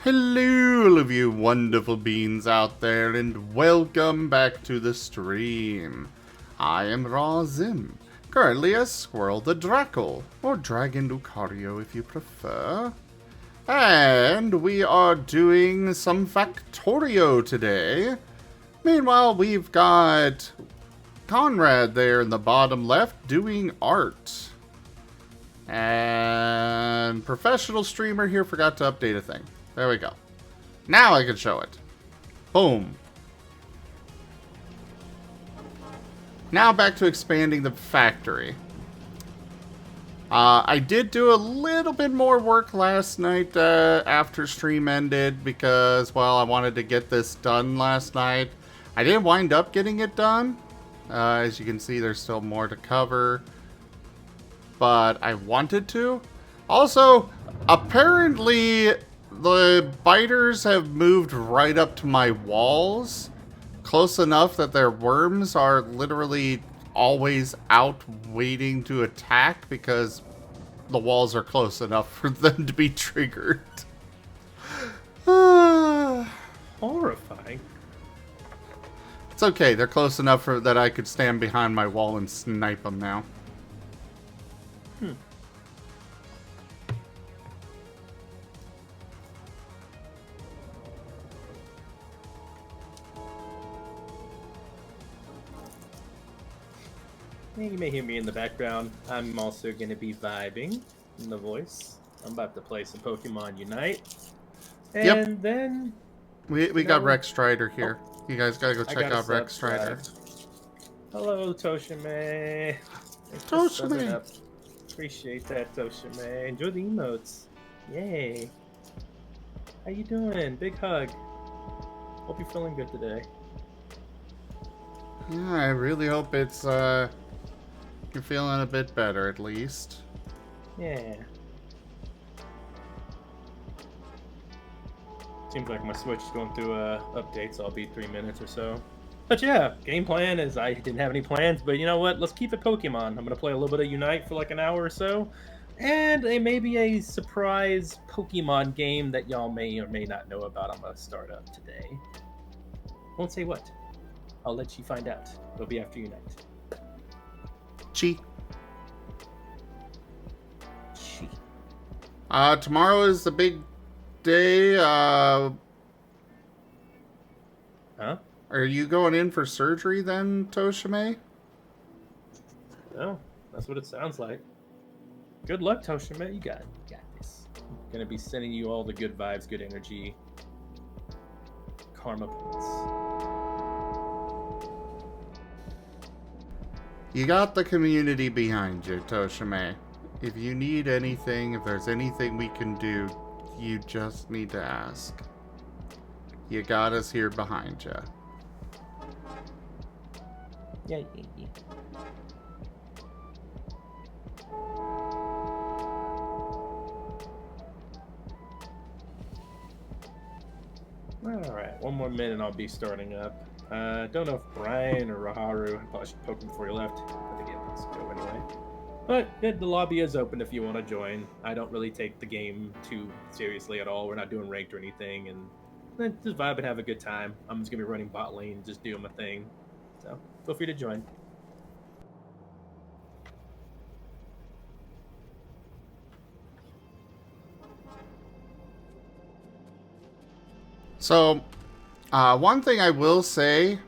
Hello, all of you wonderful beings out there, and welcome back to the stream. I am Razim, currently as Squirrel the Drackle, or Dragon Lucario if you prefer. And we are doing some Factorio today. Meanwhile, we've got Conrade there in the bottom left doing art. And professional streamer here forgot to update a thing. There we go. Now I can show it. Boom. Now back to expanding the factory. I did do a little bit more work last night after stream ended because, well, I wanted to get this done last night. I didn't wind up getting it done. As you can see, there's still more to cover. But I wanted to. Also, apparently the biters have moved right up to my walls. Close enough that their worms are literally always out waiting to attack because the walls are close enough for them to be triggered. Horrifying. It's okay, they're close enough for that I could stand behind my wall and snipe them now. You may hear me in the background. I'm also going to be vibing in the voice. I'm about to play some Pokemon Unite. And then... We got Rex Strider here. You guys gotta go check out Rex Strider. Hello, Toshime. Toshime. Appreciate that, Toshime. Enjoy the emotes. Yay. How you doing? Big hug. Hope you're feeling good today. Yeah, I really hope it's, you're feeling a bit better, at least. Yeah. Seems like my Switch is going through updates, so I'll be 3 minutes or so. But yeah, game plan is I didn't have any plans, but you know what? Let's keep it Pokemon. I'm going to play a little bit of Unite for like an hour or so. And maybe a surprise Pokemon game that y'all may or may not know about I'm going to start up today. Won't say what. I'll let you find out. It'll be after Unite. Chi. Chi. Tomorrow is the big day. Huh? Are you going in for surgery then, Toshime? No, that's what it sounds like. Good luck, Toshime. You got this. I'm gonna be sending you all the good vibes, good energy, karma points. You got the community behind you, Toshime. If you need anything, if there's anything we can do, you just need to ask. You got us here behind you. Yeah. Alright, one more minute and I'll be starting up. Don't know if Brian or Raharu, I probably should poke him before he left. I think he has to go anyway. But the lobby is open if you want to join. I don't really take the game too seriously at all. We're not doing ranked or anything, and just vibe and have a good time. I'm just going to be running bot lane, just doing my thing. So feel free to join. So, one thing I will say,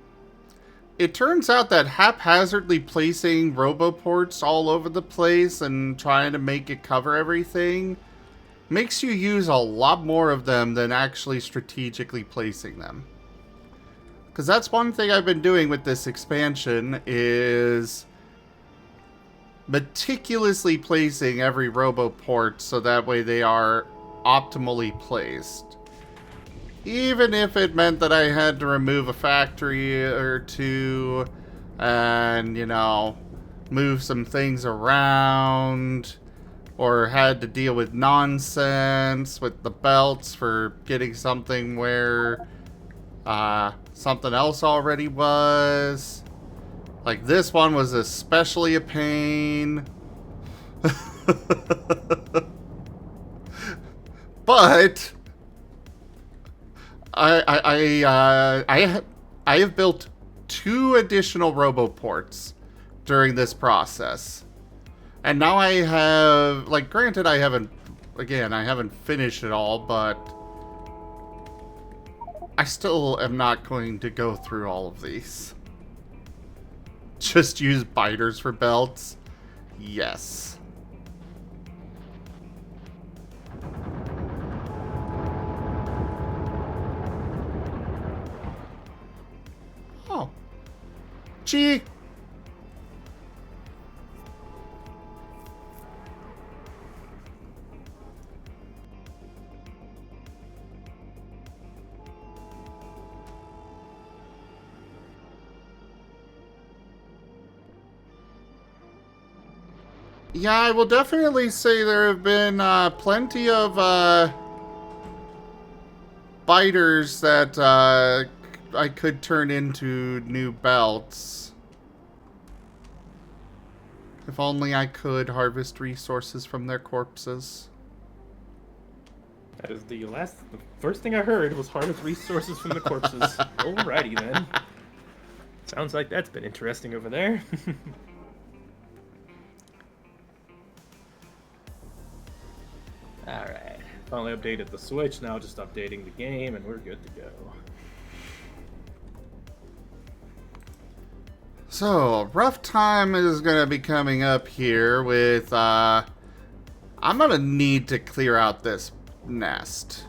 it turns out that haphazardly placing roboports all over the place and trying to make it cover everything makes you use a lot more of them than actually strategically placing them. Because that's one thing I've been doing with this expansion is meticulously placing every roboport so that way they are optimally placed. Even if it meant that I had to remove a factory or two and, you know, move some things around, or had to deal with nonsense with the belts for getting something where something else already was. Like, this one was especially a pain. But I have built 2 additional roboports during this process. And now I have, like, granted I haven't finished it all, but I still am not going to go through all of these. Just use biters for belts? Yes. Oh. Gee. Yeah, I will definitely say there have been plenty of biters that I could turn into new belts. If only I could harvest resources from their corpses. That is the first thing I heard was harvest resources from the corpses. Alrighty then. Sounds like that's been interesting over there. Alright. Finally updated the Switch, now just updating the game, and we're good to go. So, rough time is going to be coming up here with, I'm going to need to clear out this nest.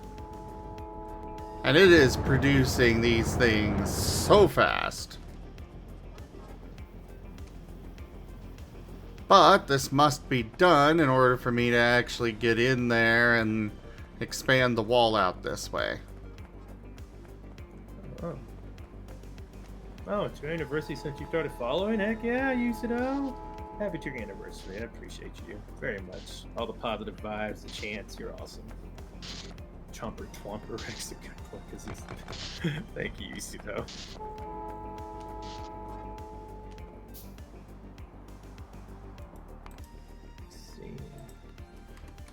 And it is producing these things so fast. But this must be done in order for me to actually get in there and expand the wall out this way. Oh. Oh, it's your anniversary since you started following? Heck yeah, Usido. Happy to your anniversary. I appreciate you very much. All the positive vibes, the chants, you're awesome. Chomper Twomper Rex. Thank you, Usido.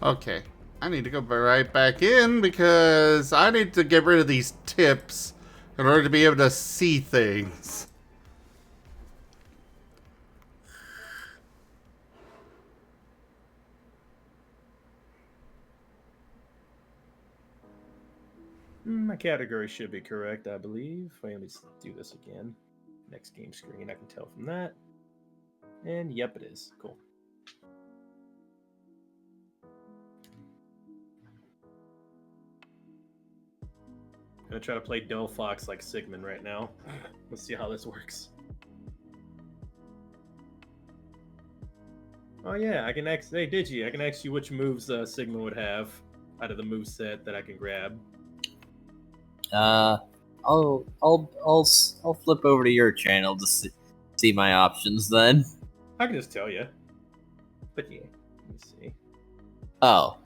Okay, I need to go right back in because I need to get rid of these tips in order to be able to see things. My category should be correct, I believe. Wait, let me do this again. Next game screen, I can tell from that. And yep, it is. Cool. I'm gonna try to play Delphox like Sigmund right now. Let's see how this works. Oh yeah, I can ask. Hey Digi, I can ask you which moves Sigmund would have out of the move set that I can grab. I'll flip over to your channel to see my options then. I can just tell you. But yeah, let me see. Oh,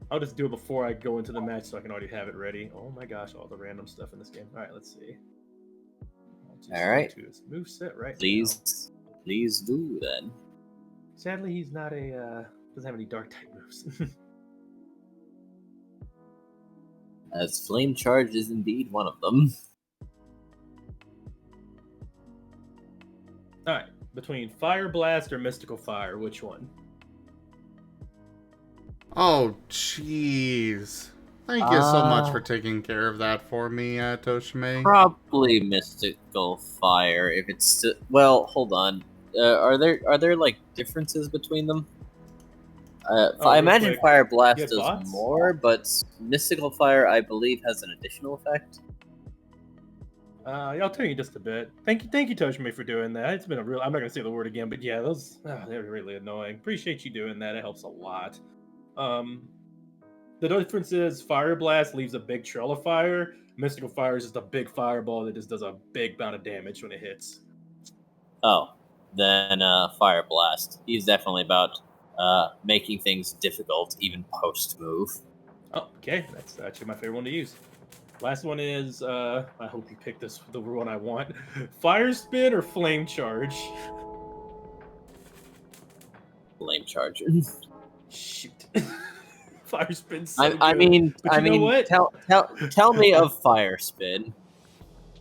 I'll just do it before I go into the match so I can already have it ready. Oh my gosh, all the random stuff in this game. All right, let's see. All right. To his move set right please do then. Sadly, he's not doesn't have any dark type moves. As Flame Charge is indeed one of them. Alright, between Fire Blast or Mystical Fire, which one? Oh, jeez. Thank you so much for taking care of that for me, Toshime. Probably Mystical Fire. If it's well, hold on. Are there like differences between them? I imagine quick. Fire Blast does bots? more, but Mystical Fire, I believe, has an additional effect. I'll tell you just a bit. Thank you, Toshime, for doing that. It's been a real. I'm not gonna say the word again, but yeah, those they're really annoying. Appreciate you doing that. It helps a lot. The difference is Fire Blast leaves a big trail of fire. Mystical Fire is just a big fireball that just does a big amount of damage when it hits. Oh, then Fire Blast. He's definitely about making things difficult, even post move. Oh, okay, that's actually my favorite one to use. Last one is I hope you pick the one I want. Fire Spin or Flame Charge? Flame Charge. Shoot. Fire spin's so I good. mean, But I you know mean, what? tell me of fire spin.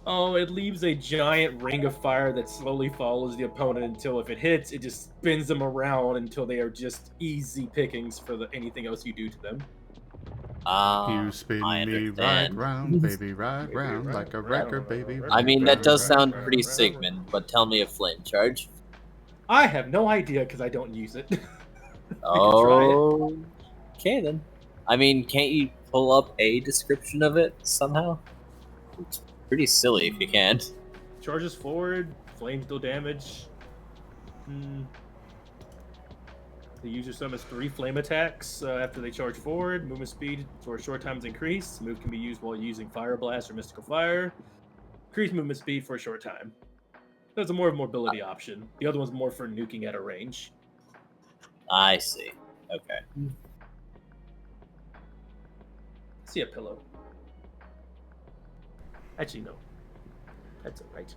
Oh, it leaves a giant ring of fire that slowly follows the opponent until if it hits, it just spins them around until they are just easy pickings for anything else you do to them. You Ah, I spin me right understand. round, baby, right round, like a record, baby. I mean, that right, does right, sound right, pretty right. Sigmund, but tell me of flame charge. I have no idea because I don't use it. We could try it. Oh, okay then. I mean, can't you pull up a description of it somehow? It's pretty silly if you can't. Charges forward, flames deal damage. The user summons 3 flame attacks after they charge forward. Movement speed for a short time is increased. Move can be used while using Fire Blast or Mystical Fire. Increase movement speed for a short time. That's a more mobility option. The other one's more for nuking at a range. I see. Okay. See a pillow. Actually, no. That's alright.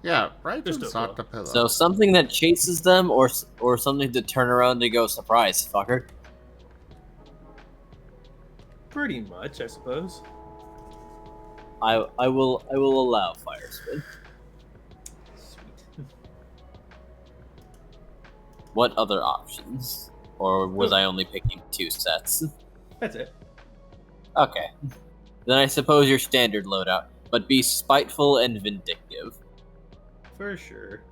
Yeah, right. There's It's still a not the pillow. So something that chases them, or something to turn around and go, surprise, fucker. Pretty much, I suppose. I will allow fire spin. Sweet. What other options? Or was I only picking 2 sets? That's it. Okay. Then I suppose your standard loadout, but be spiteful and vindictive. For sure.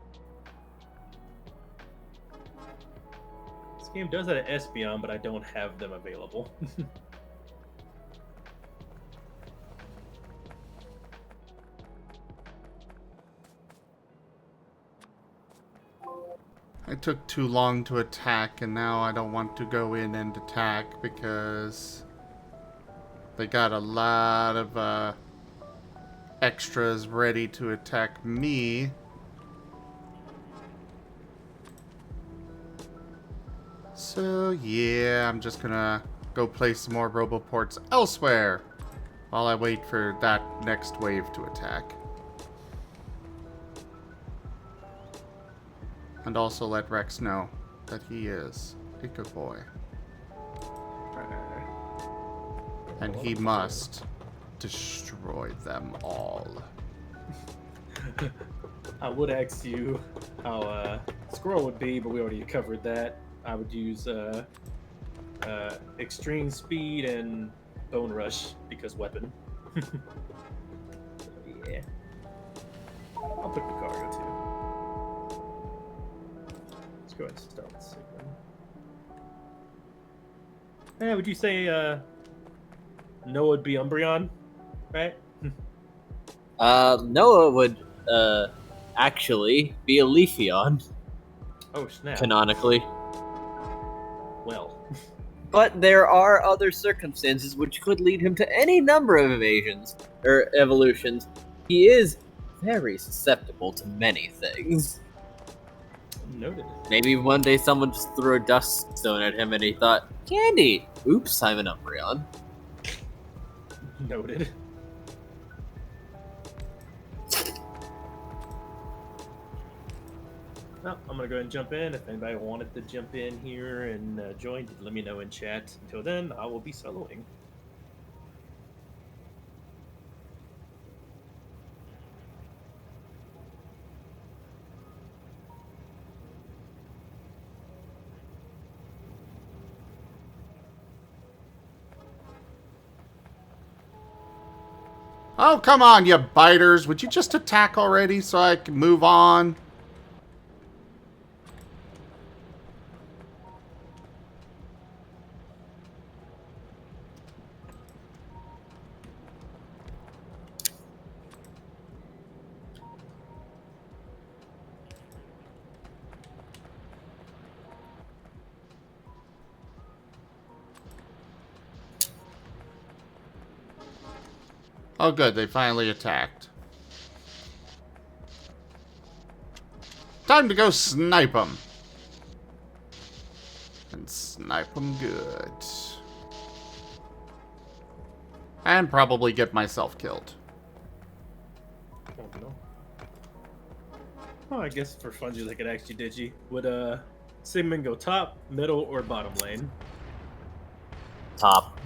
This game does have an Espeon, but I don't have them available. I took too long to attack, and now I don't want to go in and attack because they got a lot of extras ready to attack me. So yeah, I'm just gonna go place some more roboports elsewhere while I wait for that next wave to attack. And also let Rex know that he is a good boy. And he must destroy them all. I would ask you how Squirrel would be, but we already covered that. I would use extreme speed and bone rush because weapon. So, yeah. I'll pick the cargo too. Let's go ahead and start with Sigmund. Yeah, would you say Noah would be Umbreon, right? Noah would, actually be a Leafeon, Oh snap! canonically. Well, But there are other circumstances which could lead him to any number of evolutions. He is very susceptible to many things. noted. Maybe one day someone just threw a dust stone at him and he thought, candy! Oops, I'm an Umbreon. Noted. Well, I'm gonna go ahead and jump in. If anybody wanted to jump in here and join, let me know in chat. Until then, I will be soloing. Oh, come on, you biters. Would you just attack already so I can move on? Oh, good. They finally attacked. Time to go snipe them. And snipe them good. And probably get myself killed. Oh, no. Oh, I guess for funsies I could actually digi. Would Sigmund go top, middle, or bottom lane? top.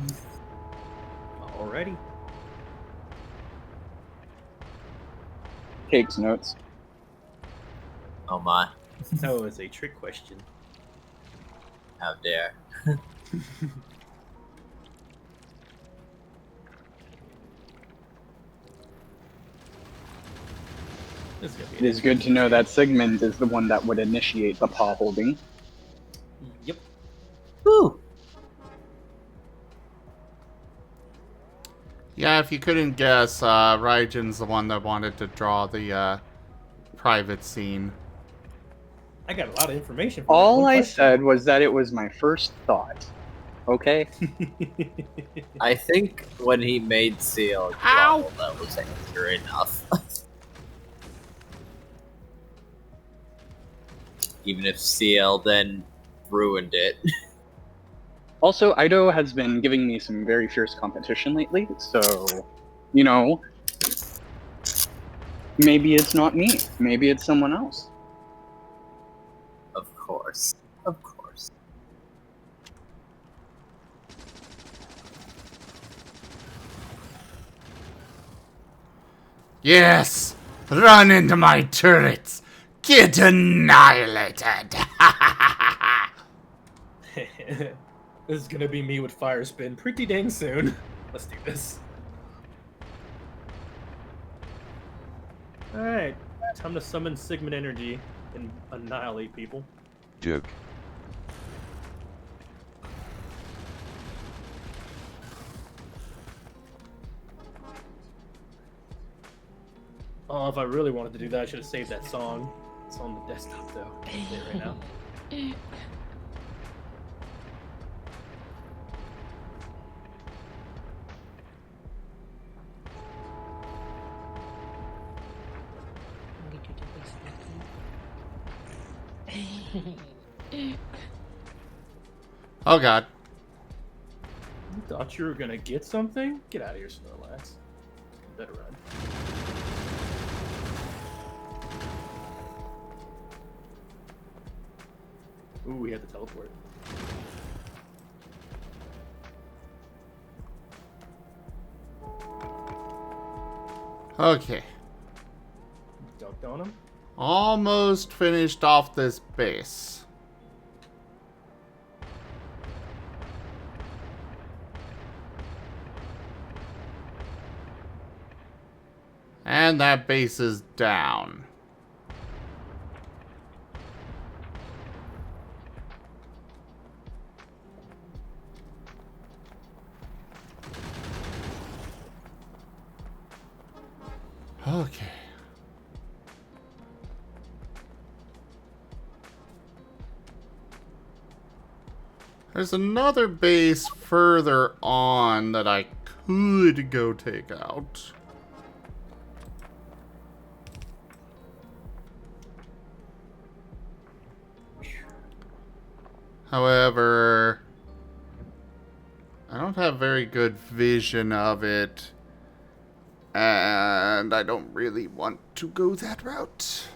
Alrighty. Takes notes. Oh my, That was a trick question. how dare. This is gonna be It is good to know that Sigmund is the one that would initiate the paw holding. Yep. Woo! Yeah, if you couldn't guess, Raijan's the one that wanted to draw the private scene. I got a lot of information. For All one I question. said was that it was my first thought. Okay? I think when he made CL Ow! grovel, that was answer enough. Even if CL then ruined it. Also, Ido has been giving me some very fierce competition lately, so, you know, maybe it's not me. Maybe it's someone else. Of course. Of course. Yes! Run into my turrets! Get annihilated! This is gonna be me with fire spin pretty dang soon. Let's do this. Alright, time to summon Sigmund energy and annihilate people. Joke. Oh, if I really wanted to do that, I should have saved that song. It's on the desktop though. I can't play it right now. Oh god. You thought you were gonna get something? Get out of here, Snorlax. Better run. Ooh, we had the teleport. Okay. Dunked on him. Almost finished off this base. And that base is down. Okay. There's another base further on that I could go take out. However, I don't have very good vision of it. And I don't really want to go that route.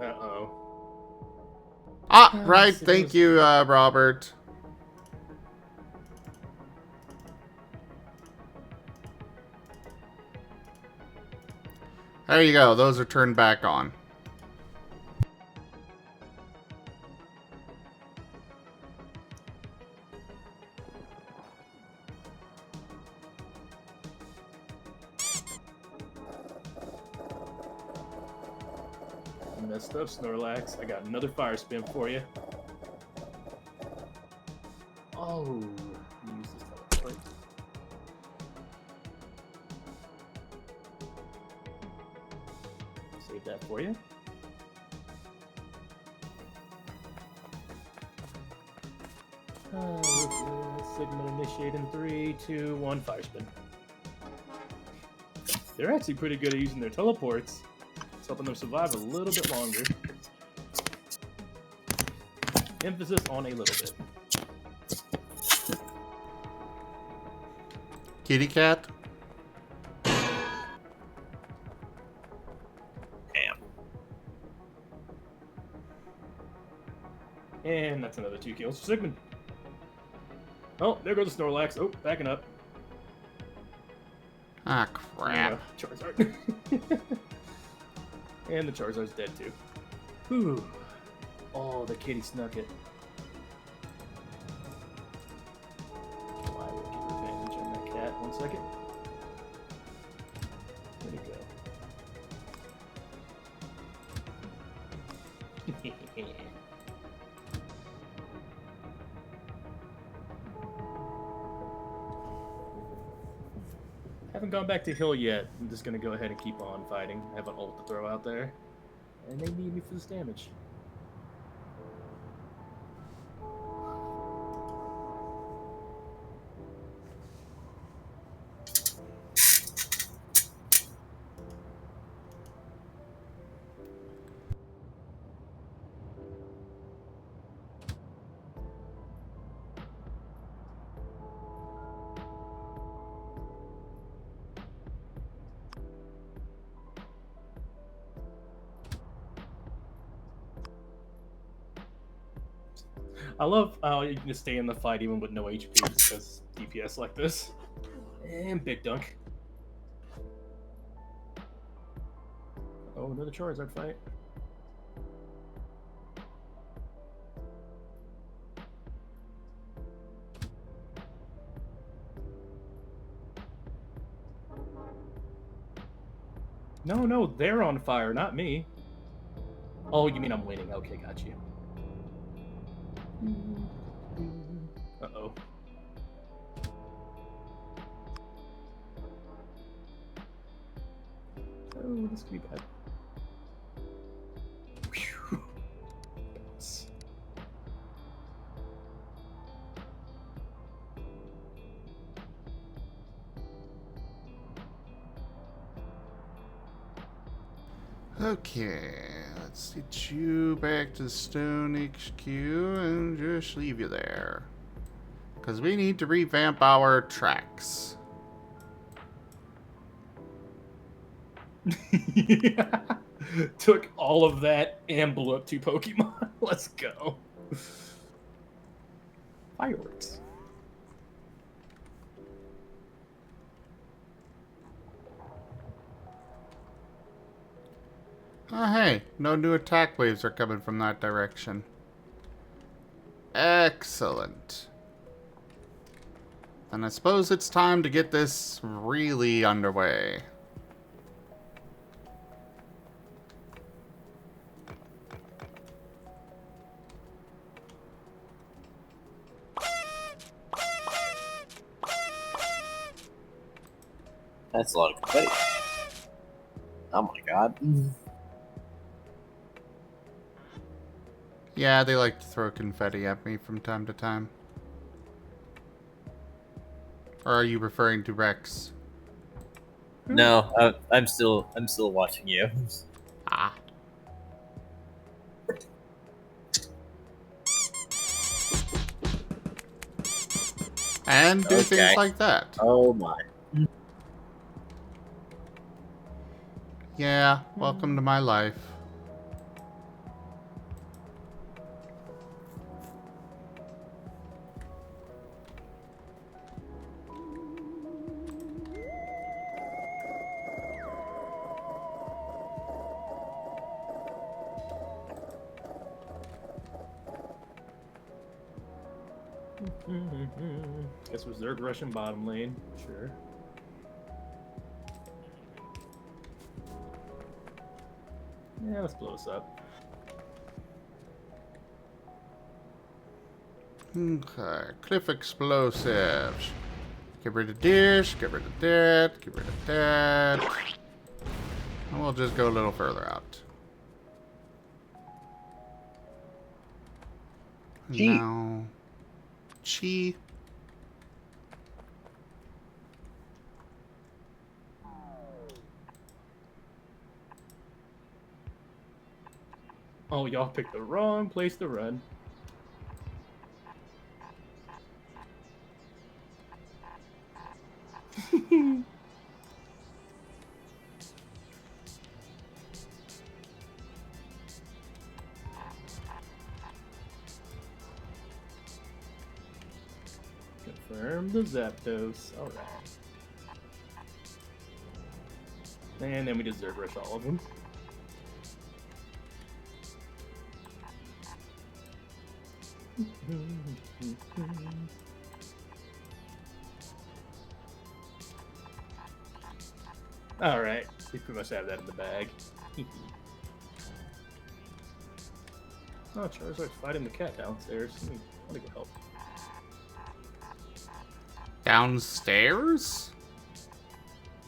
Uh-oh. Ah, right. so Thank those- you, Robert. There you go. Those are turned back on. Messed up, Snorlax. I got another fire spin for you. Oh, use this teleport. Save that for you. Sigma initiate in 3, 2, 1, fire spin. They're actually pretty good at using their teleports. It's helping them survive a little bit longer. Emphasis on a little bit. Kitty cat? Damn. And That's another 2 kills for Sigmund. Oh, there goes the Snorlax. Oh, backing up. Ah, crap. Charizard. And the Charizard's dead too. Whew. Oh, the kitty snuck it. I will get revenge on that cat. 1 second. Where'd it go? Haven't gone back to hill yet. I'm just gonna go ahead and keep on fighting. I have an ult to throw out there. And they need me for this damage. I love how you can just stay in the fight even with no HP because DPS like this. And big dunk. Oh, another Charizard fight. No, they're on fire, not me. Oh, you mean I'm winning? Okay, got you. Uh-oh. Oh, this could be bad. Whew. Bounce. Okay, let's get you back to Stone HQ and just leave you there. Because we need to revamp our tracks. Yeah. Took all of that and blew up 2 Pokemon. Let's go. Fireworks. Oh, hey, no new attack waves are coming from that direction. Excellent. And I suppose it's time to get this really underway. That's a lot of confetti. Oh my god. Yeah, they like to throw confetti at me from time to time. Or are you referring to Rex? No, I'm still watching you. Ah. And do things Okay. like that. Oh my. Yeah, welcome to my life. Guess was Zerg Russian bottom lane. Sure. Yeah, let's blow this up. Okay, cliff explosives. Get rid of this, get rid of that, get rid of that. And we'll just go a little further out. Chi. Now, Chi. Oh, y'all picked the wrong place to run. Confirm the Zapdos. Alright. And then we just Zerg Rush all of them. Alright, we pretty much have that in the bag. Oh, Charizard's fighting the cat downstairs. Let me go help. Downstairs?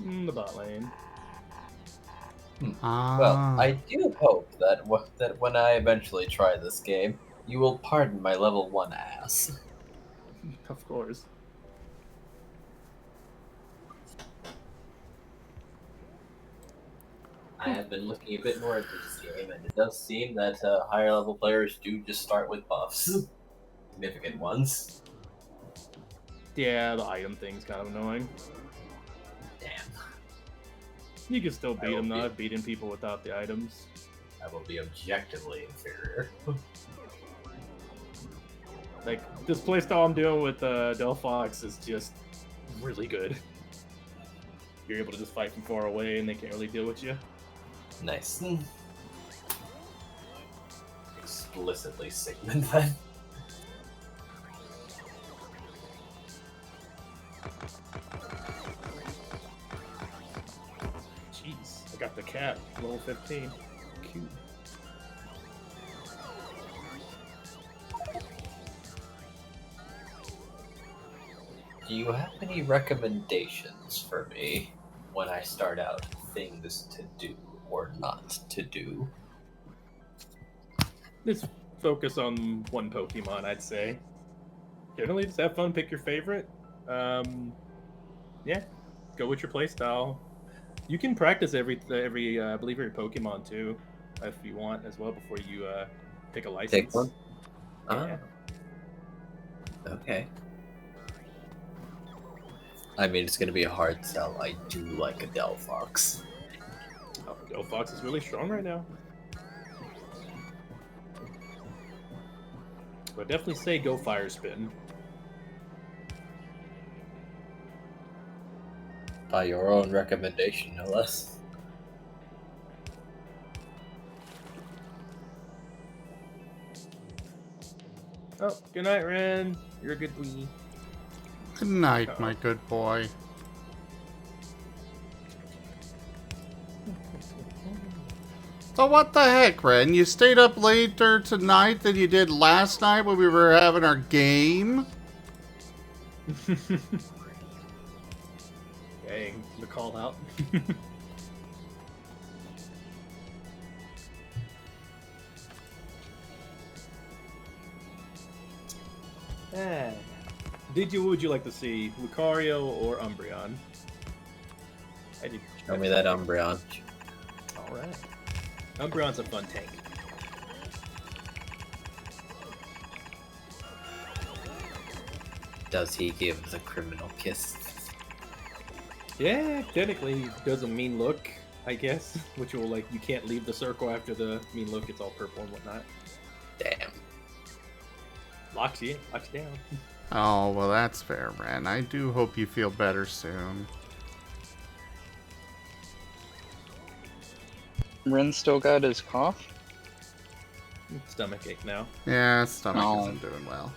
In the bot lane. Well, I do hope that that when I eventually try this game, you will pardon my level 1 ass. Of course. I have been looking a bit more into this game, and it does seem that higher level players do just start with buffs. Significant ones. Yeah, the item thing's kind of annoying. Damn. You can still beat will them, though. be- I've beaten people without the items. I will be objectively inferior. Like, this playstyle I'm doing with Delphox is just really good. You're able to just fight from far away and they can't really deal with you. Nice. Explicitly Sigmund then. Jeez, I got the cat, level 15. Cute. Do you have any recommendations for me when I start out things to do or not to do? Just focus on one Pokemon, I'd say. Generally, just have fun, pick your favorite. Yeah, go with your playstyle. You can practice every I believe every Pokemon too, if you want as well before you pick a license. Take one? Yeah. Okay. I mean, it's gonna be a hard sell. I do like a Delphox. Oh, Delphox is really strong right now. But definitely say go Fire Spin. By your own recommendation, no less. Oh, good night, Ren. You're a good boy. Good night, my good boy. So what the heck, Ren? You stayed up later tonight than you did last night when we were having our game? Dang, the call out. What would you like to see, Lucario or Umbreon? Show me that Umbreon. Alright. Umbreon's a fun tank. Does he give the criminal kiss? Yeah, technically he does a mean look, I guess. Which will, like, you can't leave the circle after the mean look, it's all purple and whatnot. Damn. Locks you down. Oh, well that's fair, Ren. I do hope you feel better soon. Ren still got his cough? Stomach ache now. Yeah, stomach Oh. isn't doing well.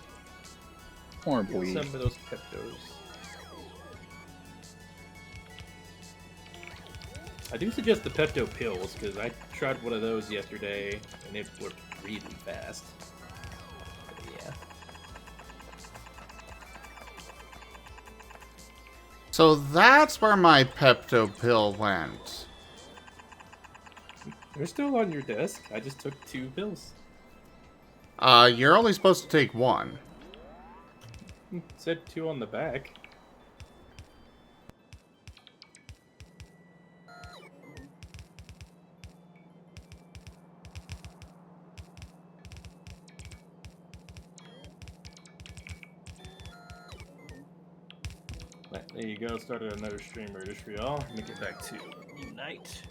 Poor Get boy. some of those Peptos. I do suggest the Pepto pills, because I tried one of those yesterday, and it worked really fast. But yeah. So that's where my Pepto pill went. They're still on your desk. I just took 2 pills. You're only supposed to take one. It said 2 on the back. Right, there you go. Started another streamer just for y'all. Let me get back to Unite.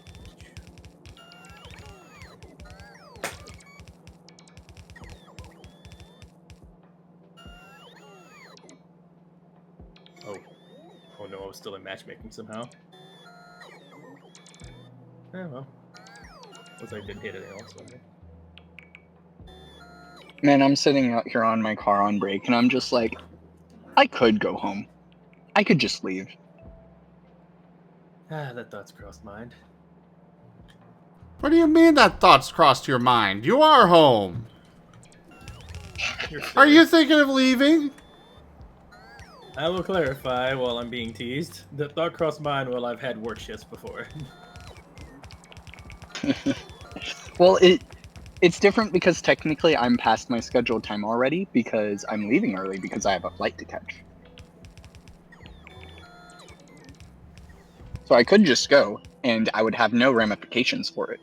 Oh. Oh no, I was still in matchmaking somehow. Oh well. Looks like I didn't hit anything else on me. Man, I'm sitting out here on my car on break, and I'm just like, I could go home. I could just leave. Ah, that thought's crossed mind. What do you mean that thoughts crossed your mind? You are home. You're Are silly. you thinking of leaving? I will clarify while I'm being teased. The thought crossed mind while I've had work shifts before. Well, it's different because technically I'm past my scheduled time already because I'm leaving early because I have a flight to catch. So I could just go, and I would have no ramifications for it.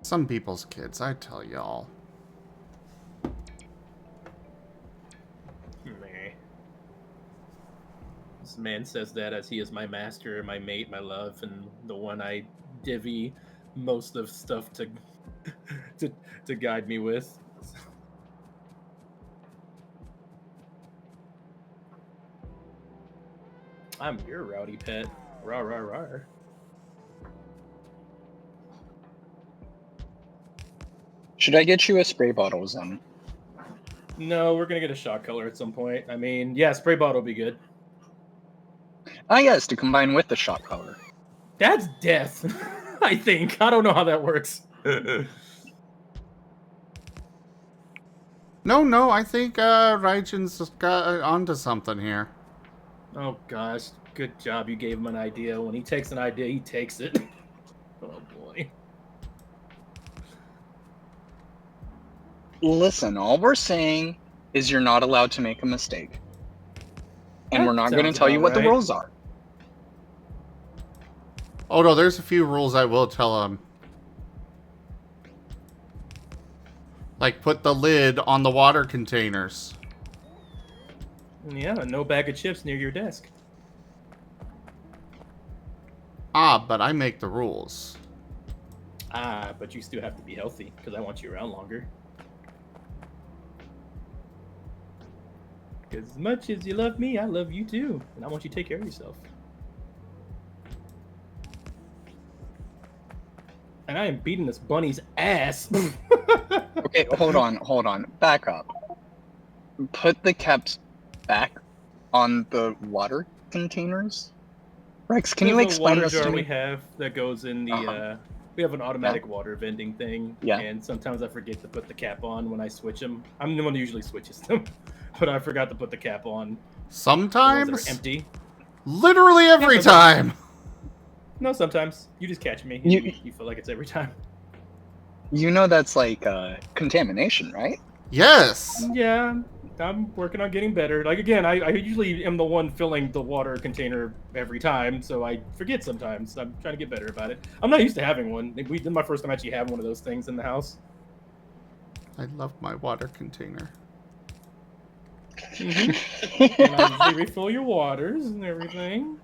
Some people's kids, I tell y'all. Meh. This man says that as he is my master, my mate, my love, and the one I divvy most of stuff to to guide me with. I'm your rowdy pet. Rah rah rah. Should I get you a spray bottle, Zen? No, we're gonna get a shot color at some point. I mean, yeah, spray bottle will be good. Ah, yes, to combine with the shot color. That's death. I think. I don't know how that works. No, I think Raijin's got onto something here. Oh gosh, good job. You gave him an idea. When he takes an idea, he takes it. Oh boy. Listen, all we're saying is you're not allowed to make a mistake. And That we're not going to sounds tell you about what the right. rules are. Oh no, there's a few rules I will tell him. Like put the lid on the water containers. Yeah, no bag of chips near your desk. Ah, but I make the rules. Ah, but you still have to be healthy because I want you around longer. Because as much as you love me, I love you too, and I want you to take care of yourself. And I am beating this bunny's ass. Okay, hold on. Back up. Put the caps back on the water containers? Rex, can you There's a explain water this jar to we me? have that goes in the. We have an automatic water vending thing, Yeah. and sometimes I forget to put the cap on when I switch them. I'm the one who usually switches them, but I forgot to put the cap on. The ones Sometimes? that are empty. Literally every Yeah, sometimes. time! No, sometimes you just catch me. And you feel like it's every time. You know that's like contamination, right? Yes! Yeah, I'm working on getting better. Like again, I usually am the one filling the water container every time, so I forget sometimes. I'm trying to get better about it. I'm not used to having one. This is my first time actually having one of those things in the house. I love my water container. Mm-hmm. And I usually refill your waters and everything.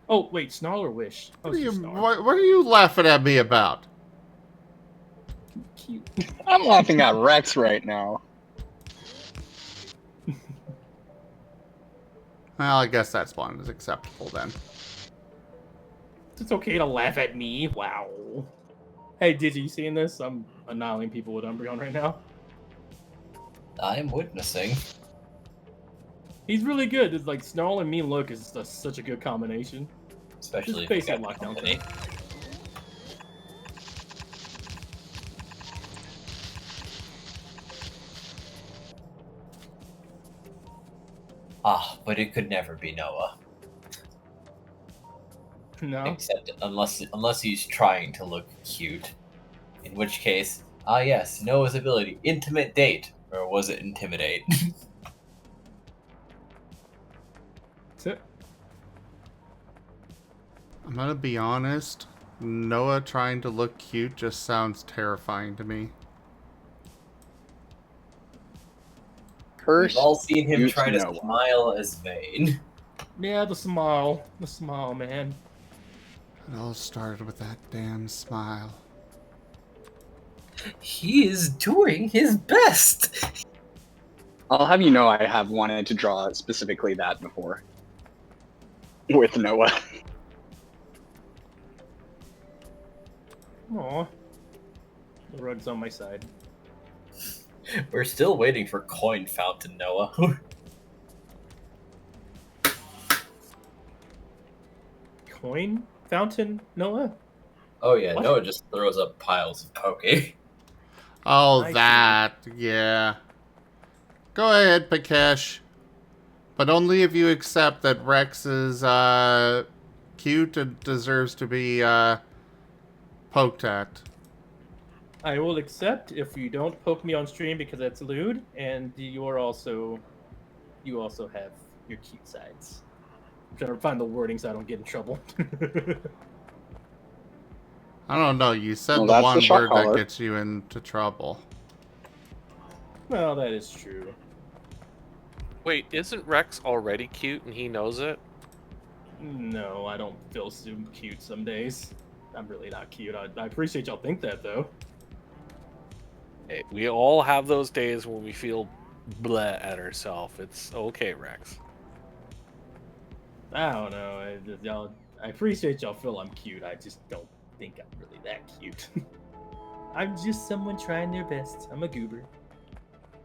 Oh wait, snarl or wish? Oh, What it's are, you, just snarl. what are you laughing at me about? Cute. I'm laughing at Rex right now. Well, I guess that spawn is acceptable then. It's okay to laugh at me. Wow. Hey, Digi, you seeing this? I'm annihilating people with Umbreon right now. I'm witnessing. He's really good. It's like Snarl and Mean Look is such a good combination. Especially if Just you basic got lockdown company. Ah, but it could never be Noah. No. Except unless he's trying to look cute. In which case, yes, Noah's ability, intimate date. Or was it intimidate? That's it. I'm gonna be honest. Noah trying to look cute just sounds terrifying to me. We've Cursed all seen him Ute try to Noah. smile as vain. Yeah, the smile, man. It all started with that damn smile. He is doing his best. I'll have you know I have wanted to draw specifically that before. With Noah. Aw, the rug's on my side. We're still waiting for Coin Fountain, Noah. Coin fountain, Noah? Oh yeah, What? Noah just throws up piles of poke. Oh, I see. that. Yeah. Go ahead, Pakesh. But only if you accept that Rex is cute and deserves to be poked at. I will accept if you don't poke me on stream because that's lewd, and you also have your cute sides. I'm trying to find the wording so I don't get in trouble. I don't know. You said Well, the that's the one shot word caller. that gets you into trouble. Well, that is true. Wait, isn't Rex already cute and he knows it? No, I don't feel so cute some days. I'm really not cute. I appreciate y'all think that, though. Hey, we all have those days when we feel bleh at ourselves. It's okay, Rex. I don't know. I appreciate y'all feel I'm cute. I just don't think I'm really that cute. I'm just someone trying their best. I'm a goober.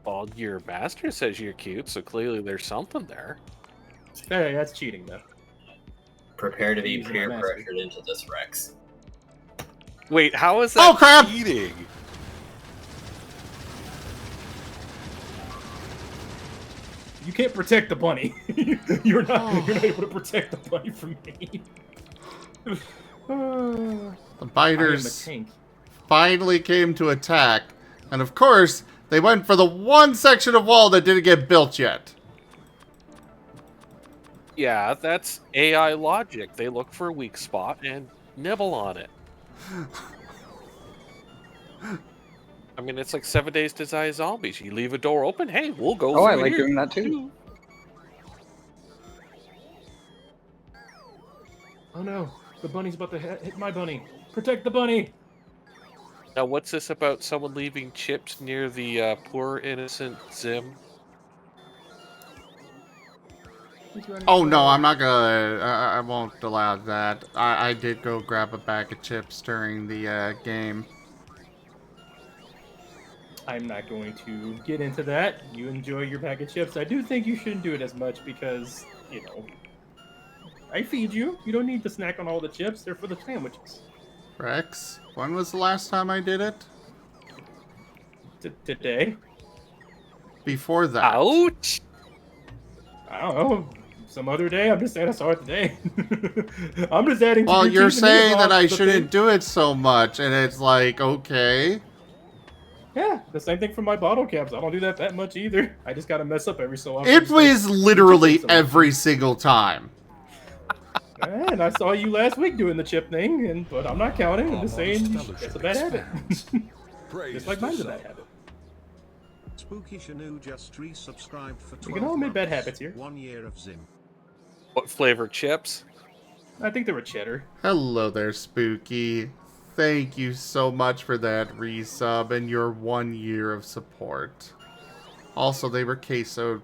Well, your master says you're cute, so clearly there's something there. Hey, that's cheating, though. Prepare to be Using my peer master. pressured into this, Rex. Wait, how is that Oh, crap! cheating? You can't protect the bunny. You're not able to protect the bunny from me. The I am the biters tank. finally came to attack. And of course, they went for the one section of wall that didn't get built yet. Yeah, that's AI logic. They look for a weak spot and nibble on it. I mean, it's like 7 Days to Die Zombies. You leave a door open, hey, we'll go Oh, I through like here. doing that too. Oh no, the bunny's about to hit my bunny. Protect the bunny! Now, what's this about someone leaving chips near the poor innocent Zim? He's running Oh no, away. I'm not gonna. I won't allow that. I did go grab a bag of chips during the game. I'm not going to get into that. You enjoy your bag of chips. I do think you shouldn't do it as much because, I feed you. You don't need to snack on all the chips. They're for the sandwiches. Rex, when was the last time I did it? Today? Before that. Ouch! I don't know. Some other day. I'm just saying I saw it today. I'm just adding to Well, your you're teasing me saying about that I the shouldn't thing. do it so much, and it's like, okay. Yeah, the same thing for my bottle caps. I don't do that much either. I just gotta mess up every so often. It just like was literally the chips every single time. And I saw you last week doing the chip thing, but I'm not counting. I'm just saying that's a bad habit. Just like mine's a bad habit. Spooky Shanu just resubscribed for 12 We can all admit bad months. habits here. 1 year of Zim. What flavor chips? I think they were cheddar. Hello there, Spooky. Thank you so much for that resub and your 1 year of support. Also, they were queso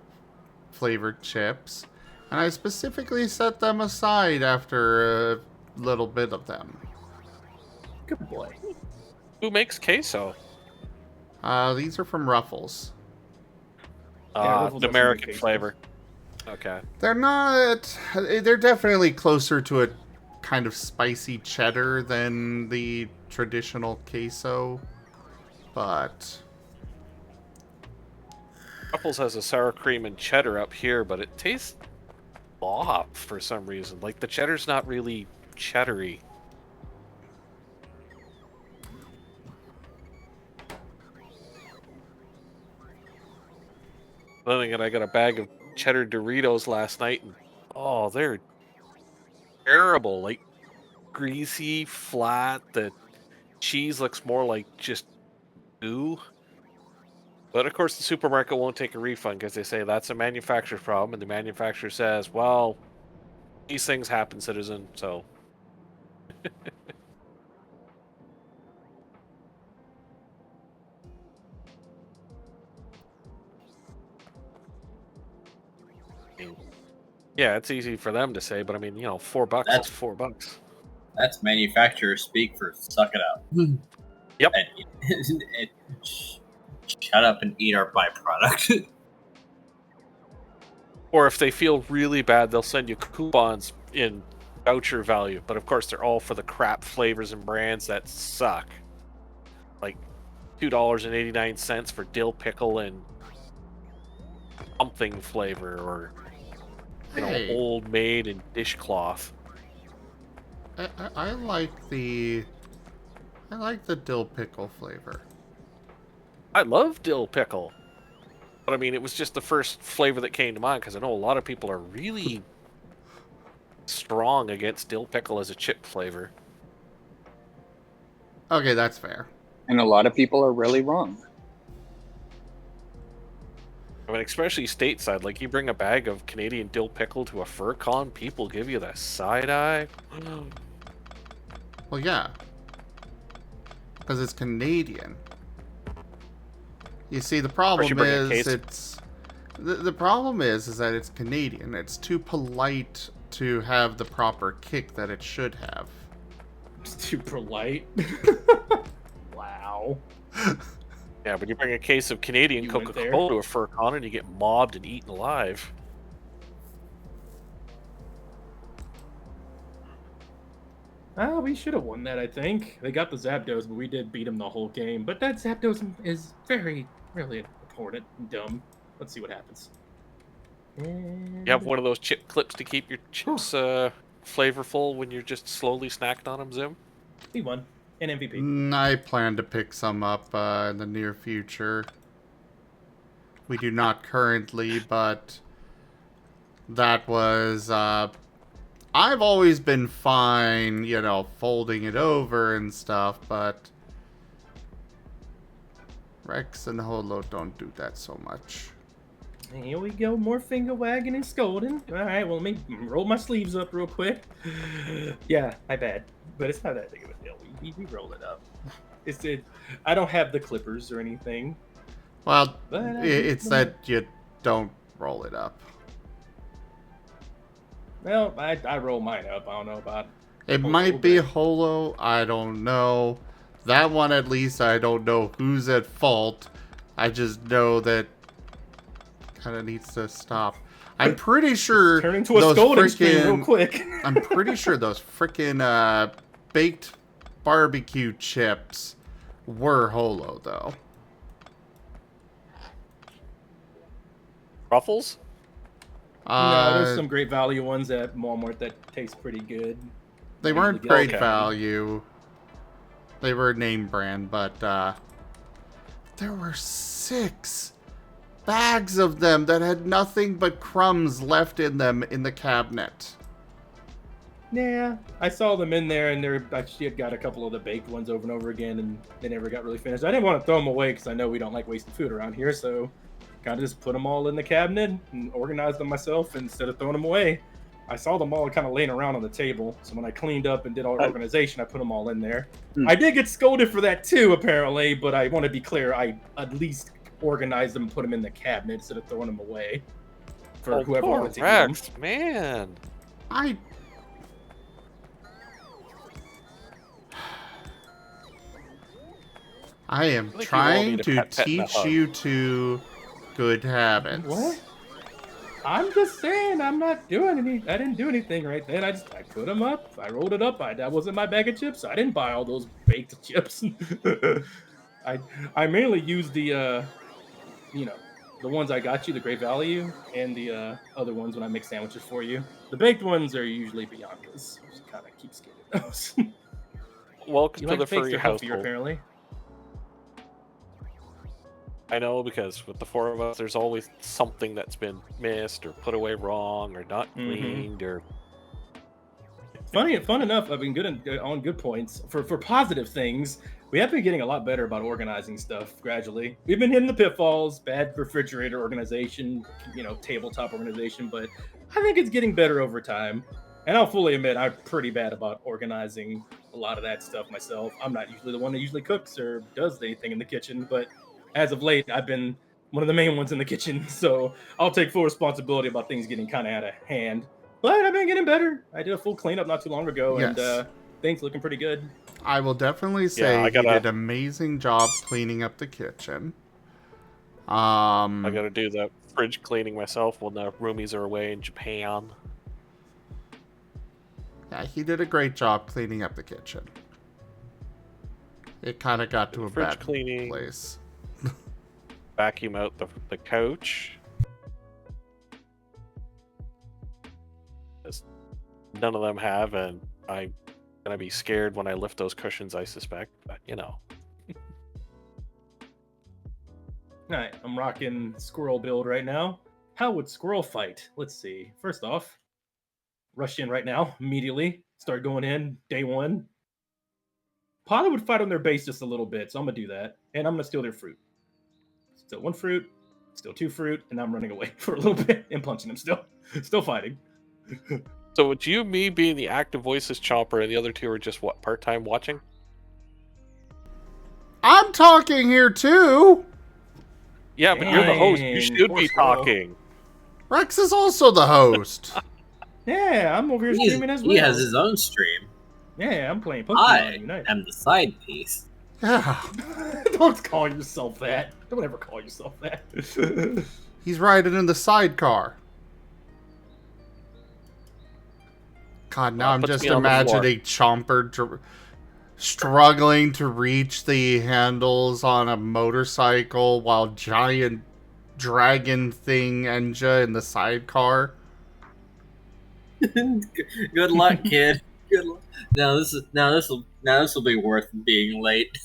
flavored chips, and I specifically set them aside after a little bit of them. Good boy. Who makes queso? These are from Ruffles. Ruffles The has some good American quesos. flavor. Okay. They're not... They're definitely closer to a kind of spicy cheddar than the traditional queso, but... Ruffles has a sour cream and cheddar up here, but it tastes off for some reason. Like, the cheddar's not really cheddary. Then again, I got a bag of cheddar Doritos last night, and oh, they're terrible. Like, greasy, flat. The cheese looks more like just goo. But of course, the supermarket won't take a refund because they say that's a manufacturer's problem, and the manufacturer says, "Well, these things happen, citizen." So, I mean, yeah, it's easy for them to say, but I mean, you know, $4 That's- is $4. That's manufacturer speak for suck it up. Yep. And shut up and eat our byproduct. Or if they feel really bad, they'll send you coupons in voucher value. But of course, they're all for the crap flavors and brands that suck. Like $2.89 for dill pickle and something flavor, or you know, Hey. Old Maid and dishcloth. I like the dill pickle flavor. I love dill pickle, but I mean, it was just the first flavor that came to mind because I know a lot of people are really strong against dill pickle as a chip flavor. Okay, that's fair. And a lot of people are really wrong. I mean, especially stateside, like you bring a bag of Canadian dill pickle to a fur con, people give you the side eye. Well, yeah. Because it's Canadian. You see, the problem you bring a is case- it's... The problem is that it's Canadian. It's too polite to have the proper kick that it should have. Super light. Wow. Yeah, but you bring a case of Canadian You went there? Coca-Cola to a fur con and you get mobbed and eaten alive. Oh, we should have won that, I think. They got the Zapdos, but we did beat them the whole game. But that Zapdos is really important and dumb. Let's see what happens. And... You have one of those chip clips to keep your chips flavorful when you're just slowly snacking on them, Zim? We won. An MVP. I plan to pick some up in the near future. We do not currently, but that was... I've always been fine, you know, folding it over and stuff, but Rex and Holo don't do that so much. Here we go, more finger wagging and scolding. Alright, well, let me roll my sleeves up real quick. Yeah, my bad. But it's not that big of a deal. We roll it up. I don't have the clippers or anything. Well, But it's that you don't roll it up. Well, I roll mine up. I don't know about It Holo, might be but- Holo, I don't know. That one, at least, I don't know who's at fault. I just know that kind of needs to stop. I'm pretty sure turn into a those scolding stream real quick. I'm pretty sure those frickin' baked barbecue chips were Holo, though. Ruffles? No, there's some great value ones at Walmart that taste pretty good. They weren't usually great get value. They were name brand, but there were 6 bags of them that had nothing but crumbs left in them in the cabinet. Yeah, I saw them in there, and she had got a couple of the baked ones over and over again, and they never got really finished. I didn't want to throw them away because I know we don't like wasting food around here, so kind of just put them all in the cabinet and organized them myself instead of throwing them away. I saw them all kind of laying around on the table, so when I cleaned up and did all the organization, I put them all in there. I did get scolded for that too, apparently, but I want to be clear, I at least organized them and put them in the cabinet instead of throwing them away for whoever poor wanted to eat them. Rex, man. I am think we all trying need a to pet and a teach hug. you two good habits. What? I'm just saying, I'm not doing I didn't do anything right then. I put them up. I rolled it up. That wasn't my bag of chips. I didn't buy all those baked chips. I mainly use the, the ones I got you, the great value, and the other ones when I make sandwiches for you. The baked ones are usually Bianca's. I just kind of keep skipping those. Welcome You to like the bakes, furry they're healthier, household. apparently. I know, because with the 4 of us, there's always something that's been missed or put away wrong or not cleaned or Fun enough. I've been on good points for positive things. We have been getting a lot better about organizing stuff gradually. We've been hitting the pitfalls, bad refrigerator organization, tabletop organization, but I think it's getting better over time. And I'll fully admit I'm pretty bad about organizing a lot of that stuff myself. I'm not usually the one that usually cooks or does anything in the kitchen, but as of late, I've been one of the main ones in the kitchen. So I'll take full responsibility about things getting kind of out of hand. But I've been getting better. I did a full cleanup not too long ago, Yes. and things looking pretty good. I will definitely say I he gotta- did an amazing job cleaning up the kitchen. I gotta do the fridge cleaning myself when the roomies are away in Japan. Yeah, he did a great job cleaning up the kitchen. It kind of got to a Fridge bad cleaning. place. Vacuum out the couch. As none of them have, and I'm gonna be scared when I lift those cushions, I suspect. But All right, I'm rocking squirrel build right now. How would squirrel fight? Let's see. First off, rush in right now, immediately. Start going in, day one. Probably would fight on their base just a little bit, so I'm gonna do that. And I'm gonna steal their fruit. Still one fruit, still two fruit, and I'm running away for a little bit and punching them still. Still fighting. so would you, me being the active voices chomper, and the other two are just what, part-time watching? I'm talking here too! Yeah, but you're the host. You Dang, should poor be squirrel. talking. Rex is also the host. Yeah, I'm over here streaming as well. He has his own stream. Yeah, I'm playing Pokemon I Unite. am the side piece. Yeah. Don't call yourself that. Don't ever call yourself that. He's riding in the sidecar. God, now I'm puts just me on the floor. imagining Chomper struggling to reach the handles on a motorcycle while giant dragon thing Enja in the sidecar. Good luck, kid. Good luck. Now this will be worth being late.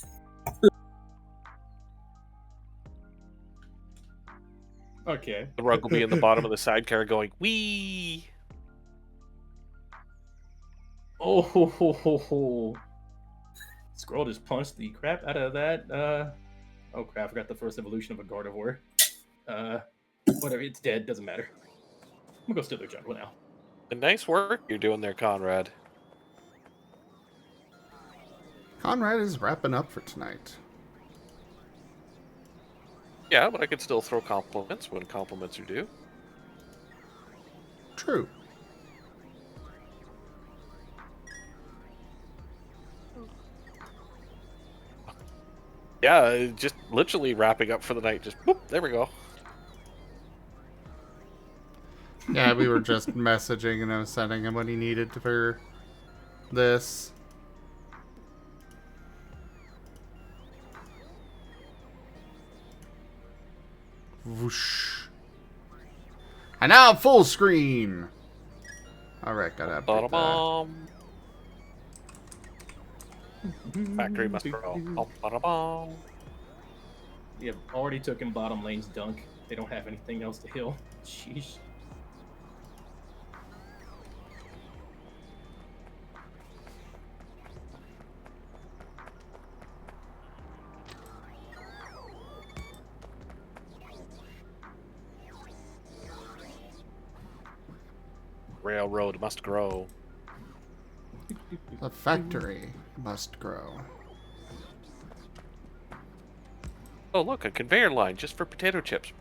Okay. The rug will be in the bottom of the sidecar going, wee. Oh, ho, ho, ho, ho. Squirrel just punched the crap out of that. Oh crap! I forgot the first evolution of a Gardevoir. Whatever. It's dead. Doesn't matter. I'm gonna go steal their jungle now. Nice work you're doing there, Conrad. Conrad is wrapping up for tonight. Yeah, but I can still throw compliments when compliments are due. True. Yeah, just literally wrapping up for the night. Just boop, there we go. Yeah, we were just messaging and I was sending him what he needed for this. Whoosh. And now full screen. Alright, gotta update that. Ba-da-bum. Factory must grow. Ba-da-bum. Yeah, already took in bottom lane's dunk. They don't have anything else to heal. Sheesh. Railroad must grow. The factory must grow. Oh, look, a conveyor line just for potato chips.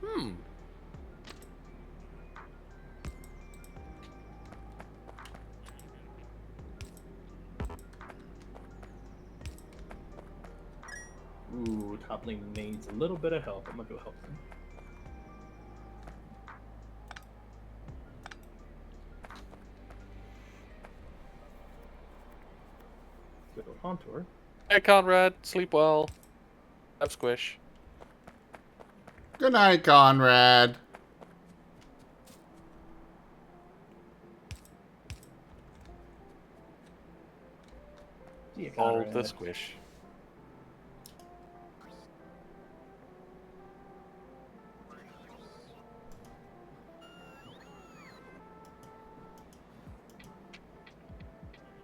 Ooh, top lane needs a little bit of help. I'm gonna go help them. Good old contour. Hey, Conrad, sleep well. Have squish. Good night, Conrad. See ya, All Conrad. the squish.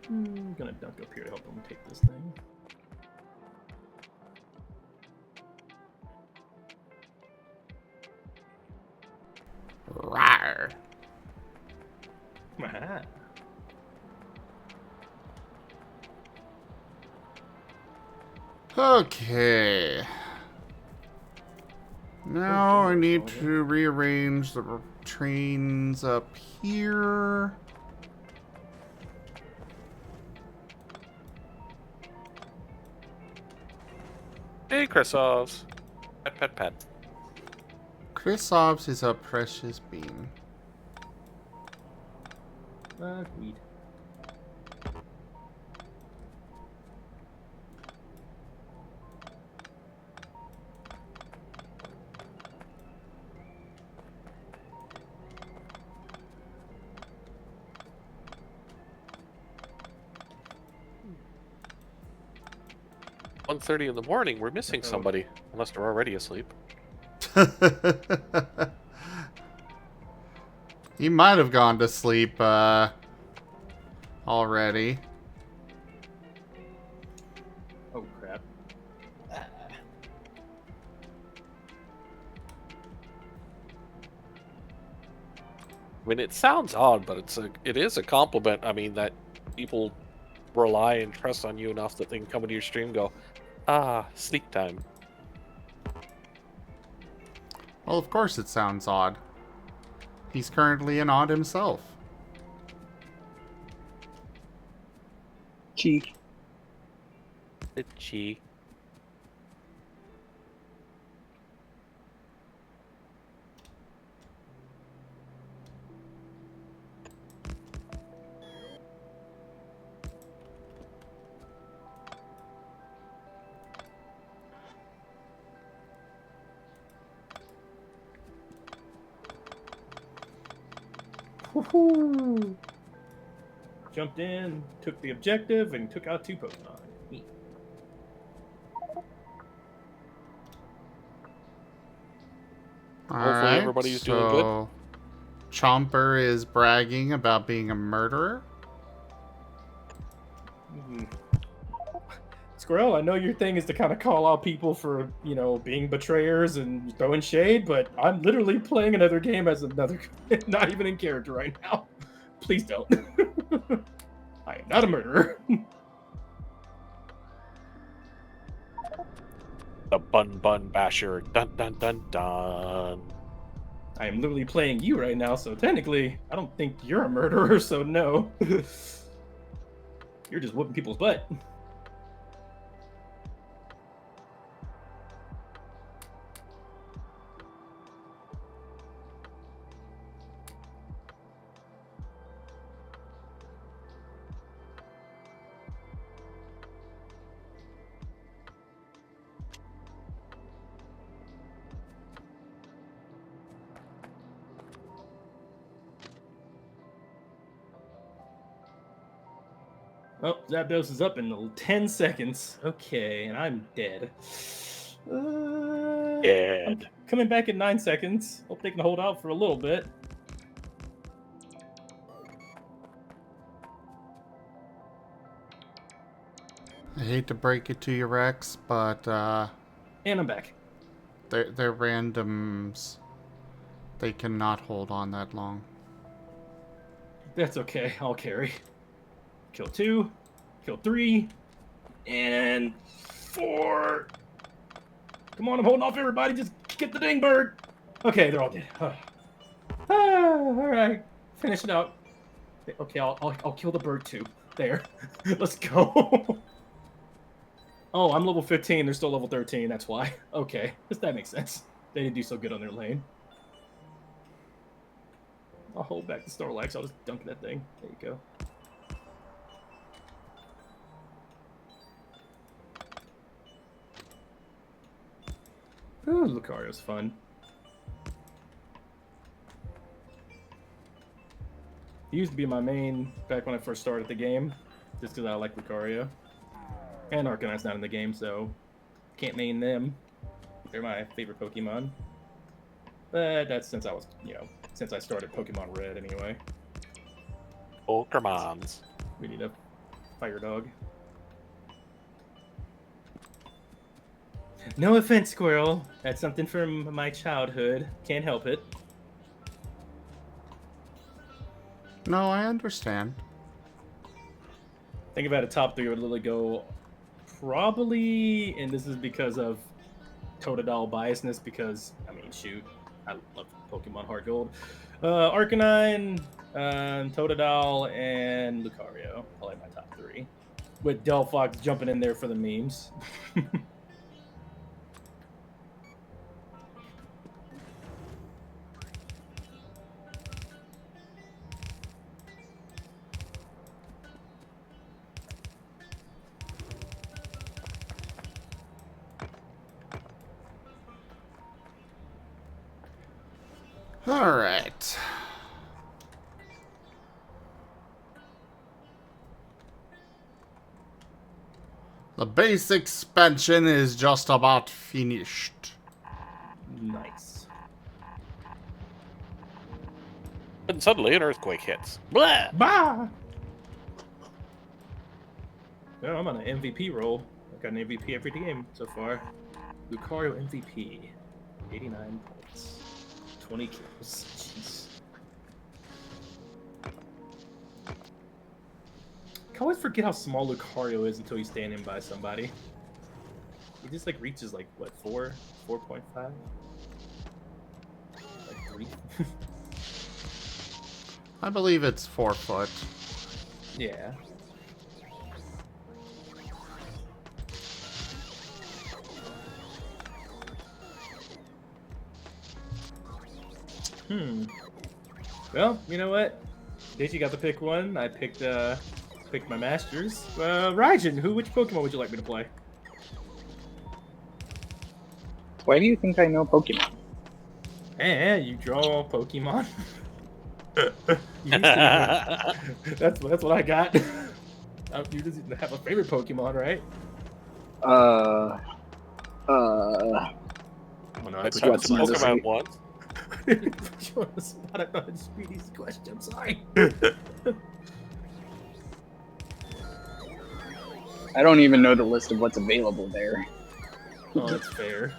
I'm gonna dunk up here to help him take this thing. Rawr. Aha. Okay. Now I need to rearrange the trains up here. Hey, Chrisovs. Pet, pet, pet. Chrisovs is a precious bean. Weed. One 1:30 in the morning. We're missing somebody, unless they're already asleep. He might have gone to sleep already. Oh crap. I mean, it sounds odd, but it is a compliment. I mean, that people rely and trust on you enough that they can come into your stream and go, sleep time. Well, of course it sounds odd. He's currently an odd himself. Cheek. Itchy. Woohoo! Jumped in, took the objective, and took out 2 Pokemon. Neat. Hopefully everybody's doing good. Chomper is bragging about being a murderer. Squirrel, I know your thing is to kind of call out people for, you know, being betrayers and throwing shade, but I'm literally playing another game as another, not even in character right now. Please don't. I am not a murderer. The Bun Basher. Dun dun dun dun. I am literally playing you right now, so technically, I don't think you're a murderer, so no. You're just whooping people's butt. Oh, Zapdos is up in 10 seconds. Okay, and I'm dead. Dead. I'm coming back in 9 seconds. Hope they can hold out for a little bit. I hate to break it to you, Rex, but And I'm back. they're randoms. They cannot hold on that long. That's okay. I'll carry. Kill 2. Kill 3. And 4. Come on, I'm holding off everybody. Just get the dang bird. Okay, they're all dead. Alright. Finish it out. Okay, I'll kill the bird too. There. Let's go. Oh, I'm level 15. They're still level 13. That's why. Okay. That makes sense. They didn't do so good on their lane. I'll hold back the Snorlax. I'll just dunk that thing. There you go. Ooh, Lucario's fun. He used to be my main back when I first started the game, just because I like Lucario. And Arcanine not in the game, so can't main them. They're my favorite Pokemon. But that's since I was, since I started Pokemon Red anyway. Pokemons. We need to Fire dog. No offense, Squirrel. That's something from my childhood. Can't help it. No, I understand. Think about a top 3 would literally go probably, and this is because of Totodile biasness, because, I mean, shoot, I love Pokemon Heart Gold. Arcanine, Totodile, and Lucario. Probably my top 3. With Delphox jumping in there for the memes. All right. The base expansion is just about finished. Nice. And suddenly an earthquake hits. Blah! Bah! Well, I'm on an MVP roll. I've got an MVP every game so far. Lucario MVP. 89 points. 20 kills. Jeez. I always forget how small Lucario is until he's standing by somebody. He just like reaches like what, 4.5? Like 3? I believe it's 4 foot. Yeah. Well, you know what? Digi got to pick one. I picked my masters. Raijin, which Pokemon would you like me to play? Why do you think I know Pokemon? You draw Pokemon. You used to be- that's what I got. You just have a favorite Pokemon, right? Uh, Oh, no, That's I how put it's you on the Pokemon spot. once. Put you on the spot. I thought I'd speed these questions. Sorry. I don't even know the list of what's available there. Oh, that's fair.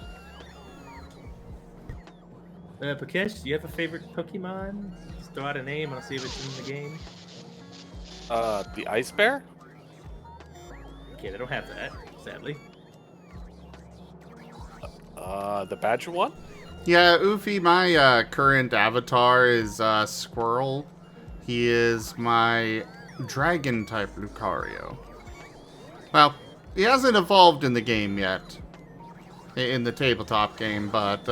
Pakesh, do you have a favorite Pokemon? Just throw out a name and I'll see if it's in the game. The Ice Bear? Okay, they don't have that, sadly. The Badger one? Yeah, Ufi, my current avatar is Squirrel. He is my dragon type Lucario. Well, he hasn't evolved in the game yet. In the tabletop game, but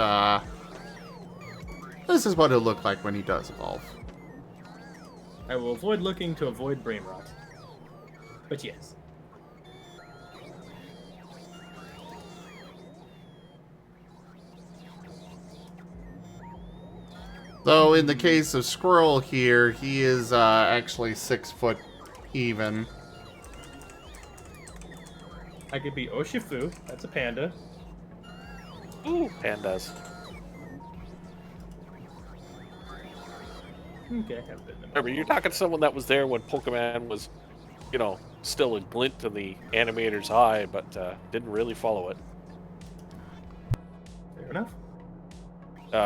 this is what it'll look like when he does evolve. I will avoid looking to avoid brain rot. But yes. Though in the case of Squirrel here, he is actually 6 foot even. I could be Oshifu, that's a panda. Ooh, pandas. Okay, I have been in Remember, you're talking to someone that was there when Pokemon was, you know, still a glint to the animator's eye, but didn't really follow it. Fair enough.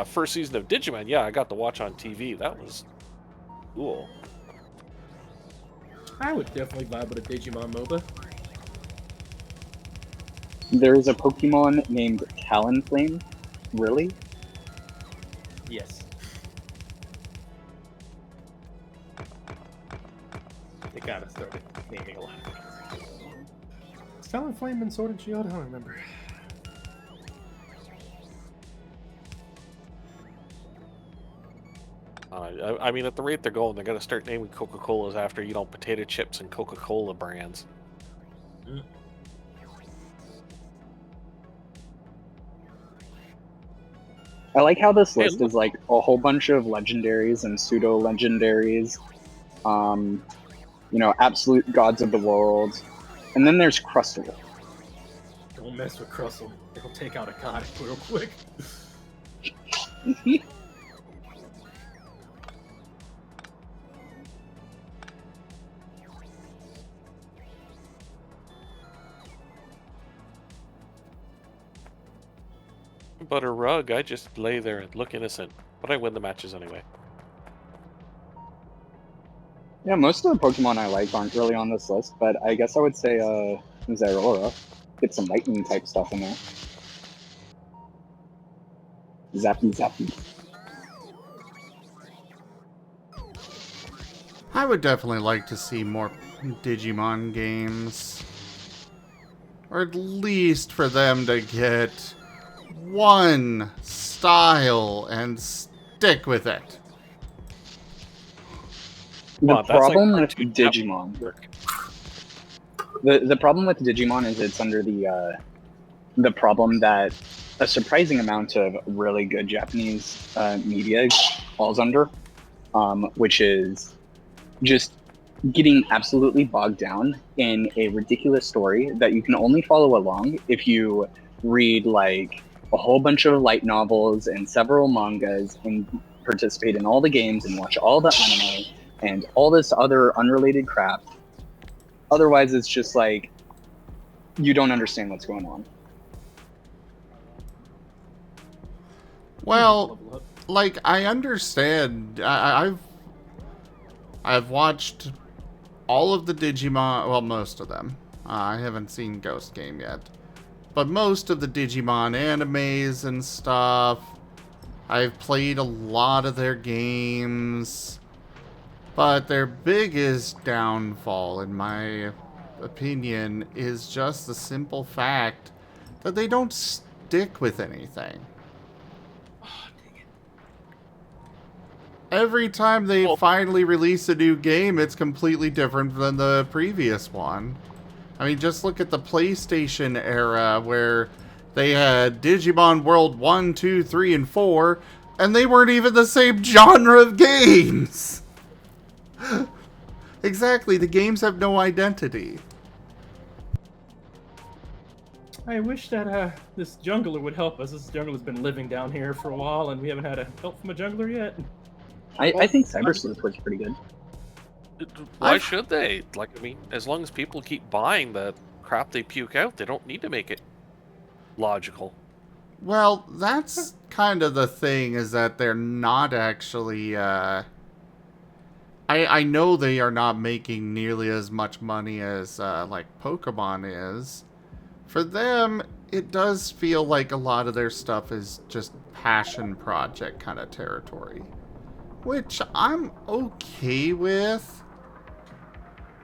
First season of Digimon, yeah, I got to watch on TV. That was cool. I would definitely vibe with a Digimon MOBA. There is a Pokemon named Talonflame. Really? Yes. They gotta start naming a lot of things. Is Talonflame and Sword and Shield? I don't remember. I mean, at the rate they're going, they're going to start naming Coca-Colas after, you know, potato chips and Coca-Cola brands. Mm. I like how this Hey, list look. is like a whole bunch of legendaries and pseudo-legendaries. You know, absolute gods of the world. And then there's Crustle. Don't mess with Crustle. It'll take out a god real quick. about a rug, I just lay there and look innocent. But I win the matches anyway. Yeah, most of the Pokemon I like aren't really on this list, but I guess I would say Zeraora. Get some lightning type stuff in there. Zappy zappy. I would definitely like to see more Digimon games. Or at least for them to get one style and stick with it. The Wow, that's like problem with cartoon Digimon, network. the problem with Digimon is it's under the problem that a surprising amount of really good Japanese media falls under, which is just getting absolutely bogged down in a ridiculous story that you can only follow along if you read like a whole bunch of light novels and several mangas and participate in all the games and watch all the anime and all this other unrelated crap. Otherwise, it's just like you don't understand what's going on. Well, Level up. like, I understand. I've watched all of the Digimon, well, most of them. I haven't seen Ghost Game yet. But most of the Digimon animes and stuff. I've played a lot of their games. But their biggest downfall, in my opinion, is just the simple fact that they don't stick with anything. Every time they finally release a new game, it's completely different than the previous one. I mean, just look at the PlayStation era where they had Digimon World 1, 2, 3, and 4, and they weren't even the same genre of games! Exactly, the games have no identity. I wish that this jungler would help us. This jungler's been living down here for a while, and we haven't had a help from a jungler yet. I think Cyber Sleuth works pretty good. Why should they? Like, I mean, as long as people keep buying the crap they puke out, they don't need to make it logical. Well, that's kind of the thing, is that they're not actually, I know they are not making nearly as much money as, like, Pokemon is. For them, it does feel like a lot of their stuff is just passion project kind of territory. Which I'm okay with.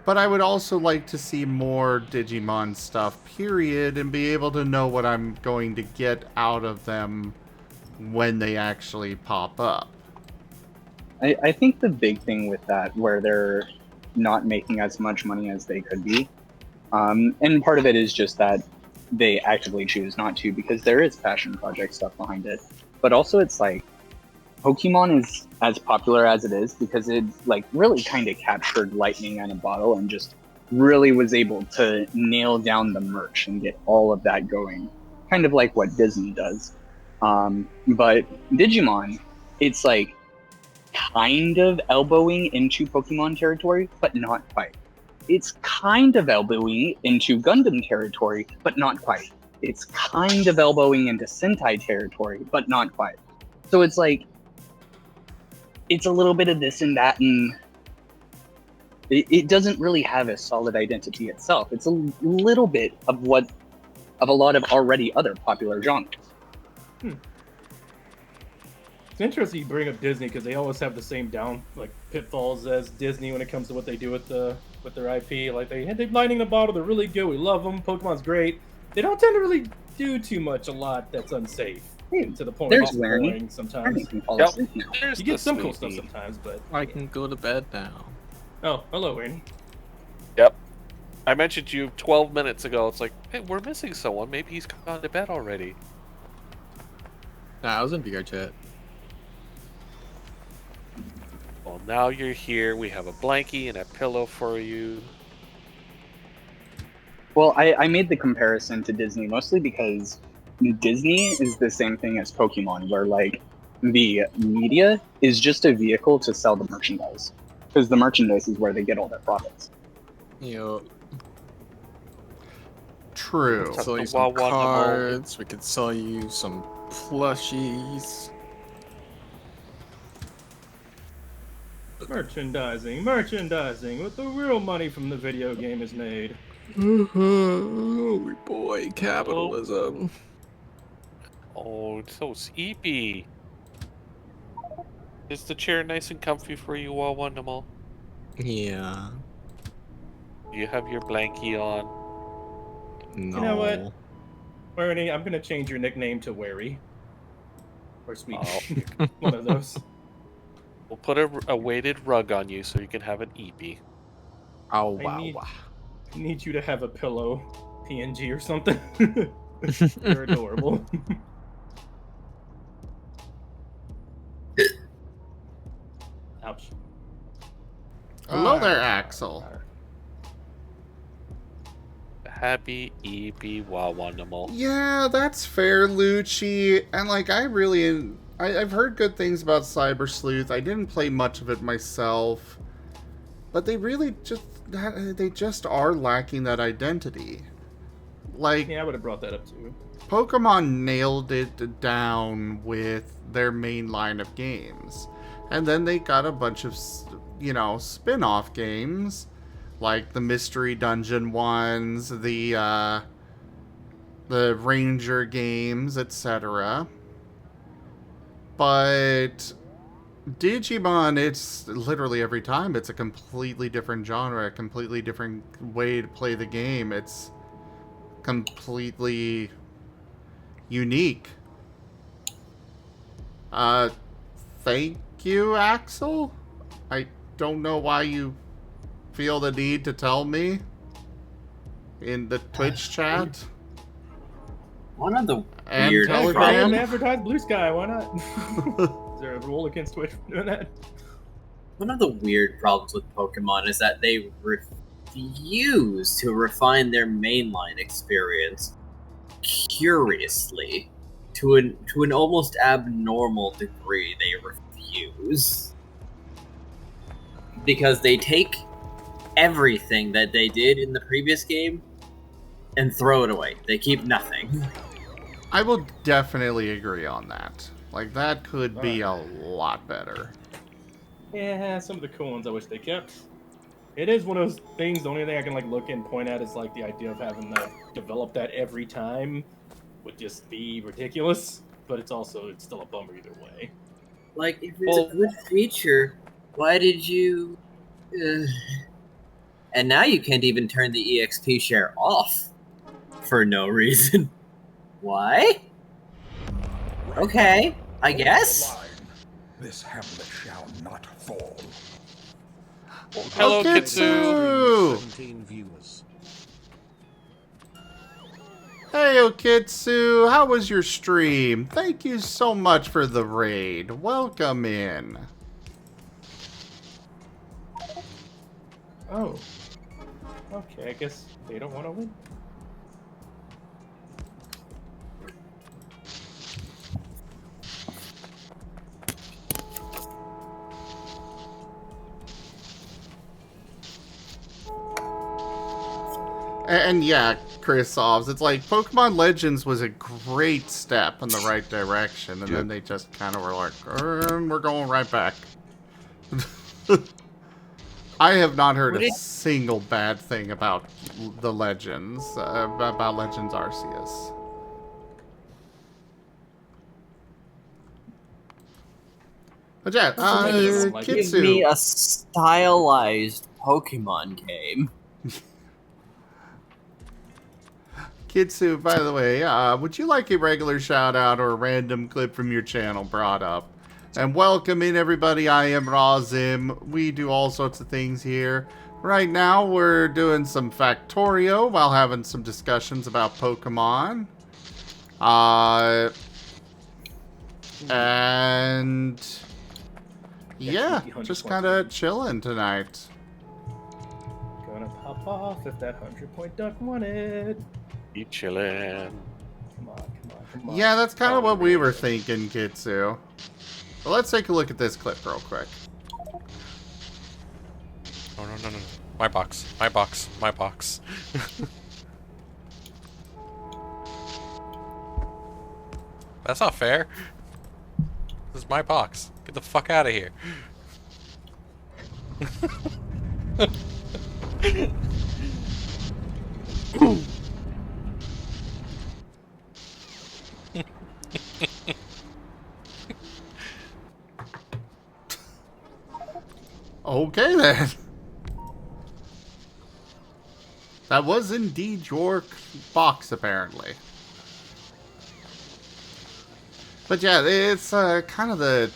But I would also like to see more Digimon stuff, period, and be able to know what I'm going to get out of them when they actually pop up. I think the big thing with that, where they're not making as much money as they could be, and part of it is just that they actively choose not to, because there is passion project stuff behind it. But also it's like, Pokemon is as popular as it is because it like really kind of captured lightning in a bottle and just really was able to nail down the merch and get all of that going, kind of like what Disney does. But Digimon, it's like kind of elbowing into Pokemon territory, but not quite. It's kind of elbowing into Gundam territory, but not quite. It's kind of elbowing into Sentai territory, but not quite. So it's like, it's a little bit of this and that, and it doesn't really have a solid identity itself. It's a little bit of a lot of already other popular genres. It's interesting you bring up Disney because they always have the same pitfalls as Disney when it comes to what they do with their IP. Like they're lightning the bottle, they're really good, we love them. Pokemon's great. They don't tend to really do too much a lot that's unsafe. To the point There's of Larry. boring sometimes. Can fall Yep. asleep now. There's You get the some cool stuff sweetie. sometimes, but I can go to bed now. oh, hello, Ernie. Yep. I mentioned to you 12 minutes ago. It's like, hey, we're missing someone. Maybe he's gone to bed already. Nah, I was in VR chat. Well, now you're here. We have a blankie and a pillow for you. Well, I made the comparison to Disney mostly because Disney is the same thing as Pokemon, where like the media is just a vehicle to sell the merchandise, because the merchandise is where they get all their profits. You know, True. we could sell you the some Wawa cards. We could sell you some Plushies. Merchandising, merchandising, what the real money from the video game is made. Oh boy, capitalism. Oh, it's so sleepy. Is the chair nice and comfy for you, Wondermal? Yeah. Do you have your blankie on? No. You know what? Ernie, I'm gonna change your nickname to Wary. Or Sweet. Oh. One of those. We'll put a weighted rug on you so you can have an eepee. Oh I wow. need you to have a pillow PNG or something. You're adorable. Ouch. Hello there, Axel. Happy eepee Wondermal. Yeah, that's fair, Lucci. And like, I've heard good things about Cyber Sleuth. I didn't play much of it myself, but they really just are lacking that identity. Like, Yeah, I would have brought that up too. Pokemon nailed it down with their main line of games, and then they got a bunch of, spin-off games, like the Mystery Dungeon ones, the Ranger games, etc. But Digimon, it's literally every time it's a completely different genre, a completely different way to play the game. It's completely unique. Thank you, Axel. I don't know why you feel the need to tell me in the Twitch chat. One of the And weird Telegram. Go ahead and problems. advertise Blue Sky, why not? Is there a rule against Twitch for doing that? One of the weird problems with Pokemon is that they refuse to refine their mainline experience curiously to an almost abnormal degree. They refuse because they take everything that they did in the previous game and throw it away. They keep nothing. I will definitely agree on that. Like, that could be a lot better. Yeah, some of the cool ones I wish they kept. It is one of those things, the only thing I can look and point at is the idea of having to develop that every time would just be ridiculous, but it's still a bummer either way. Like, if it's a good feature, why did you... And now you can't even turn the EXP share off for no reason. Why? Okay, I guess. This hamlet shall not fall. Hello, Okitsu! 17 viewers. Hey, Okitsu, how was your stream? Thank you so much for the raid. Welcome in. Oh. Okay, I guess they don't want to win. And yeah, Chris Solves, it's like Pokemon Legends was a great step in the right direction, and then they just kind of were like, we're going right back. I have not heard a single bad thing about the Legends, about Legends Arceus. But yeah, Give Kitsu. me a stylized Pokemon game. Kitsu, by the way, would you like a regular shout out or a random clip from your channel brought up? And welcome in, everybody. I am Razim. We do all sorts of things here. Right now, we're doing some Factorio while having some discussions about Pokemon. And yeah, just kind of chilling tonight. Gonna pop off if that 100-point duck wanted. Keep chillin'. Come on. Yeah, that's kind of what we were thinking, Kitsu. But let's take a look at this clip real quick. No. My box. That's not fair. This is my box. Get the fuck out of here. Okay then. That was indeed your box, apparently. But yeah, it's kind of the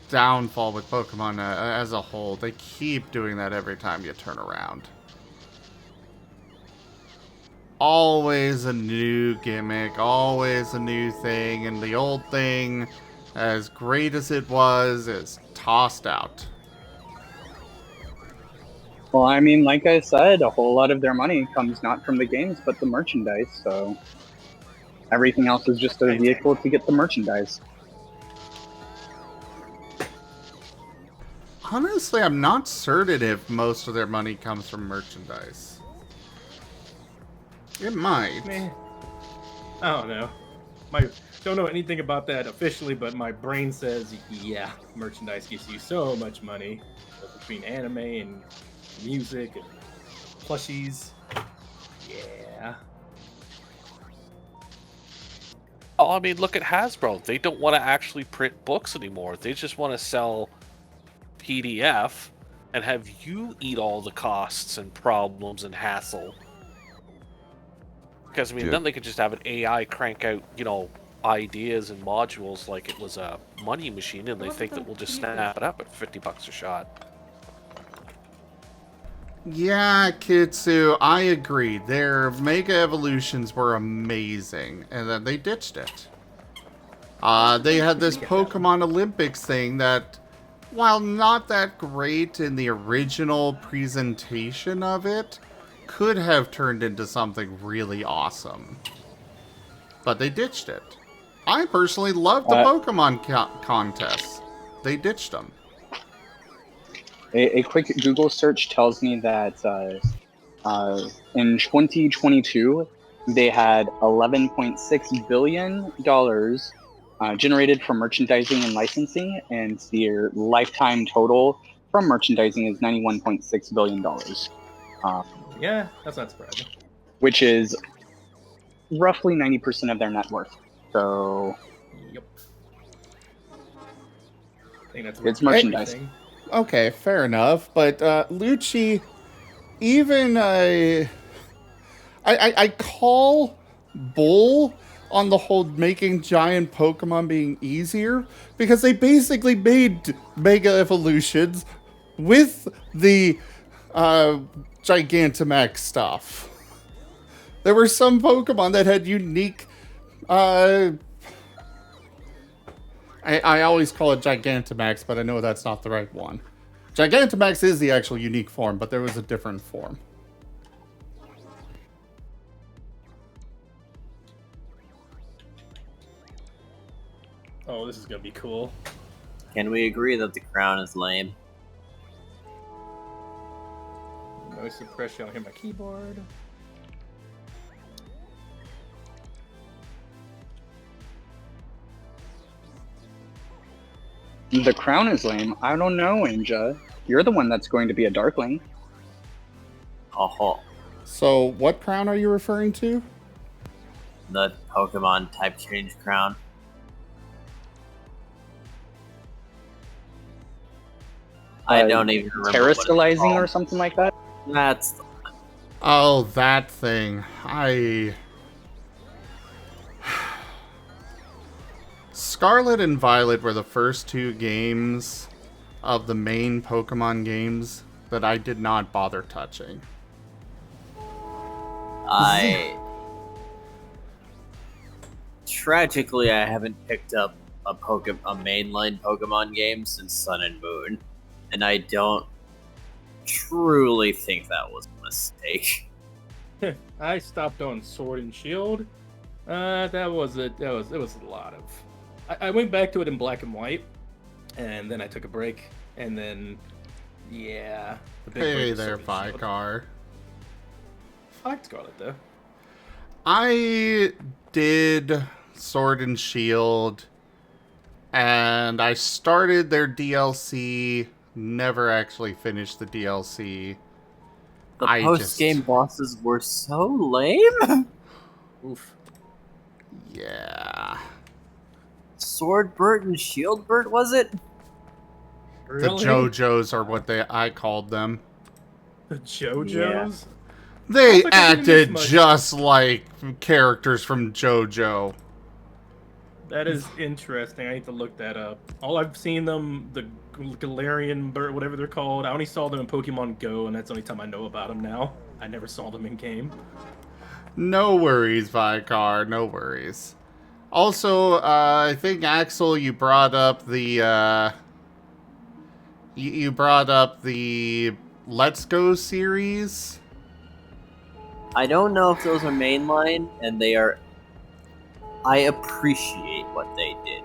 downfall with Pokemon as a whole. They keep doing that every time you turn around. Always a new gimmick, always a new thing, and the old thing, as great as it was, is tossed out. Well, I mean, like I said, a whole lot of their money comes not from the games, but the merchandise, so everything else is just a vehicle to get the merchandise. Honestly, I'm not certain if most of their money comes from merchandise. It might. Meh. I don't know. Don't know anything about that officially, but my brain says, yeah, merchandise gives you so much money between anime and music and plushies. Yeah. Oh, I mean, look at Hasbro. They don't want to actually print books anymore. They just want to sell PDF and have you eat all the costs and problems and hassle. Because, I mean, then they could just have an AI crank out, you know, ideas and modules like it was a money machine, and they think that we'll just snap it up at $50 a shot. Yeah, Kitsu, I agree. Their Mega Evolutions were amazing, and then they ditched it. They had this Pokemon Olympics thing that, while not that great in the original presentation of it, could have turned into something really awesome. But they ditched it. I personally love the Pokemon contests. They ditched them. A quick Google search tells me that in 2022, they had $11.6 billion generated from merchandising and licensing, and their lifetime total from merchandising is $91.6 billion. Yeah, that's not surprising. Which is roughly 90% of their net worth. So, yep. I think that's it's merchandise. Okay, fair enough. But Lucci, even I call bull on the whole making giant Pokemon being easier, because they basically made Mega Evolutions with the Gigantamax stuff. There were some Pokemon that had unique I always call it Gigantamax, but I know that's not the right one. Gigantamax is the actual unique form, but there was a different form. Oh, this is gonna be cool. Can we agree that the crown is lame? Noise suppression on my keyboard. The crown is lame. I don't know, Inja. You're the one that's going to be a Darkling. Oh, So, what crown are you referring to? the Pokemon type change crown. I don't even remember. Terrestrializing or something like that? That's Oh, that thing. Scarlet and Violet were the first two games of the main Pokemon games that I did not bother touching. Tragically, I haven't picked up a mainline Pokemon game since Sun and Moon, and I don't truly think that was a mistake. I stopped on Sword and Shield. It was a lot of. I went back to it in black and white, and then I took a break, and then yeah. The big break Hey was there, Sword and Shield. Vicar. I like Scarlet though. I did Sword and Shield, and I started their DLC, never actually finished the DLC. The I post-game bosses were so lame. Oof. Yeah. Sword Burt and Shield Burt, was it? Really? The JoJos are what I called them. The JoJos? They Sounds like I didn't miss acted much. just like characters from JoJo. That is interesting. I need to look that up. All I've seen them, the Galarian bird, whatever they're called, I only saw them in Pokemon Go, and that's the only time I know about them now. I never saw them in game. No worries, Vicar. No worries. Also, I think Axel, you brought up the you brought up the Let's Go series. I don't know if those are mainline, and they are. I appreciate what they did.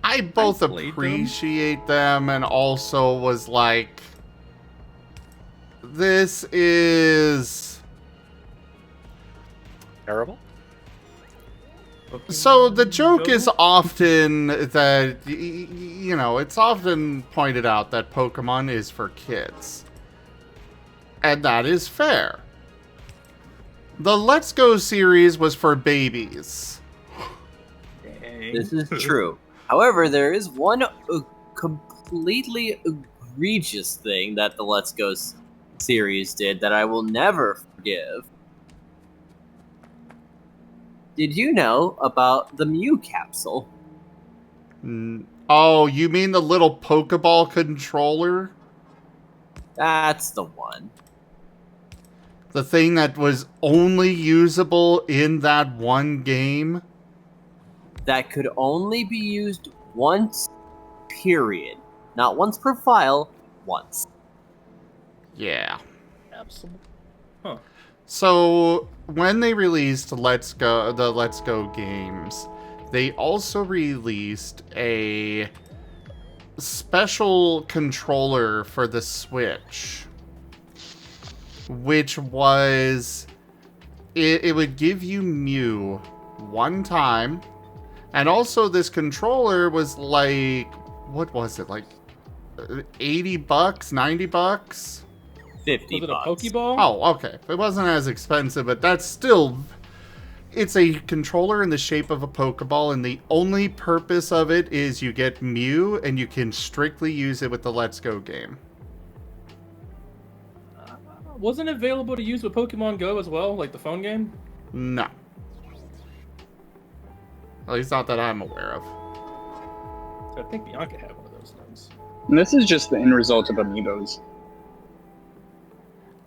I both played them. appreciate them and also was like, this is... Terrible? So the joke Go? is often that, you know, it's often pointed out that Pokemon is for kids. And that is fair. The Let's Go series was for babies. Dang. This is true. However, there is one completely egregious thing that the Let's Go series did that I will never forgive. Did you know about the Mew capsule? Oh, you mean the little Pokeball controller? That's the one. The thing that was only usable in that one game? That could only be used once, period. Not once per file, once. Yeah. Absolutely. Huh. So, when they released the Let's Go games, they also released a special controller for the Switch, which was... It would give you Mew one time, and also this controller was like... What was it? Like 80 bucks? 90 bucks? 50 Was it a bucks. Pokeball? Oh, okay. It wasn't as expensive, but that's still... It's a controller in the shape of a Pokeball, and the only purpose of it is you get Mew, and you can strictly use it with the Let's Go game. Wasn't it available to use with Pokemon Go as well, like the phone game? No. At least not that I'm aware of. I think Bianca had one of those things. And this is just the end result of Amiibos.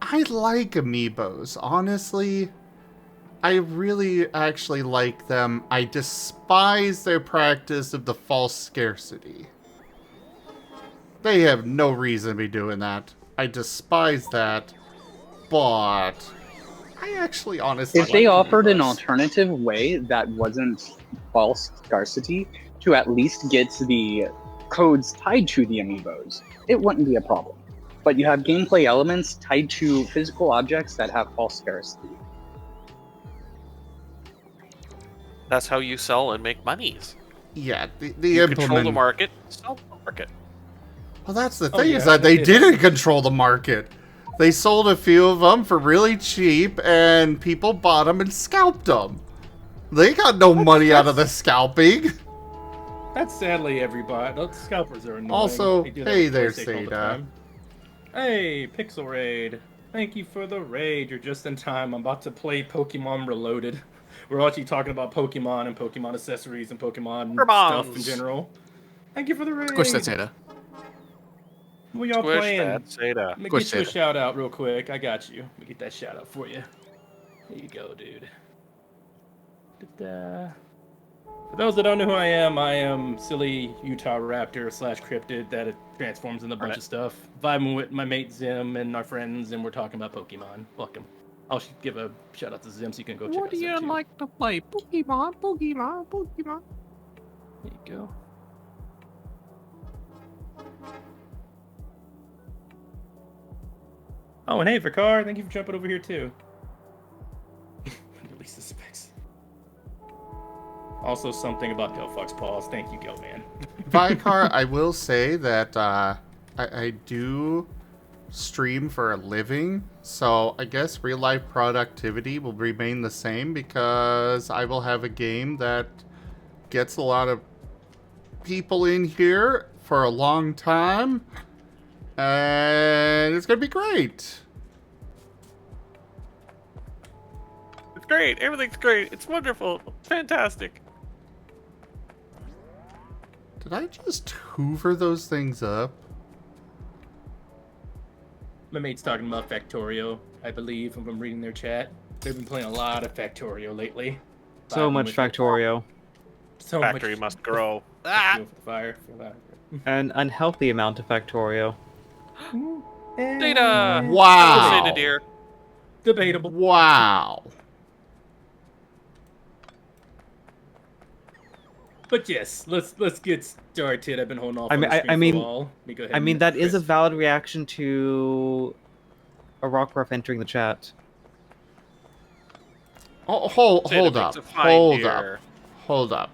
I like Amiibos, honestly. I really actually like them. I despise their practice of the false scarcity. They have no reason to be doing that. I despise that. But I actually honestly If they like offered an Amiibos. alternative way that wasn't false scarcity to at least get the codes tied to the Amiibos, it wouldn't be a problem. But you have gameplay elements tied to physical objects that have false scarcity. That's how you sell and make monies. Yeah, the You control the implement... market, sell the market. Well, that's the Oh, thing, yeah, is that they they did. didn't control the market. They sold a few of them for really cheap, and people bought them and scalped them. They got no money out of the scalping. That's sadly everybody. Those scalpers are annoying. Also, They do that hey with there, PlayStation all the Seda. time. Hey, Pixel Raid. Thank you for the raid. You're just in time. I'm about to play Pokemon Reloaded. We're actually talking about Pokemon and Pokemon accessories and Pokemon stuff in Pokemons. general. Thank you for the raid. Squish that Zeta. What y'all Squish playing? that Zeta. Let me Squish get you a it. shout out real quick. I got you. Let me get that shout out for you. Here you go, dude. Da-da. For those that don't know who I am silly Utah Raptor / cryptid that transforms into a bunch of stuff. Vibing with my mate Zim and our friends, and we're talking about Pokemon. Welcome. I'll give a shout out to Zim so you can go check out Zim too. to play? Pokemon, Pokemon, Pokemon. There you go. Oh, and hey, Vicar, thank you for jumping over here too. Release the specs. Also, something about Delphox Paws. Thank you, Gelman. Vicar, I will say that I do stream for a living, so I guess real life productivity will remain the same because I will have a game that gets a lot of people in here for a long time, and it's gonna be great. It's great. Everything's great. It's wonderful. Fantastic. Did I just hoover those things up? My mate's talking about Factorio, I believe, if I'm reading their chat. They've been playing a lot of Factorio lately. So much Factorio. So Factory much. must grow. Fuel for the fire. An unhealthy amount of Factorio. Data. Wow. Data, dear. Debatable. Wow. But yes, let's get started. I've been holding off. I on mean, the stream I mean, for a while. Let me go ahead I mean and that is a Chris. valid reaction to a Rockruff entering the chat. Oh, hold Data up. makes a fine deer. Hold up.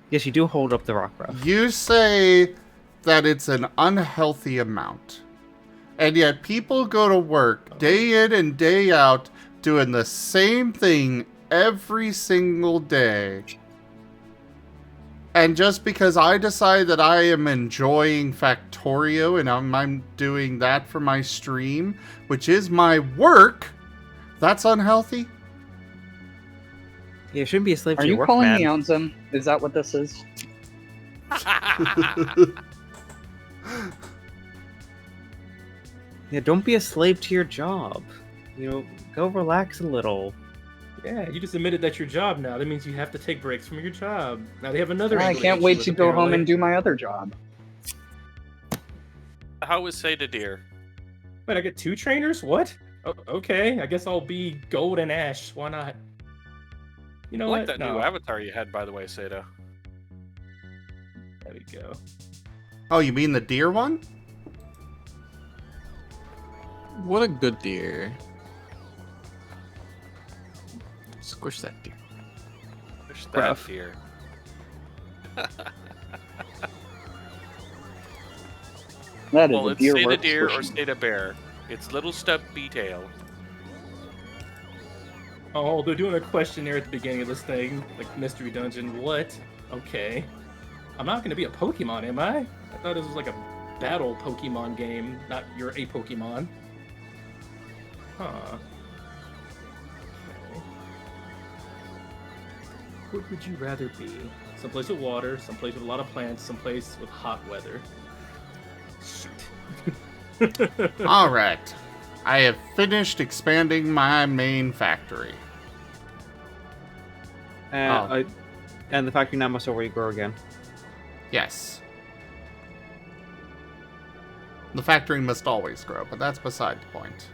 Yes, you do hold up the Rockruff. You say that it's an unhealthy amount. And yet people go to work day in and day out doing the same thing every single day. And just because I decide that I am enjoying Factorio and I'm doing that for my stream, which is my work, that's unhealthy? Yeah, you shouldn't be a slave Are to your you work, calling man. me out, Zim? Is that what this is? Yeah, don't be a slave to your job. You know, go relax a little. Yeah, you just admitted that's your job now. That means you have to take breaks from your job. Now they have another. I angle can't hit wait you with, to go home apparently. and do my other job. How is Seda deer? Wait, I get 2 trainers? What? Oh, okay, I guess I'll be Gold and Ash. Why not? You know I like what? that No. new avatar you had, by the way, Seda. There we go. Oh, you mean the deer one? What a good deer. Squish that deer. Push that Rough. deer. That is Well, a it's deer Seda worth deer or squishing. Seda bear. It's little stumpy tail. Oh, they're doing a questionnaire at the beginning of this thing, like Mystery Dungeon. What? Okay. I'm not gonna be a Pokemon, am I? I thought this was like a battle Pokemon game, not you're a Pokemon. Huh. Okay. What would you rather be? Someplace with water, someplace with a lot of plants, someplace with hot weather. Shoot. Alright. I have finished expanding my main factory. And, and the factory now must already grow again. Yes. The factory must always grow, but that's beside the point.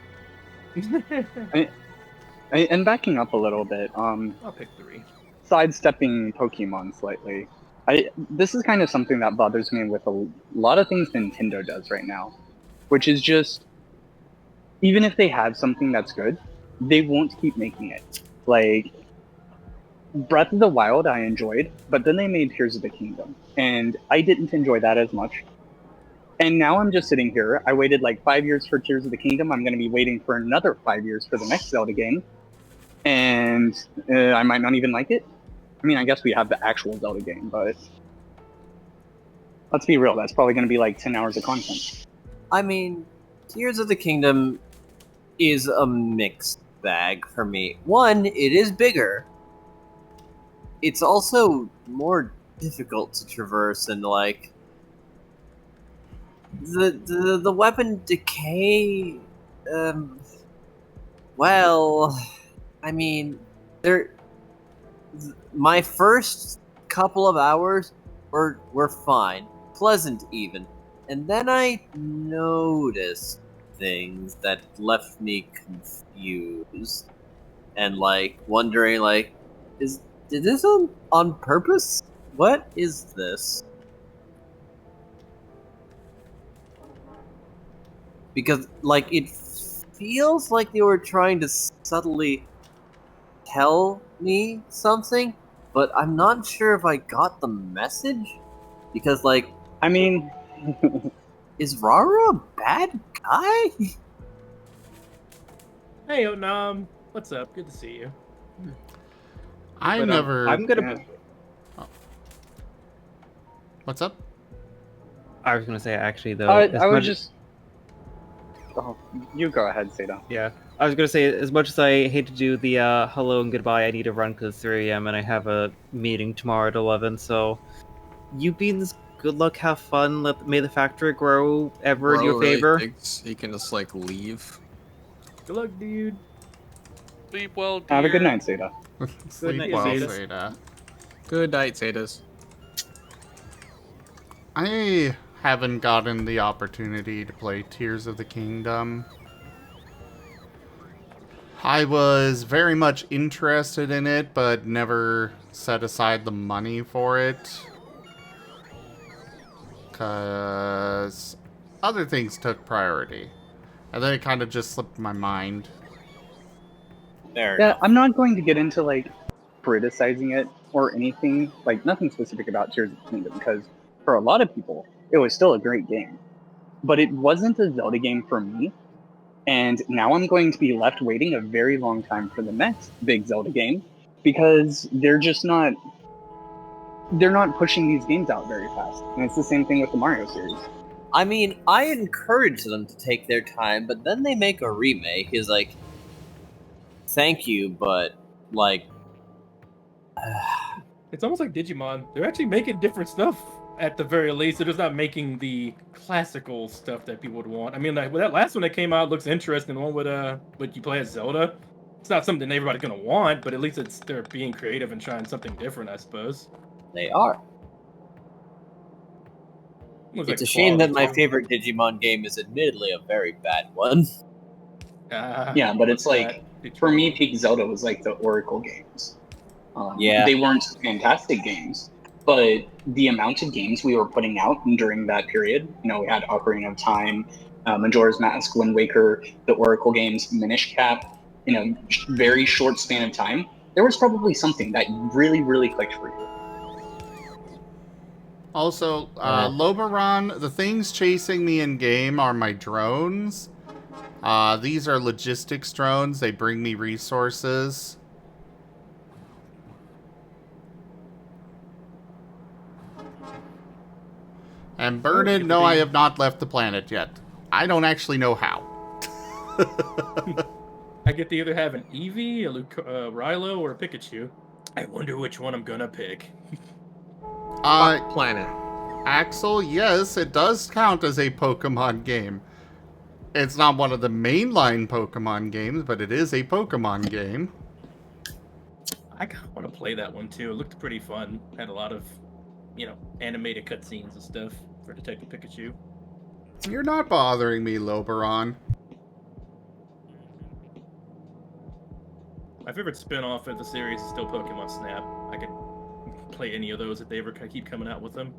And backing up a little bit, I'll pick 3. sidestepping Pokemon slightly. This is kind of something that bothers me with a lot of things Nintendo does right now, which is just, even if they have something that's good, they won't keep making it. Like, Breath of the Wild I enjoyed, but then they made Tears of the Kingdom, and I didn't enjoy that as much. And now I'm just sitting here, I waited like 5 years for Tears of the Kingdom, I'm going to be waiting for another 5 years for the next Zelda game, and I might not even like it. I mean, I guess we have the actual Zelda game, but let's be real, that's probably going to be like 10 hours of content. I mean, Tears of the Kingdom is a mixed bag for me. One, it is bigger. It's also more difficult to traverse, and like the weapon decay. Well, I mean, my first couple of hours were fine, pleasant even, and then I noticed things that left me confused and like wondering, like, did this on purpose? What is this? Because like it feels like they were trying to subtly tell me something, but I'm not sure if I got the message. Because, like, I mean, is Rara a bad guy? Hey, Onam, what's up? Good to see you. I But, never. I'm gonna. yeah. What's up? I was gonna say actually though. I would just. Oh, you go ahead, Seda. Yeah, I was gonna say as much as I hate to do the hello and goodbye, I need to run because it's 3 a.m. and I have a meeting tomorrow at 11. So, you beans, good luck, have fun. May the factory grow ever in Bro your really favor. thinks he can just like leave. Good luck, dude. Sleep well, dear. Have a good night, Seda. Sleep night, well, Zeta. Zeta. Good night, Zetas. I haven't gotten the opportunity to play Tears of the Kingdom. I was very much interested in it, but never set aside the money for it. Because other things took priority. And then it kind of just slipped my mind. Fair Yeah, enough. I'm not going to get into like criticizing it or anything, like nothing specific about Tears of the Kingdom, because for a lot of people, it was still a great game. But it wasn't a Zelda game for me, and now I'm going to be left waiting a very long time for the next big Zelda game because they're not pushing these games out very fast. And it's the same thing with the Mario series. I mean, I encourage them to take their time, but then they make a remake. Is like, thank you, but like, It's almost like Digimon. They're actually making different stuff at the very least. They're just not making the classical stuff that people would want. I mean, like that last one that came out looks interesting. The one with you play as Zelda. It's not something everybody's gonna want, but at least they're being creative and trying something different, I suppose. they are. Looks It's like a shame that quality, my too. favorite Digimon game is admittedly a very bad one. Yeah, but it's what's like, that? for me, Peak Zelda was like the Oracle games. Yeah. They weren't fantastic games, but the amount of games we were putting out during that period, we had Ocarina of Time, Majora's Mask, Wind Waker, the Oracle games, Minish Cap, very short span of time, there was probably something that really, really clicked for you. Also, Lobaron, the things chasing me in game are my drones. These are logistics drones. They bring me resources. And Bernard, no, I have not left the planet yet. I don't actually know how. I get to either have an Eevee, a Rilo, or a Pikachu. I wonder which one I'm gonna pick. Planet. Axel, yes, it does count as a Pokemon game. It's not one of the mainline Pokemon games, but it is a Pokemon game. I kind of want to play that one too. It looked pretty fun. Had a lot of, animated cutscenes and stuff for Detective Pikachu. You're not bothering me, Lobaron. My favorite spin-off of the series is still Pokemon Snap. I could play any of those if they ever keep coming out with them.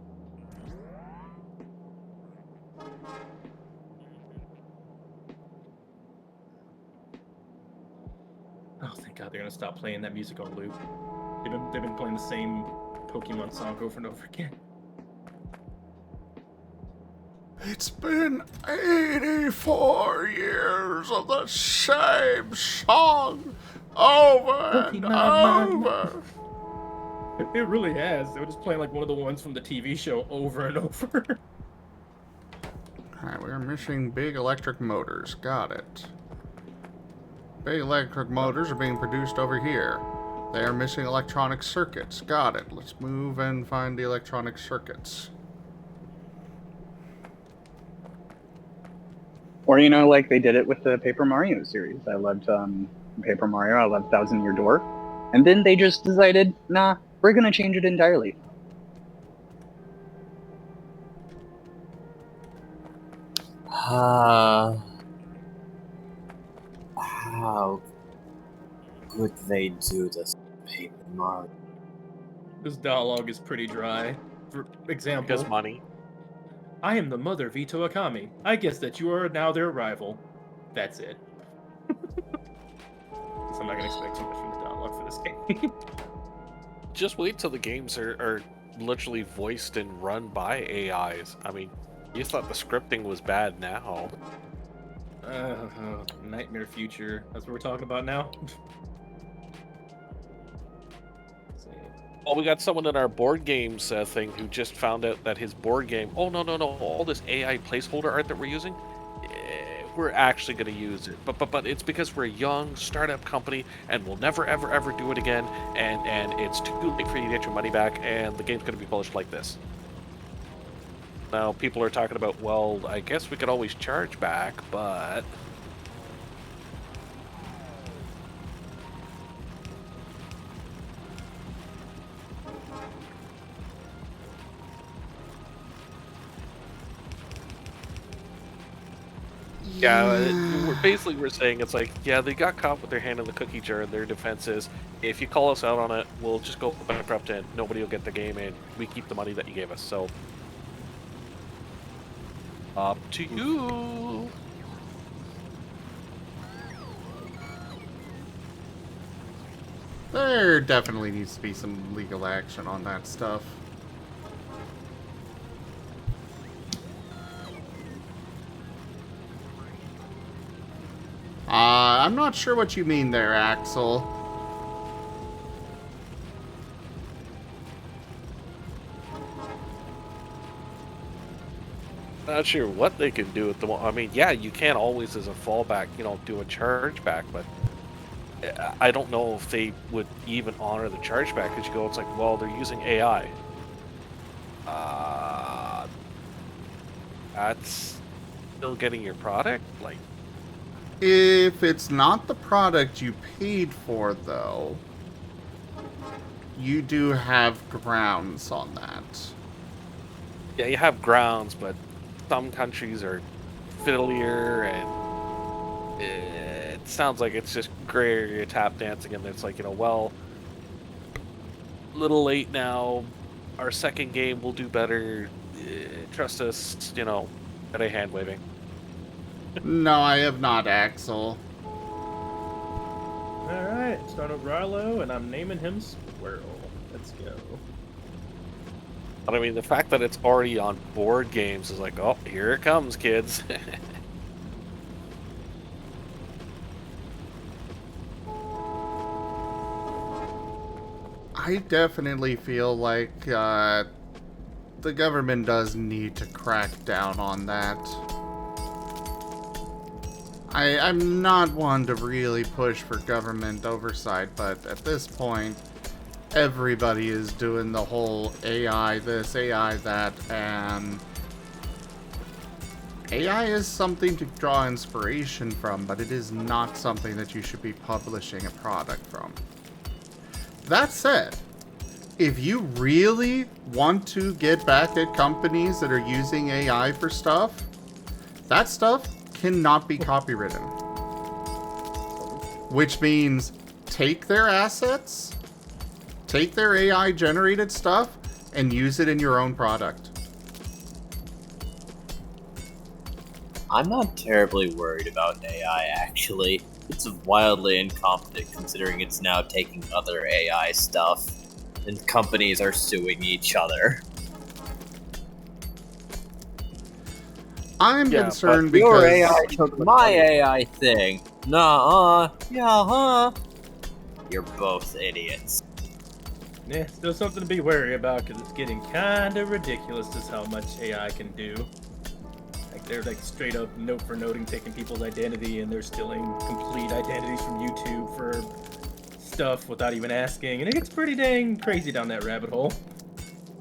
Oh, thank God they're gonna stop playing that music on loop. They've been playing the same Pokemon song over and over again. It's been 84 years of the same song over and over. It really has. They were just playing like one of the ones from the TV show over and over. Alright, we're missing big electric motors. Got it. Big electric motors are being produced over here. They are missing electronic circuits. Got it. Let's move and find the electronic circuits. Or, like they did it with the Paper Mario series. I loved Paper Mario, I loved Thousand Year Door. And then they just decided, nah, we're going to change it entirely. How could they do this, Paper Mario? This dialogue is pretty dry. For example, Because money. I am the mother of Ito Akami. I guess that you are now their rival. That's it. So I'm not gonna expect too much from the dialogue for this game. just wait till the games are literally voiced and run by AIs. I mean, you thought the scripting was bad now. Nightmare future. That's what we're talking about now. Well, we got someone in our board games thing who just found out that his board game. Oh no, all this AI placeholder art that we're using, we're actually going to use it. But it's because we're a young startup company and we'll never ever do it again. And it's too late for you to get your money back. And the game's going to be published like this. Now people are talking about, well, I guess we could always charge back, but. Yeah, we're saying it's like, yeah, they got caught with their hand in the cookie jar, and their defense is, if you call us out on it, we'll just go bankrupt and nobody will get the game, and we keep the money that you gave us. So, up to you. There definitely needs to be some legal action on that stuff. I'm not sure what you mean there, Axel. Not sure what they can do at the moment. I mean, yeah, you can always, as a fallback, do a chargeback, but I don't know if they would even honor the chargeback because it's like, well, they're using AI. That's still getting your product? Like, if it's not the product you paid for, though, you do have grounds on that. Yeah, you have grounds, but some countries are fiddlier, and it sounds like it's just gray area tap dancing, and it's like, well, a little late now. Our second game will do better. Trust us, at a hand waving. No, I have not, Axel. Alright, start with Rilo, and I'm naming him Squirrel. Let's go. But I mean, the fact that it's already on board games is like, oh, here it comes, kids. I definitely feel like the government does need to crack down on that. I'm not one to really push for government oversight, but at this point, everybody is doing the whole AI this, AI that, and AI is something to draw inspiration from, but it is not something that you should be publishing a product from. That said, if you really want to get back at companies that are using AI for stuff, that stuff cannot be copywritten. Which means take their assets, take their AI generated stuff, and use it in your own product. I'm not terribly worried about AI, actually. It's wildly incompetent considering it's now taking other AI stuff, and companies are suing each other. I'm concerned because your AI took my AI thing. Yeah, You're both idiots. Yeah, still something to be wary about because it's getting kind of ridiculous just how much AI can do. Like they're like straight up note for noting taking people's identity and they're stealing complete identities from YouTube for stuff without even asking, and it gets pretty dang crazy down that rabbit hole.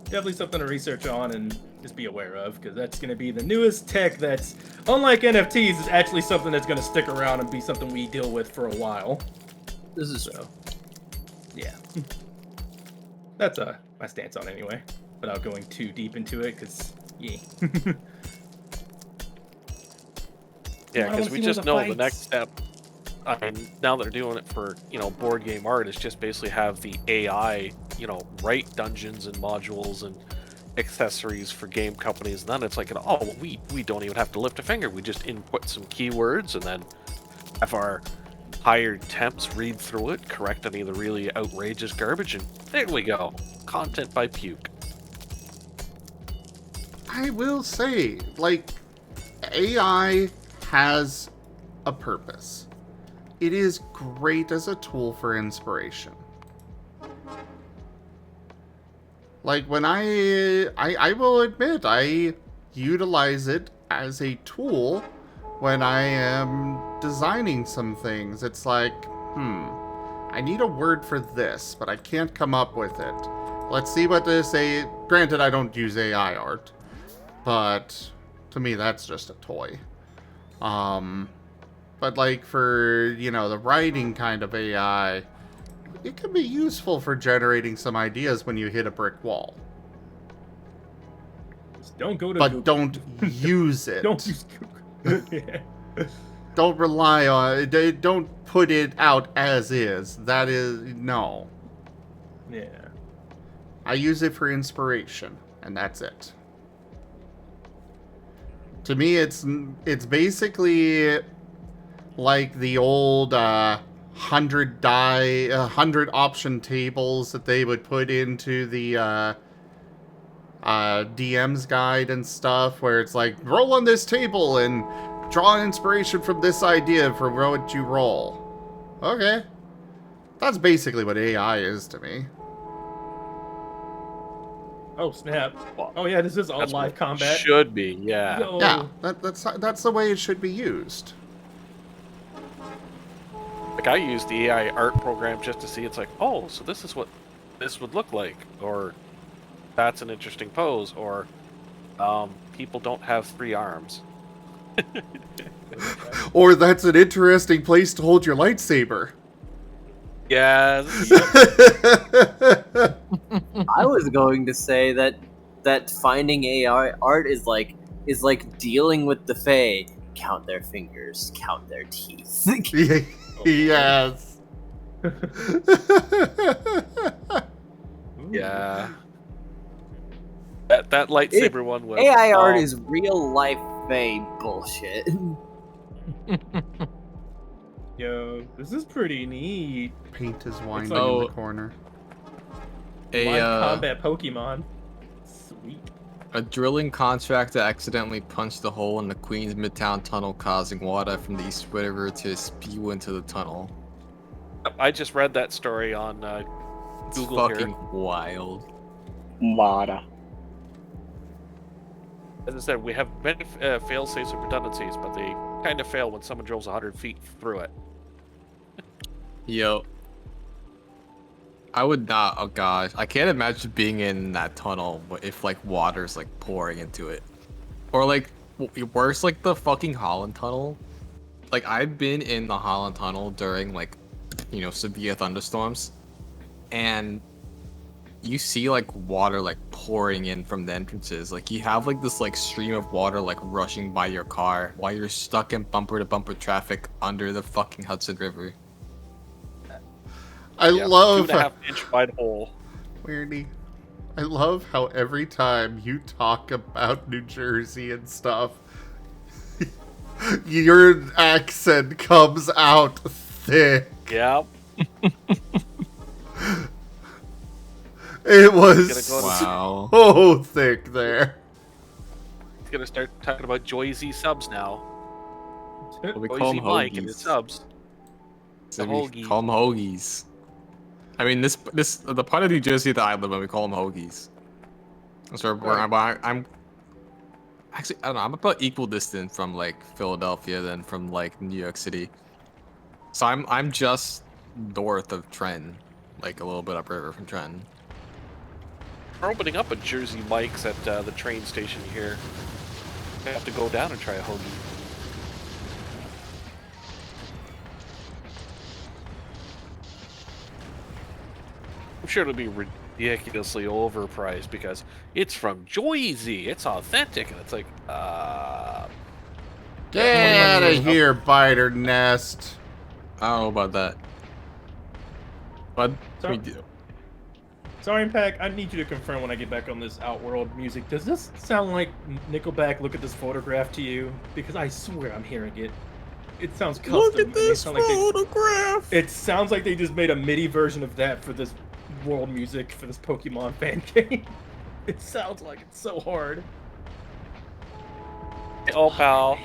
Definitely something to research on and just be aware of, because that's going to be the newest tech that's, unlike NFTs, is actually something that's going to stick around and be something we deal with for a while. This is so. Yeah. That's my stance on it anyway, without going too deep into it, because, yeah. Yeah, because we just know the next step, now they're doing it for, board game art, is just basically have the AI, write dungeons and modules and accessories for game companies, and then it's like, oh, well, we don't even have to lift a finger. We just input some keywords and then have our hired temps read through it, correct any of the really outrageous garbage, and there we go. Content by Puke. I will say, like, AI has a purpose. It is great as a tool for inspiration. Like, when I will admit, I utilize it as a tool when I am designing some things. It's like, I need a word for this, but I can't come up with it. Let's see what this granted, I don't use AI art, but to me, that's just a toy. But like for, the writing kind of AI, it can be useful for generating some ideas when you hit a brick wall. Just don't go to But Google. don't use it. Don't use Google. Yeah. Don't rely on it. Don't put it out as is. That is, no. Yeah. I use it for inspiration, and that's it. To me, it's basically like the old 100 option tables that they would put into the DM's guide and stuff, where it's like, roll on this table and draw inspiration from this idea for what you roll. Okay. That's basically what AI is to me. Oh snap! Oh yeah, this is all That's live what combat. Should be, yeah. Yo. Yeah, that's the way it should be used. Like, I use the AI art program just to see, it's like, oh, so this is what this would look like, or that's an interesting pose, or people don't have 3 arms. Or that's an interesting place to hold your lightsaber. Yes. I was going to say that finding AI art is like dealing with the Fae. Count their fingers, count their teeth. Yes. Yeah. That lightsaber one was AI art is real life Fae bullshit. Yo, this is pretty neat. Paint is winding like- in the corner. Live combat Pokemon. Sweet. A drilling contractor accidentally punched a hole in the Queens Midtown Tunnel, causing water from the East River to spew into the tunnel. I just read that story on It's Google fucking here. wild. Water. As I said, we have many fail-safes and redundancies, but they kind of fail when someone drills 100 feet through it. Yo. I would not. Oh gosh, I can't imagine being in that tunnel if like water's like pouring into it, or like worse, like the fucking Holland Tunnel. Like I've been in the Holland Tunnel during like, severe thunderstorms, and you see like water like pouring in from the entrances. Like you have like this like stream of water like rushing by your car while you're stuck in bumper to bumper traffic under the fucking Hudson River. I love 2.5 inch wide hole. Weirdy. I love how every time you talk about New Jersey and stuff, your accent comes out thick. Yep. It was Wow. so thick there. It's gonna start talking about Joyzy subs now. We call them Joyzy Mike and his hoagies. subs. So The we hoagie. call them hoagies. I mean, the part of New Jersey that I live in, we call them hoagies. So I'm actually, I don't know, I'm about equal distance from like Philadelphia than from like New York City. So I'm just north of Trenton, like a little bit upriver from Trenton. We're opening up a Jersey Mike's at the train station here. I have to go down and try a hoagie. I'm sure it'll be ridiculously overpriced because it's from Joyzy. It's authentic, and it's like, Get out of here, biter nest. I don't know about that. But So- we do. Sorry, Impact, I need you to confirm when I get back on this Outworld music. Does this sound like Nickelback Look at This Photograph to you? Because I swear I'm hearing it. It sounds custom. Look at and they this sound like they- photograph. It sounds like they just made a MIDI version of that for this world music for this Pokemon fan game. It sounds like it's so hard. Oh, pal.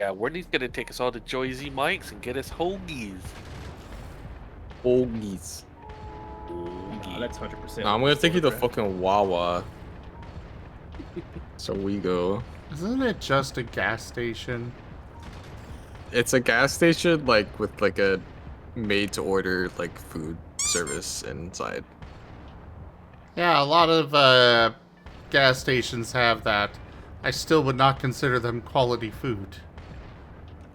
Yeah, Wendy's gonna take us all to Joyzy Mike's and get us hoagies. Hoagies. No, that's 100%. No, I'm gonna take you to fucking Wawa. So we go. Isn't it just a gas station? It's a gas station, like with like a made-to-order like food service inside. Yeah, a lot of gas stations have that. I still would not consider them quality food.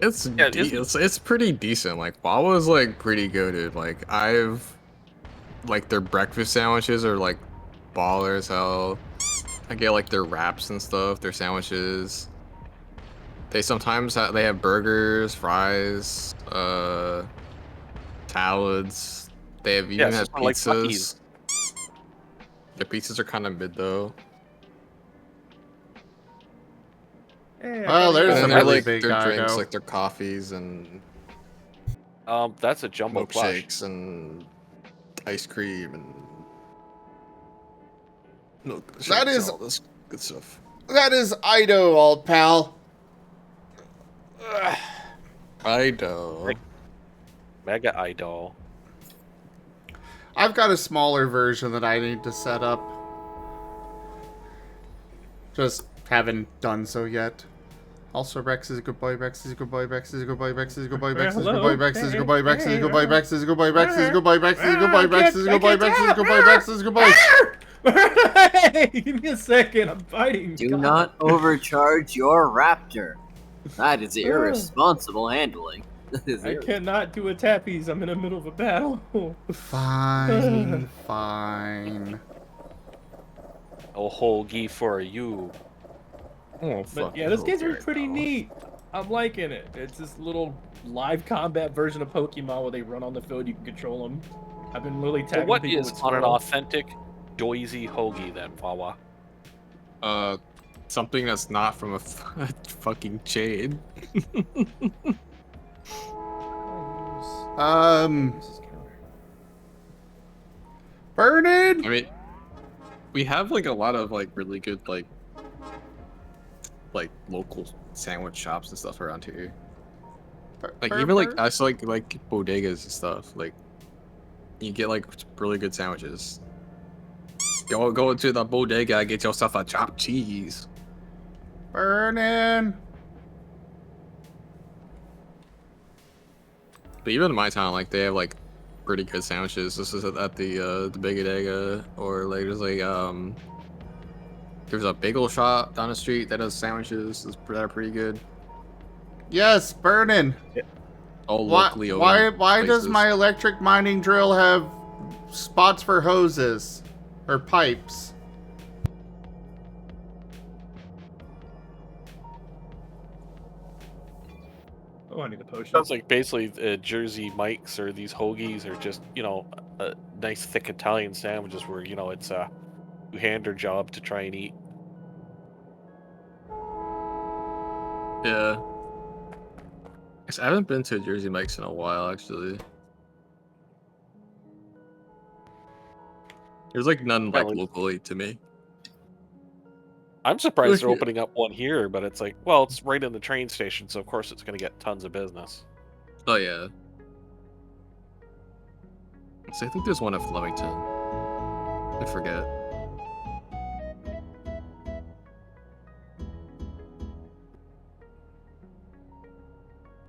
It's Yeah, it's pretty decent. Like Wawa's like pretty good, dude. Like I've like their breakfast sandwiches are like baller as hell. I get like their wraps and stuff, their sandwiches. They sometimes they have burgers, fries, salads. They have even so had it's kinda like pizzas. Buc-ee's. The pizzas are kind of mid though. Well, there's And a then they're really like big their guy, drinks, though. like their coffees and That's a jumbo plush. milkshakes and ice cream and milk shakes That and is- all this good stuff. That is Ido, old pal. I know. Like- Mega Idol. I've got a smaller version that I need to set up. Just haven't done so yet. Also, Rex is a good boy. Rex is a good boy. Rex is a good boy. Rex is a good boy. Rex is a good boy. Rex is a good boy. Rex is a good boy. Rex is a good boy. Rex is a good boy. Rex is a good boy. Rex is a good boy. Rex is a good boy. Rex is a good boy. Hey, give me a second. I'm fighting. Do God. not overcharge your raptor. That is irresponsible handling. That is I cannot do a tappies. I'm in the middle of a battle. Fine, fine. A hoagie for you. Oh, But yeah, this game's pretty neat. I'm liking it. It's this little live combat version of Pokemon where they run on the field. You can control them. I've been really So tagging what people is with on an Swirl. authentic Joyzy hoagie then, Wawa? Something that's not from a fucking chain. Burnin'? I mean, we have like a lot of like really good like local sandwich shops and stuff around here. Like even like I saw like bodegas and stuff. Like you get like really good sandwiches. Go to the bodega, get yourself a chopped cheese. Burnin'. But even in my town, like they have like pretty good sandwiches. This is at the bodega, or like there's a bagel shop down the street that does sandwiches that are pretty good. Yes, Burnin'. All Why, locally owned why does places. my electric mining drill have spots for hoses? Or pipes? Oh, I need a potion. Sounds like basically Jersey Mike's or these hoagies are just, nice thick Italian sandwiches where, it's a two-hander job to try and eat. Yeah. I haven't been to Jersey Mike's in a while, actually. There's like none like locally to me. I'm surprised they're opening up one here, but it's like, well, it's right in the train station, so of course it's going to get tons of business. Oh yeah. So I think there's one at Flemington. I forget.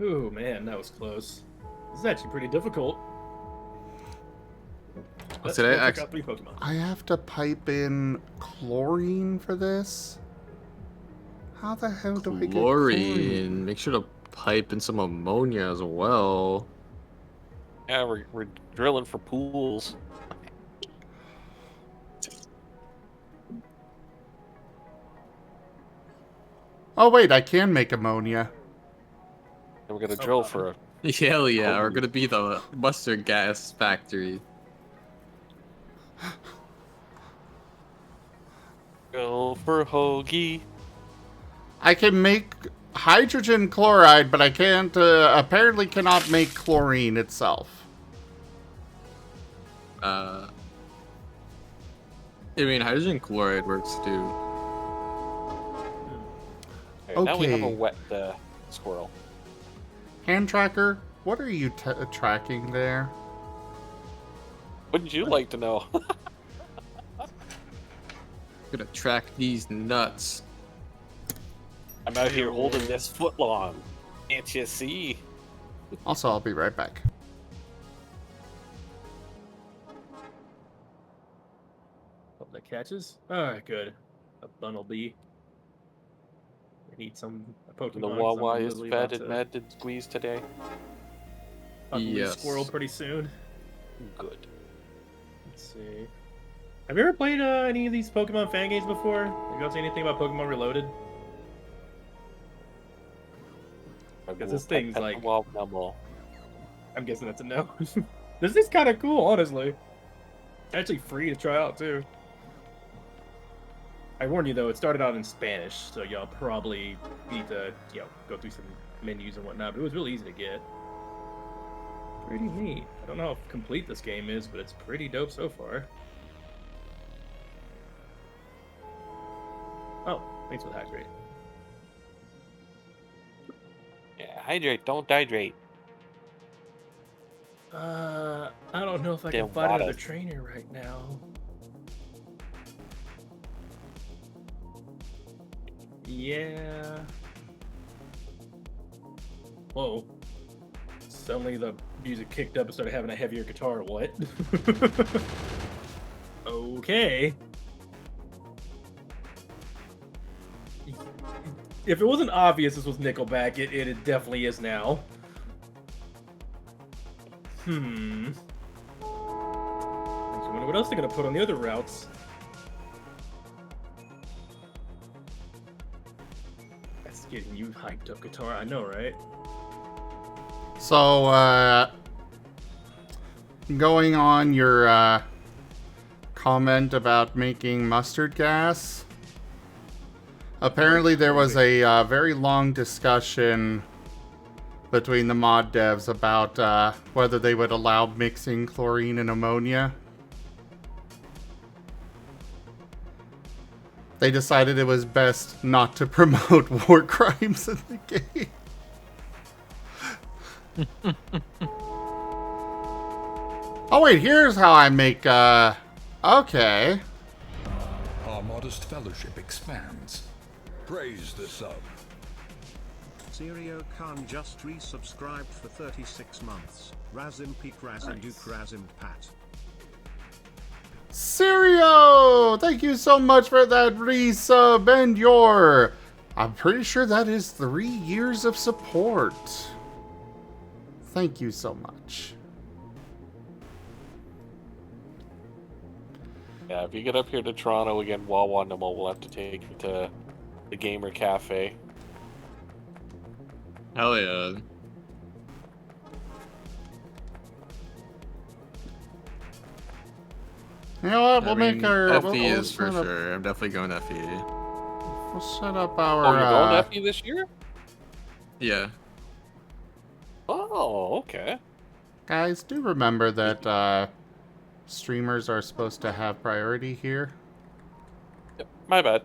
Oh man, that was close. This is actually pretty difficult. Let's Today, go pick out 3 Pokemon. I have to pipe in chlorine for this? How the hell do I get Chlorine. Make sure to pipe in some ammonia as well. Yeah, we're drilling for pools. Oh wait, I can make ammonia. And we're going to drill for a... Hell yeah, we're gonna be the mustard gas factory. Go for hoagie. I can make hydrogen chloride, but I can't, apparently cannot make chlorine itself. I mean, hydrogen chloride works too. Okay, now we have a Okay. wet squirrel. Hand tracker, what are you tracking there? Wouldn't you like to know? Gonna track these nuts. I'm out here holding this foot long. Can't you see? Also, I'll be right back. Hope that catches. Alright, good. A bundle bee. We need some Pokemon. And the 'cause I'm Wawa is literally fed about and to med and squeezed today. lose Yes. squirrel pretty soon. Good. Let's see. Have you ever played any of these Pokemon fan games before? Have you guys seen anything about Pokemon Reloaded? Because this thing's like... Well, numble. I'm guessing that's a no. This is kind of cool, honestly. Actually free to try out, too. I warn you, though, it started out in Spanish, so y'all probably need to, go through some menus and whatnot, but it was really easy to get. Pretty neat. I don't know how complete this game is, but it's pretty dope so far. Oh, thanks for the hydrate. Yeah, hydrate, don't dehydrate. I don't know if I Damn can find another water. trainer right now. Yeah. Whoa. Suddenly the music kicked up and started having a heavier guitar. What? Okay. If it wasn't obvious this was Nickelback, it definitely is now. I wonder what else they're gonna put on the other routes. That's getting you hyped up, guitar. I know, right? So, going on your comment about making mustard gas, apparently there was a very long discussion between the mod devs about whether they would allow mixing chlorine and ammonia. They decided it was best not to promote war crimes in the game. Oh wait, here's how I make, okay. Our modest fellowship expands. Praise the sub. Serio Khan just resubscribed for 36 months. Razim Peak Razim Duke Razim Pat. Serio! Thank you so much for that resub and your... I'm pretty sure that is 3 years of support. Thank you so much. Yeah, if you get up here to Toronto again, Wawa Numble will have to take you to the Gamer Cafe. Hell yeah. You know what? I We'll mean, make our... FE we'll is for set up- sure. I'm definitely going FE. We'll set up our... Oh, you're going FE this year? Yeah. Oh, okay. Guys, do remember that streamers are supposed to have priority here. Yep, my bad.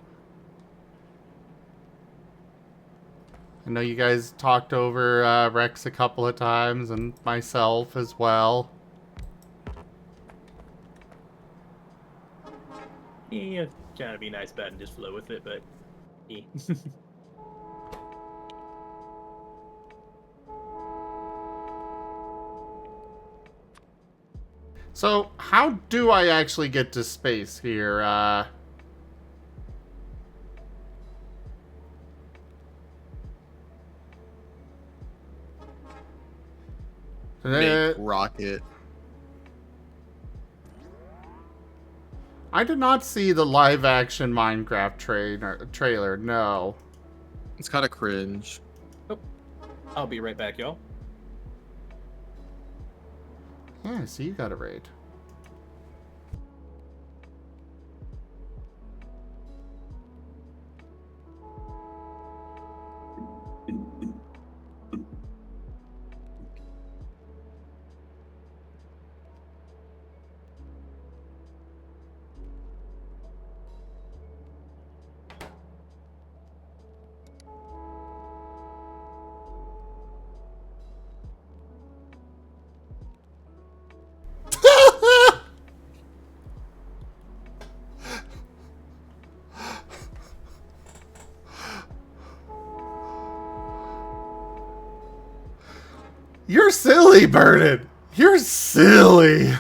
I know you guys talked over Rex a couple of times, and myself as well. Yeah, trying to be nice about it and just flow with it, but... eh. So, how do I actually get to space here? Make rocket. I did not see the live-action Minecraft trailer, no. It's kind of cringe. I'll be right back, y'all. Yeah, so you got a raid. You're silly, Burden. You're silly.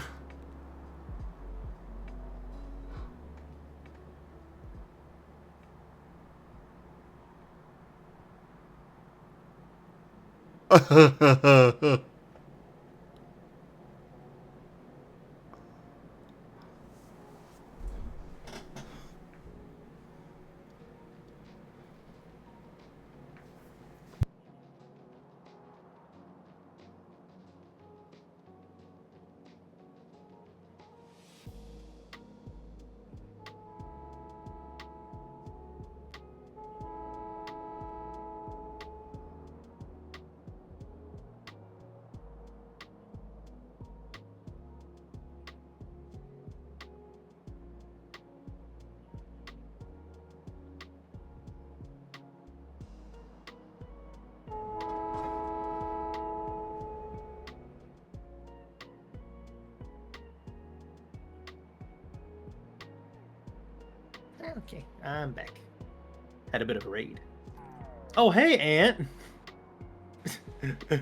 Okay, I'm back. Had a bit of a raid. Oh, hey, Ant. Oh,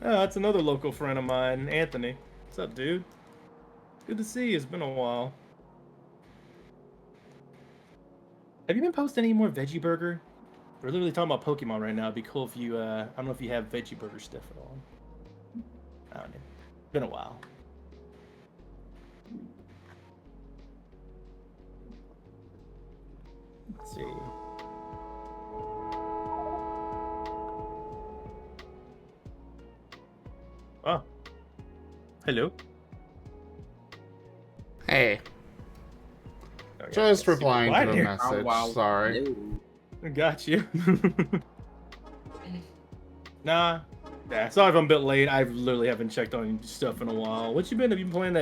that's another local friend of mine, Anthony. What's up, dude? Good to see you. It's been a while. Have you been posting any more Veggie Burger? We're literally talking about Pokemon right now. It'd be cool if you, I don't know if you have Veggie Burger stuff at all. I don't know. Been a while. Let's see. Oh. Hello. Hey. Okay, Just super replying quiet to a here. message. Oh, wow. Sorry. I got you. Nah. Yeah, sorry if I'm a bit late. I literally haven't checked on stuff in a while. What you been? Have you been playing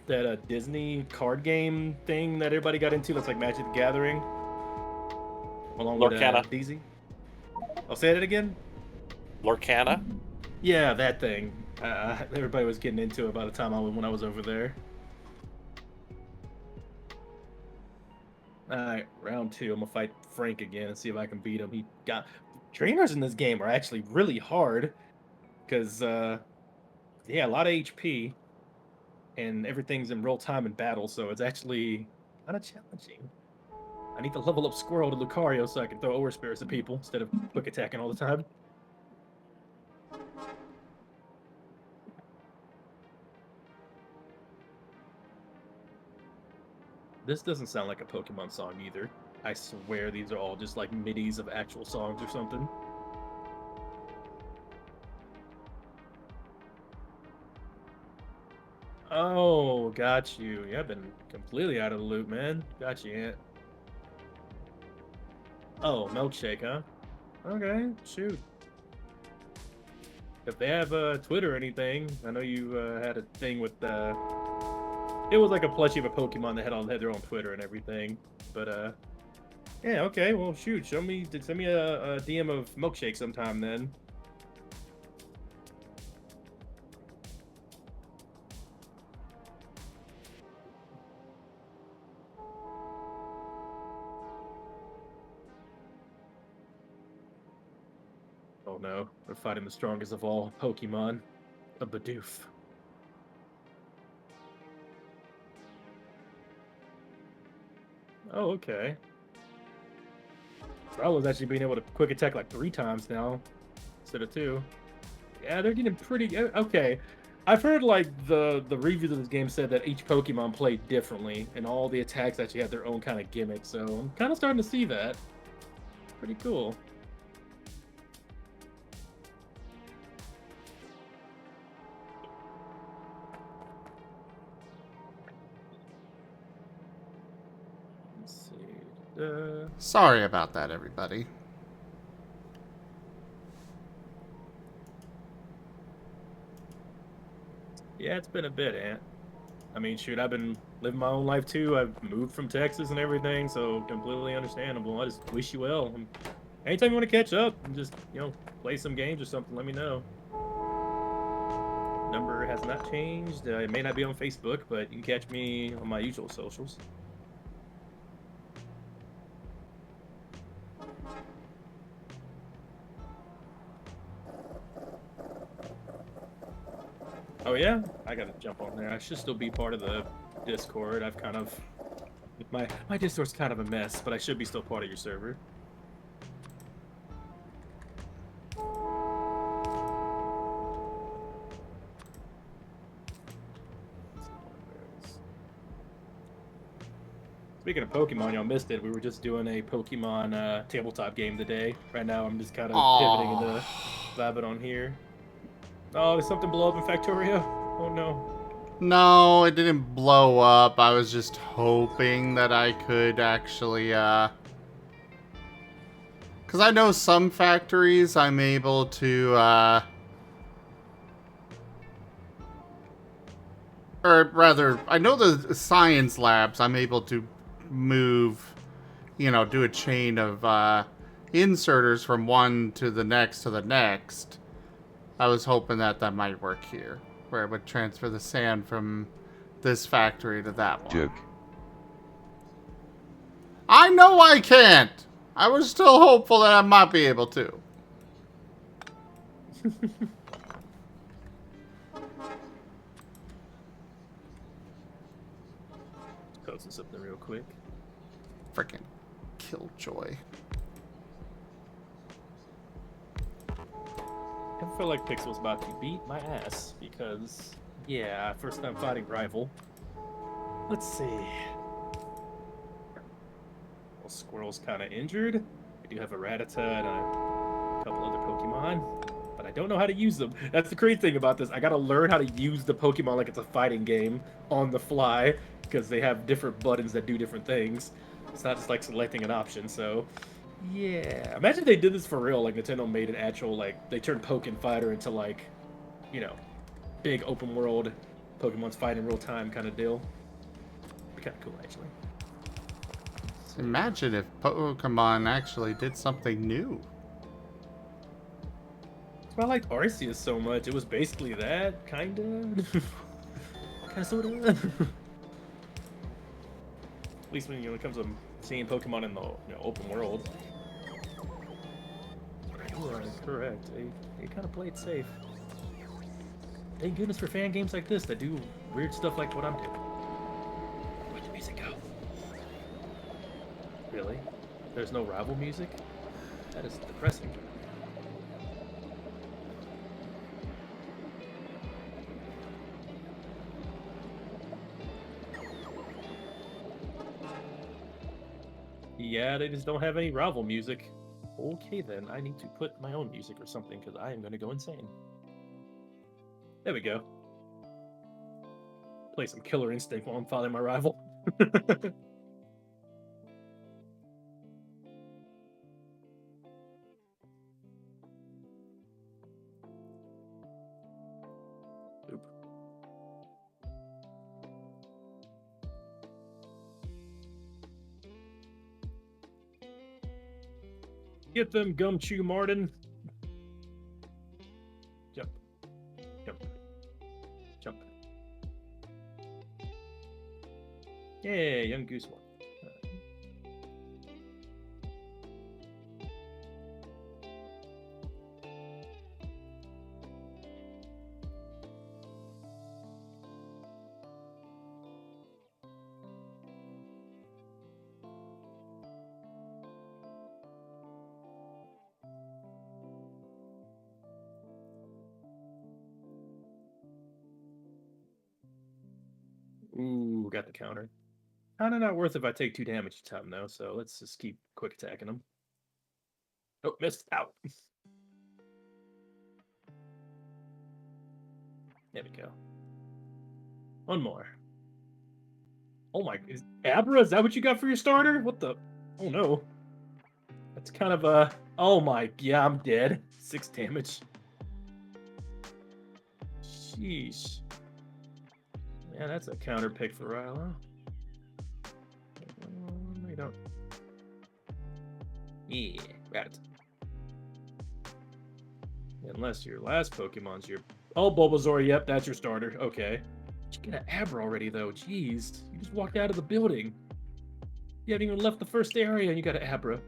that Disney card game thing that everybody got into? That's like Magic the Gathering. Along with Lorcana. DZ. I'll say it again. Lorcana? Yeah, that thing. Everybody was getting into it by the time when I was over there. Alright, round 2. I'm gonna fight Frank again and see if I can beat him. Trainers in this game are actually really hard. Because, yeah, a lot of HP. And everything's in real time in battle, so it's actually kind of challenging. I need to level up Squirrel to Lucario so I can throw over spirits at people instead of quick attacking all the time. This doesn't sound like a Pokemon song either. I swear these are all just like midis of actual songs or something. Oh, got you. Yeah, I've been completely out of the loop, man. Got you, Ant. Oh, milkshake, huh? Okay, shoot. If they have Twitter or anything, I know you had a thing with it was like a plushie of a Pokemon that had their own Twitter and everything. But yeah, okay. Well, shoot. Send me a DM of milkshake sometime then. Oh no, we're fighting the strongest of all Pokemon, a Bidoof. Oh, okay. Rowlow's actually being able to quick attack like 3 times now, instead of 2. Yeah, they're getting pretty... Okay. I've heard, like, the reviews of this game said that each Pokemon played differently, and all the attacks actually had their own kind of gimmick, so I'm kind of starting to see that. Pretty cool. Let's see. Sorry about that, everybody. Yeah, it's been a bit, Ant. I mean, shoot, I've been living my own life too. I've moved from Texas and everything, so completely understandable. I just wish you well. Anytime you want to catch up and just, play some games or something, let me know. Number has not changed. It may not be on Facebook, but you can catch me on my usual socials. Oh yeah, I gotta jump on there. I should still be part of the Discord. I've kind of my Discord's kind of a mess, but I should be still part of your server. Speaking of Pokemon, y'all missed it. We were just doing a Pokemon tabletop game today. Right now, I'm just kind of pivoting into vibing on here. Oh, there's something blow up in Factorio? Oh no. No, it didn't blow up. I was just hoping that I could actually, because I know some factories I'm able to, or rather, I know the science labs I'm able to move, you know, do a chain of, inserters from one to the next to the next. I was hoping that that might work here, where it would transfer the sand from this factory to that one. Joke. I know I can't! I was still hopeful that I might be able to. Posting something real quick. Frickin' Killjoy. I feel like Pixel's about to beat my ass because, yeah, first time fighting rival. Let's see. Well, Squirrel's kind of injured. We do have a Rattata and a couple other Pokemon, but I don't know how to use them. That's the crazy thing about this. I gotta learn how to use the Pokemon like it's a fighting game on the fly because they have different buttons that do different things. It's not just like selecting an option, so... Yeah, imagine they did this for real. Like Nintendo made an actual like they turned Pokken Fighter into like, you know, big open world Pokemon's fight in real time kind of deal. Be kind of cool actually. Imagine if Pokemon actually did something new. That's why I liked Arceus so much. It was basically that kinda, sorta. At least when it comes to seeing Pokemon in the open world. You are correct. They kind of play it safe. Thank goodness for fan games like this that do weird stuff like what I'm doing. Where'd the music go? Really? There's no rival music? That is depressing. Yeah, they just don't have any rival music. Okay then, I need to put my own music or something because I am going to go insane. There we go. Play some Killer Instinct while I'm following my rival. Oop. Get them, Gumshoe Marten. Jump. Jump. Jump. Yeah, young goose one. Ooh, got the counter. Kinda not worth if I take 2 damage each time, though, so let's just keep quick attacking them. Oh, missed. Out. There we go. One more. Oh my... Abra, is that what you got for your starter? What the... Oh no. That's kind of a... Oh my... Yeah, I'm dead. 6 damage. Sheesh. Yeah, that's a counter pick for Ryla. No, you don't. Yeah, right. Unless your last Pokemon's your... Oh, Bulbasaur, yep, that's your starter. Okay. Did you get an Abra already, though? Jeez. You just walked out of the building. You haven't even left the first area and you got an Abra.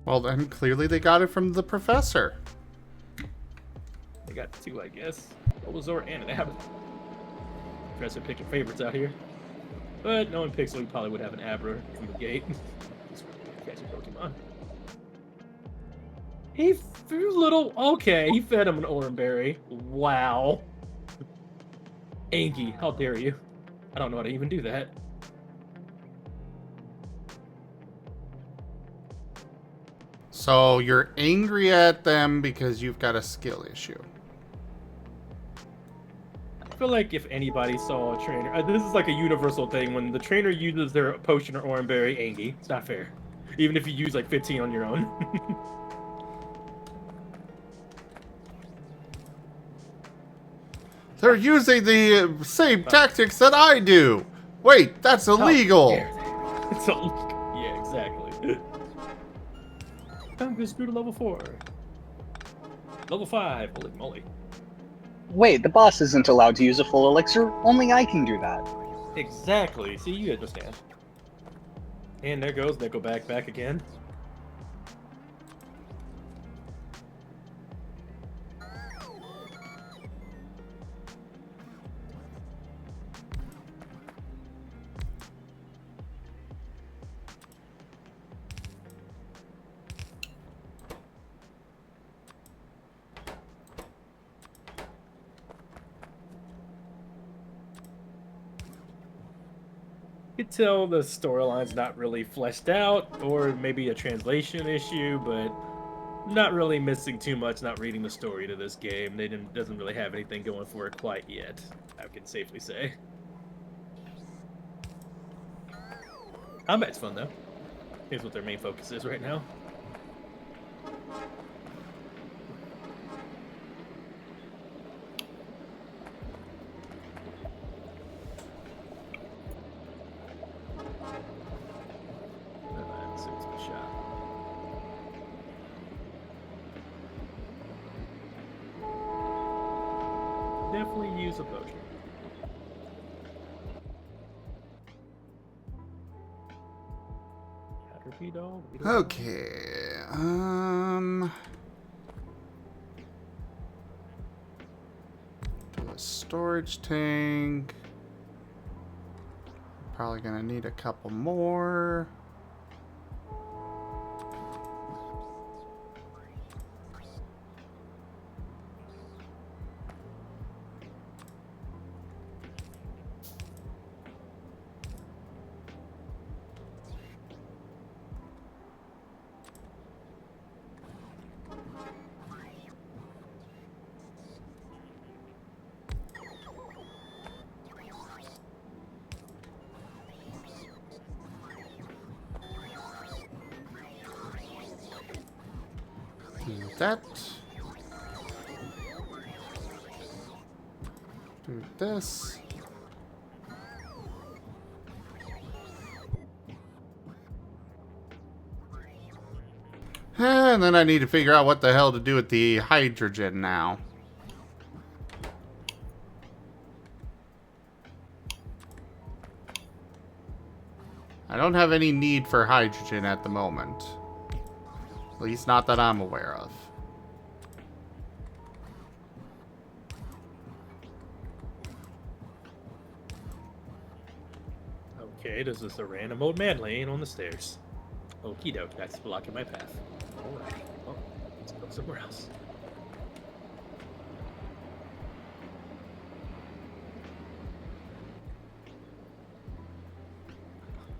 Well, then clearly they got it from the professor. They got 2, I guess. Bulbasaur and an Abra. Try to pick your favorites out here. But knowing Pixel, we probably would have an Abra from the gate. Just catching Pokemon. He threw little... Okay, he fed him an Oranberry. Wow. Angie, how dare you? I don't know how to even do that. So you're angry at them because you've got a skill issue. I feel like if anybody saw a trainer... this is like a universal thing. When the trainer uses their potion or Oranberry, Angie, it's not fair. Even if you use like 15 on your own. They're using the same tactics that I do. Wait, that's illegal. It's illegal. Yeah, exactly. I'm gonna screw to level 4. Level 5. Holy moly. Wait, the boss isn't allowed to use a full elixir? Only I can do that. Exactly. See, you understand. And there goes Nickelback back again. You could tell the storyline's not really fleshed out, or maybe a translation issue, but not really missing too much, not reading the story to this game. Doesn't really have anything going for it quite yet, I can safely say. Combat's fun, though. Here's what their main focus is right now. Definitely use a potion. Okay. Do a storage tank. Probably gonna need a couple more. Do that. Do this. And then I need to figure out what the hell to do with the hydrogen now. I don't have any need for hydrogen at the moment. At least not that I'm aware of. Okay, there's this a random old man laying on the stairs. Okie doke, that's blocking my path. Alright, well, let's go somewhere else.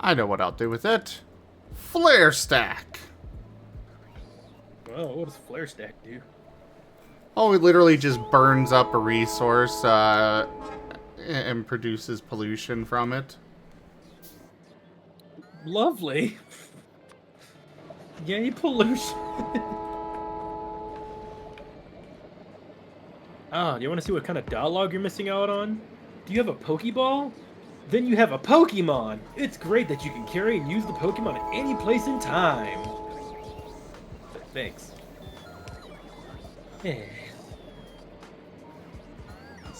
I know what I'll do with it. Flare stack. Oh, what does Flare Stack do? Oh, it literally just burns up a resource and produces pollution from it. Lovely. Yay, pollution. Ah, do you want to see what kind of dialogue you're missing out on? Do you have a Pokeball? Then you have a Pokemon. It's great that you can carry and use the Pokemon at any place in time. Thanks. Let's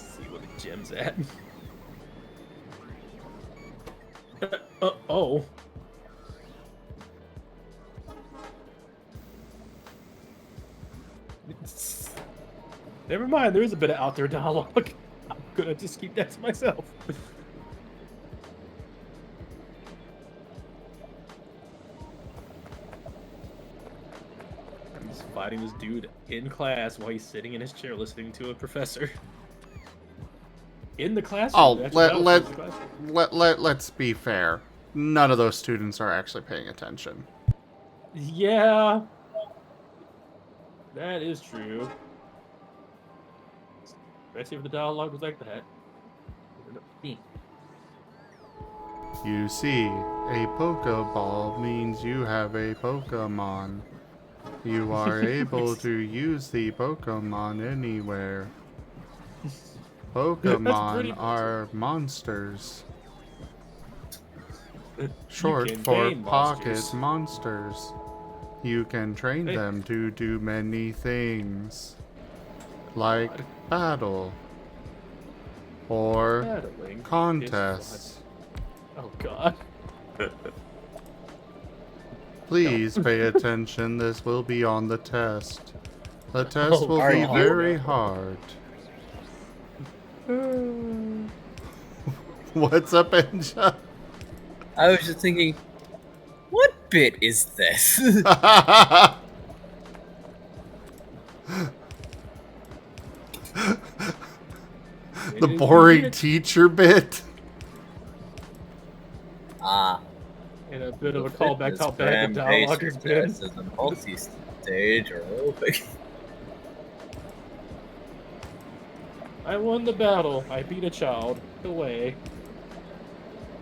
see where the gem's at. Oh. Never mind, there is a bit of out there dialogue. I'm gonna just keep that to myself. He's fighting this dude in class while he's sitting in his chair listening to a professor. In the classroom. Oh, The actual battle in the classroom. let's be fair. None of those students are actually paying attention. Yeah. That is true. Especially if the dialogue was like that. You see, a Pokeball means you have a Pokemon. You are able to use the Pokemon anywhere. Pokemon are monsters. Short for pocket monsters. You can train them to do many things. Like battle. Or Battling contests. Oh god. Please pay attention, this will be on the test. The test will be very hard. What's up, Enja? I was just thinking, what bit is this? The boring teacher bit. Ah. And a bit of a callback to how bad the dialogue has been. The multi-stage aerobic. I won the battle. I beat a child. Away.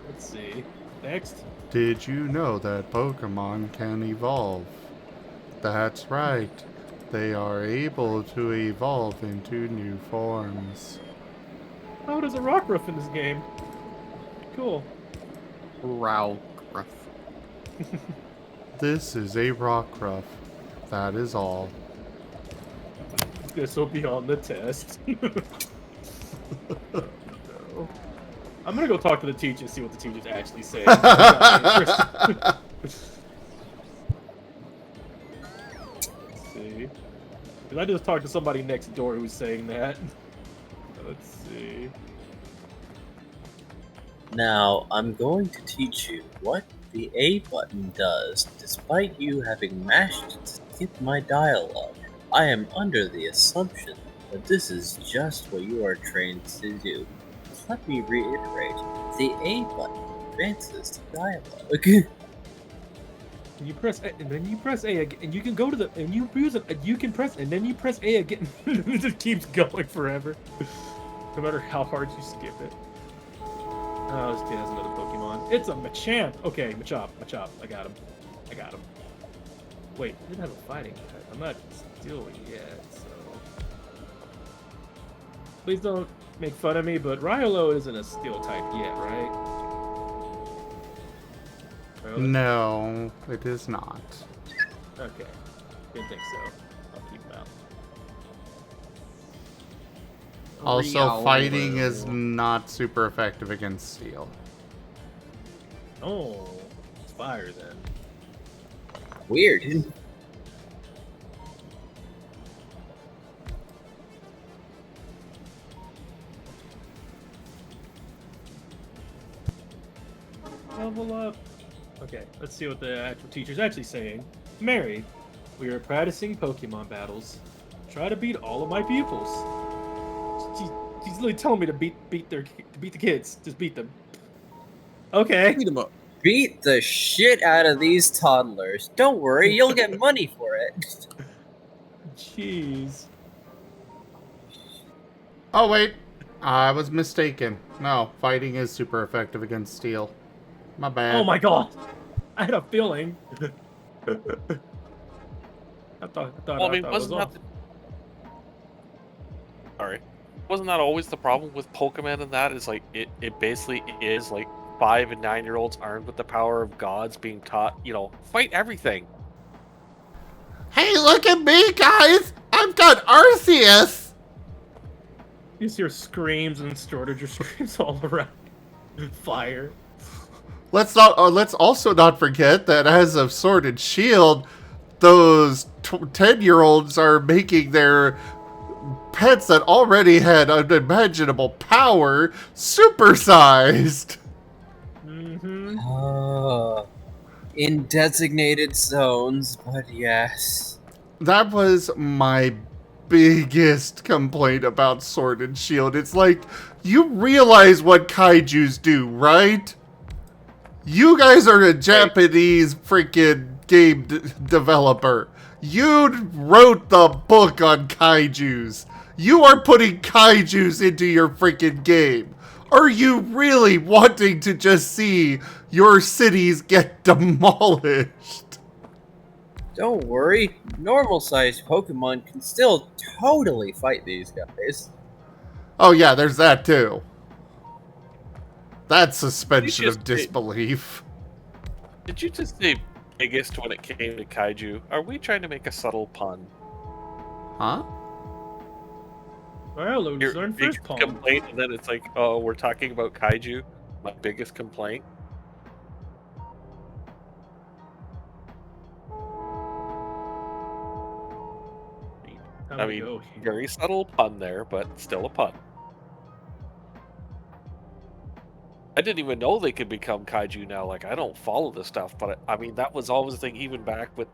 Let's see. Next. Did you know that Pokemon can evolve? That's right. They are able to evolve into new forms. Oh, there's a Rockruff in this game. Cool. Rowcruff. This is a Rockruff. That is all. This will be on the test. No. I'm gonna go talk to the teacher and see what the teacher's actually saying. Let's see. Because I just talked to somebody next door who's saying that. Let's see. Now, I'm going to teach you what the A button does, despite you having mashed it to skip my dialogue. I am under the assumption that this is just what you are trained to do. Let me reiterate, the A button advances the dialogue. You press A, and then you press A again, and you can go to the, and you use it, you can press, and then you press A again. It just keeps going forever. No matter how hard you skip it. Oh, this kid has another Pokemon. It's a Machamp! Okay, Machop. I got him. Wait, I didn't have a fighting type. I'm not still yet, so... Please don't make fun of me, but Riolo isn't a steel type yet, right? Riolo? No, it is not. Okay. Didn't think so. I'll keep him out. Also, fighting is not super effective against steel. Oh, it's fire then. Weird. Level up. Okay, let's see what the actual teacher's actually saying. Mary, we are practicing Pokemon battles. Try to beat all of my pupils. She's literally telling me to beat the kids. Just beat them. Okay. Beat them up. Beat the shit out of these toddlers. Don't worry, you'll get money for it. Jeez. Oh wait, I was mistaken. No, fighting is super effective against steel. My bad. Oh my god! I had a feeling. I thought wasn't that Sorry. Wasn't that always the problem with Pokemon and that? Is like it basically is like 5 and 9-year-olds armed with the power of gods being taught, fight everything. Hey, look at me, guys! I've got Arceus! You just hear screams and Stordager screams all around. Fire. Let's also not forget that as of Sword and Shield, those 10-year-olds are making their pets that already had unimaginable power supersized. In designated zones, but yes. That was my biggest complaint about Sword and Shield. It's like, you realize what kaijus do, right? You guys are a Japanese freaking game developer. You wrote the book on kaijus. You are putting kaijus into your freaking game. Are you really wanting to just see your cities get demolished? Don't worry, normal-sized Pokemon can still totally fight these guys. Oh yeah, there's that too. That's suspension of disbelief. Did you just say biggest when it came to kaiju? Are we trying to make a subtle pun? Huh? Well, it was Your learn first big pun. complaint, and then it's like, oh, we're talking about kaiju? My biggest complaint? I mean, very subtle pun there, but still a pun. I didn't even know they could become kaiju now. Like, I don't follow this stuff, but I mean, that was always the thing, even back with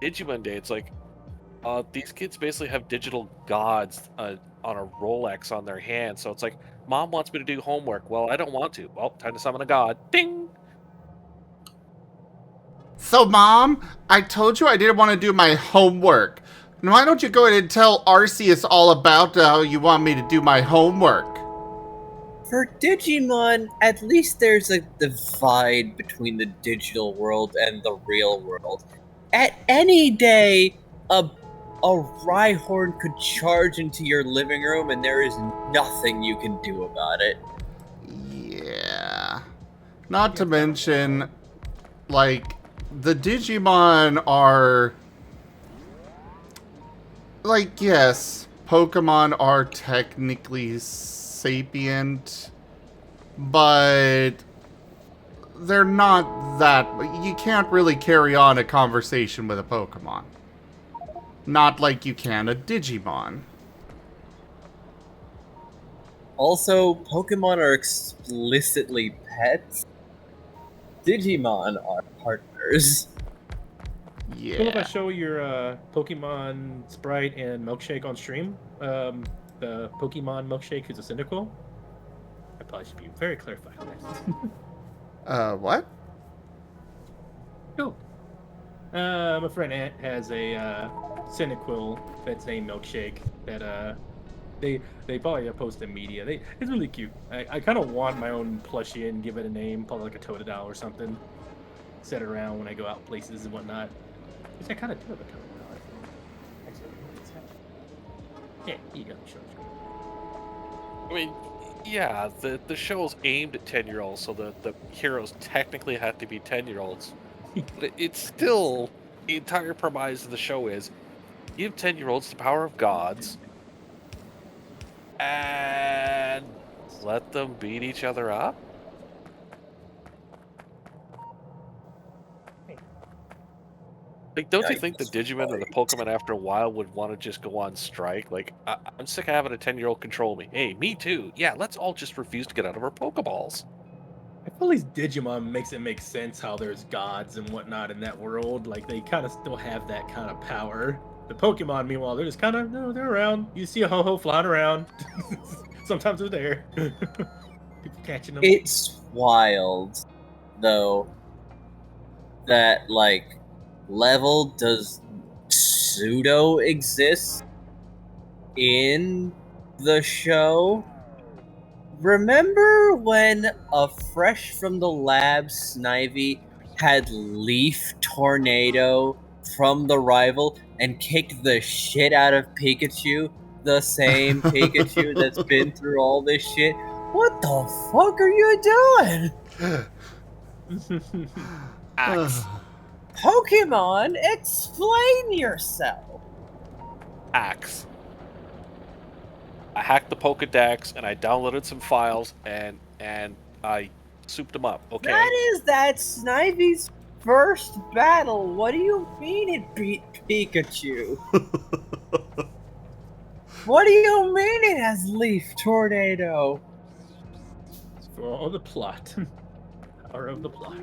Digimon Day. It's like, these kids basically have digital gods on a Rolex on their hand. So it's like, Mom wants me to do homework. Well, I don't want to. Well, time to summon a god. Ding! So, Mom, I told you I didn't want to do my homework. Now, why don't you go ahead and tell Arceus all about how you want me to do my homework? For Digimon, at least there's a divide between the digital world and the real world. At any day, a Rhyhorn could charge into your living room and there is nothing you can do about it. Yeah. Not to mention, like, the Digimon are... Like, yes, Pokemon are technically sapient, but they're not that... You can't really carry on a conversation with a Pokemon. Not like you can a Digimon. Also, Pokemon are explicitly pets. Digimon are partners. Yeah. Cool if I show your Pokemon Sprite and Milkshake on stream? The Pokemon Milkshake is a Cyndaquil? I probably should be very clarified on this. What? Cool. My friend Ant has a Cyndaquil that's named Milkshake that they probably post in media. It's really cute. I kind of want my own plushie and give it a name, probably like a Totodile or something. Set it around when I go out places and whatnot. Which I kind of do have a Totodile, I think. Actually, yeah, you got the show. I mean, yeah, the show's aimed at 10-year-olds, so the heroes technically have to be 10-year-olds. But it's still, the entire premise of the show is, give 10-year-olds the power of gods, and let them beat each other up? Like, don't you think the Digimon or the Pokemon after a while would want to just go on strike? Like, I'm sick of having a 10-year-old control me. Hey, me too. Yeah, let's all just refuse to get out of our Pokeballs. I feel these Digimon makes it make sense how there's gods and whatnot in that world. Like, they kind of still have that kind of power. The Pokemon, meanwhile, they're just kind of, no, they're around. You see a ho-ho flying around. Sometimes they're there. People catching them. It's wild, though, that, like, level does pseudo exist in the show. Remember when a fresh from the lab Snivy had Leaf Tornado from the rival and kicked the shit out of Pikachu? The same Pikachu that's been through all this shit? What the fuck are you doing? Axe. Pokemon, explain yourself. Axe. I hacked the Pokedex and I downloaded some files and I souped them up. Okay. That Snivy's first battle. What do you mean it beat Pikachu? What do you mean it has leaf tornado? For all the plot. Power of the plot.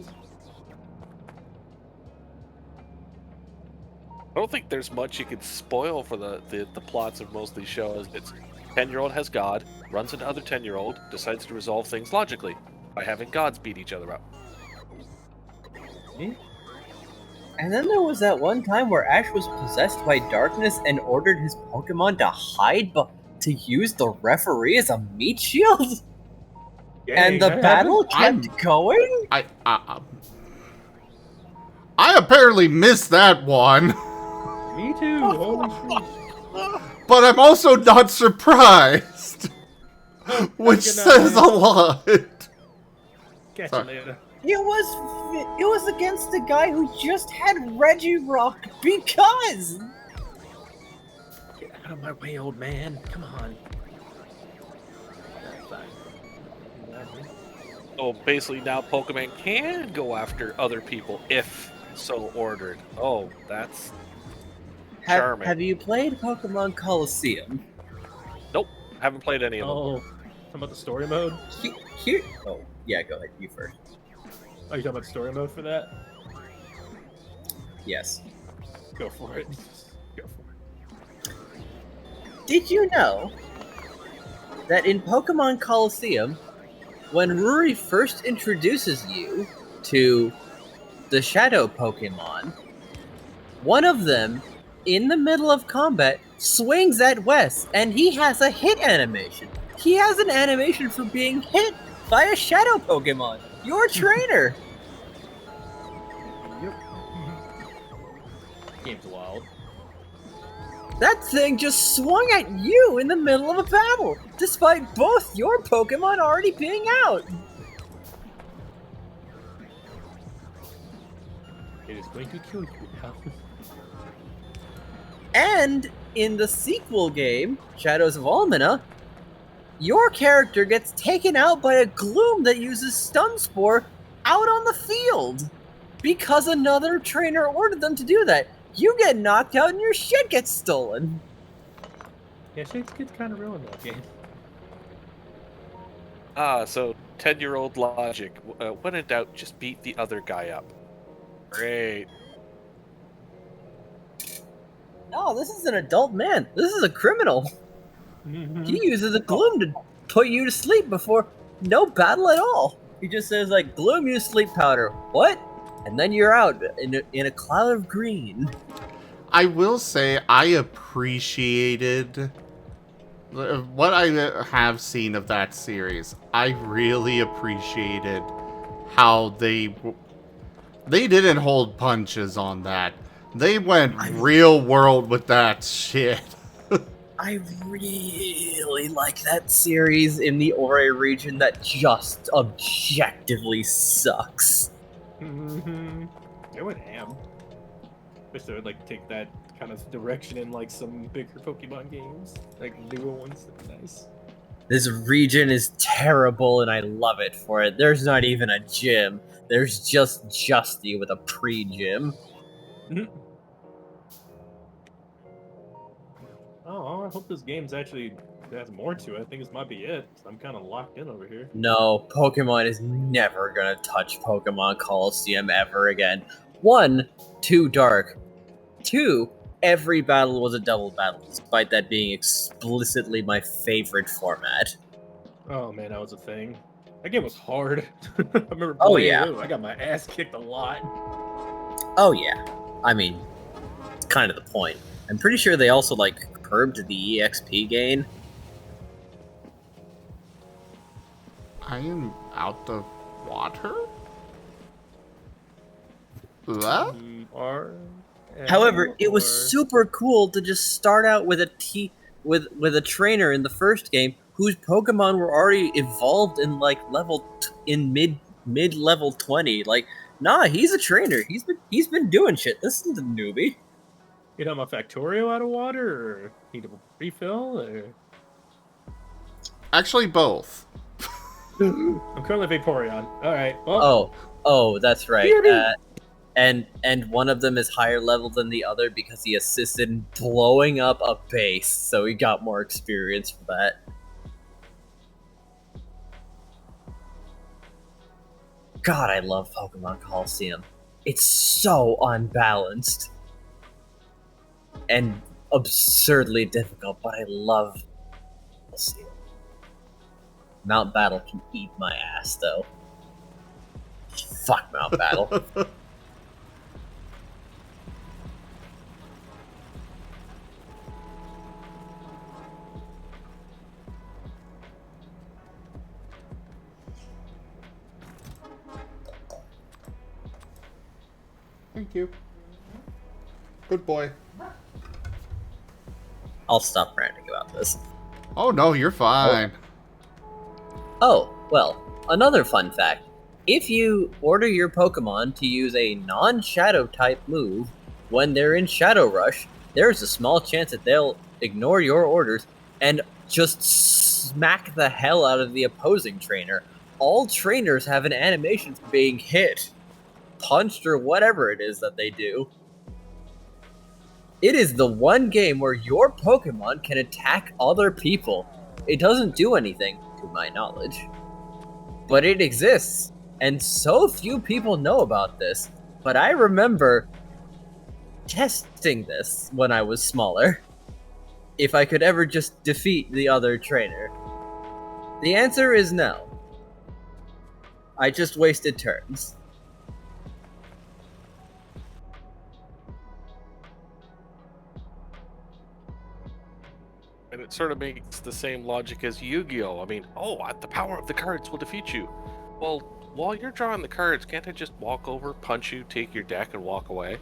I don't think there's much you could spoil for the plots of most of these shows. It's 10-year-old has God, runs into other 10-year-old, decides to resolve things logically by having gods beat each other up. And then there was that one time where Ash was possessed by darkness and ordered his Pokemon to hide to use the referee as a meat shield? And the battle kept going? I apparently missed that one. Me too. Holy shit. But I'm also not surprised. Which says a lot. Catch you later. It was against a guy who just had Regirock because. Get out of my way, old man. Come on. So basically now Pokemon can go after other people if so ordered. Oh, that's charming. Have you played Pokemon Coliseum? Nope, haven't played any of them. Oh, talking about the story mode? Here. Oh, yeah, go ahead. You first. Oh, you talking about story mode for that? Yes. Go for it. Go for it. Did you know that in Pokemon Coliseum, when Ruri first introduces you to the Shadow Pokemon, one of them, in the middle of combat, swings at Wes, and he has a hit animation. He has an animation for being hit by a Shadow Pokemon. Your trainer. Yep. Game's wild. That thing just swung at you in the middle of a battle, despite both your Pokemon already being out. It is going to kill you now. And in the sequel game, Shadows of Almina, your character gets taken out by a Gloom that uses Stun Spore out on the field because another trainer ordered them to do that. You get knocked out and your shit gets stolen. Yeah, shit gets kind of real in that game. So 10-year-old logic. When in doubt, just beat the other guy up. Great. No, this is an adult man. This is a criminal. He uses a Gloom to put you to sleep before no battle at all. He just says, like, Gloom, use sleep powder. What? And then you're out in a cloud of green. I will say I appreciated what I have seen of that series. I really appreciated how they didn't hold punches on that. They went real world with that shit. I really like that series in the Ore region that just objectively sucks. They went ham. Wish they would like take that kind of direction in like some bigger Pokemon games, like newer ones. That'd be nice. This region is terrible, and I love it for it. There's not even a gym. There's just Justy with a pre-gym. Oh, I hope this game's actually has more to it. I think this might be it. I'm kind of locked in over here. No, Pokemon is never gonna touch Pokemon Coliseum ever again. 1, too dark. 2, every battle was a double battle, despite that being explicitly my favorite format. Oh man, that was a thing. That game was hard. I remember playing it. I got my ass kicked a lot. Oh yeah. I mean, it's kind of the point. I'm pretty sure they also, like, curbed the EXP gain. I am out of water? What? However, it was super cool to just start out with with a trainer in the first game whose Pokemon were already evolved in like mid level 20. Like, nah, he's a trainer. He's been doing shit. This isn't a newbie. You know my Factorio out of water, or need a refill, or actually both. I'm currently Vaporeon. All right. Well, oh, that's right. and one of them is higher level than the other because he assisted in blowing up a base, so he got more experience for that. God, I love Pokemon Coliseum. It's so unbalanced and absurdly difficult, but I love Coliseum. Mount Battle can eat my ass, though. Fuck Mount Battle. Thank you. Good boy. I'll stop ranting about this. Oh no, you're fine. Oh, well, another fun fact. If you order your Pokemon to use a non-Shadow type move when they're in Shadow Rush, there's a small chance that they'll ignore your orders and just smack the hell out of the opposing trainer. All trainers have an animation for being hit, punched, or whatever it is that they do. It is the one game where your Pokemon can attack other people. It doesn't do anything, to my knowledge, but it exists, and so few people know about this. But I remember testing this when I was smaller. If I could ever just defeat the other trainer. The answer is no. I just wasted turns. And it sort of makes the same logic as Yu-Gi-Oh! I mean, the power of the cards will defeat you. Well, while you're drawing the cards, can't I just walk over, punch you, take your deck, and walk away?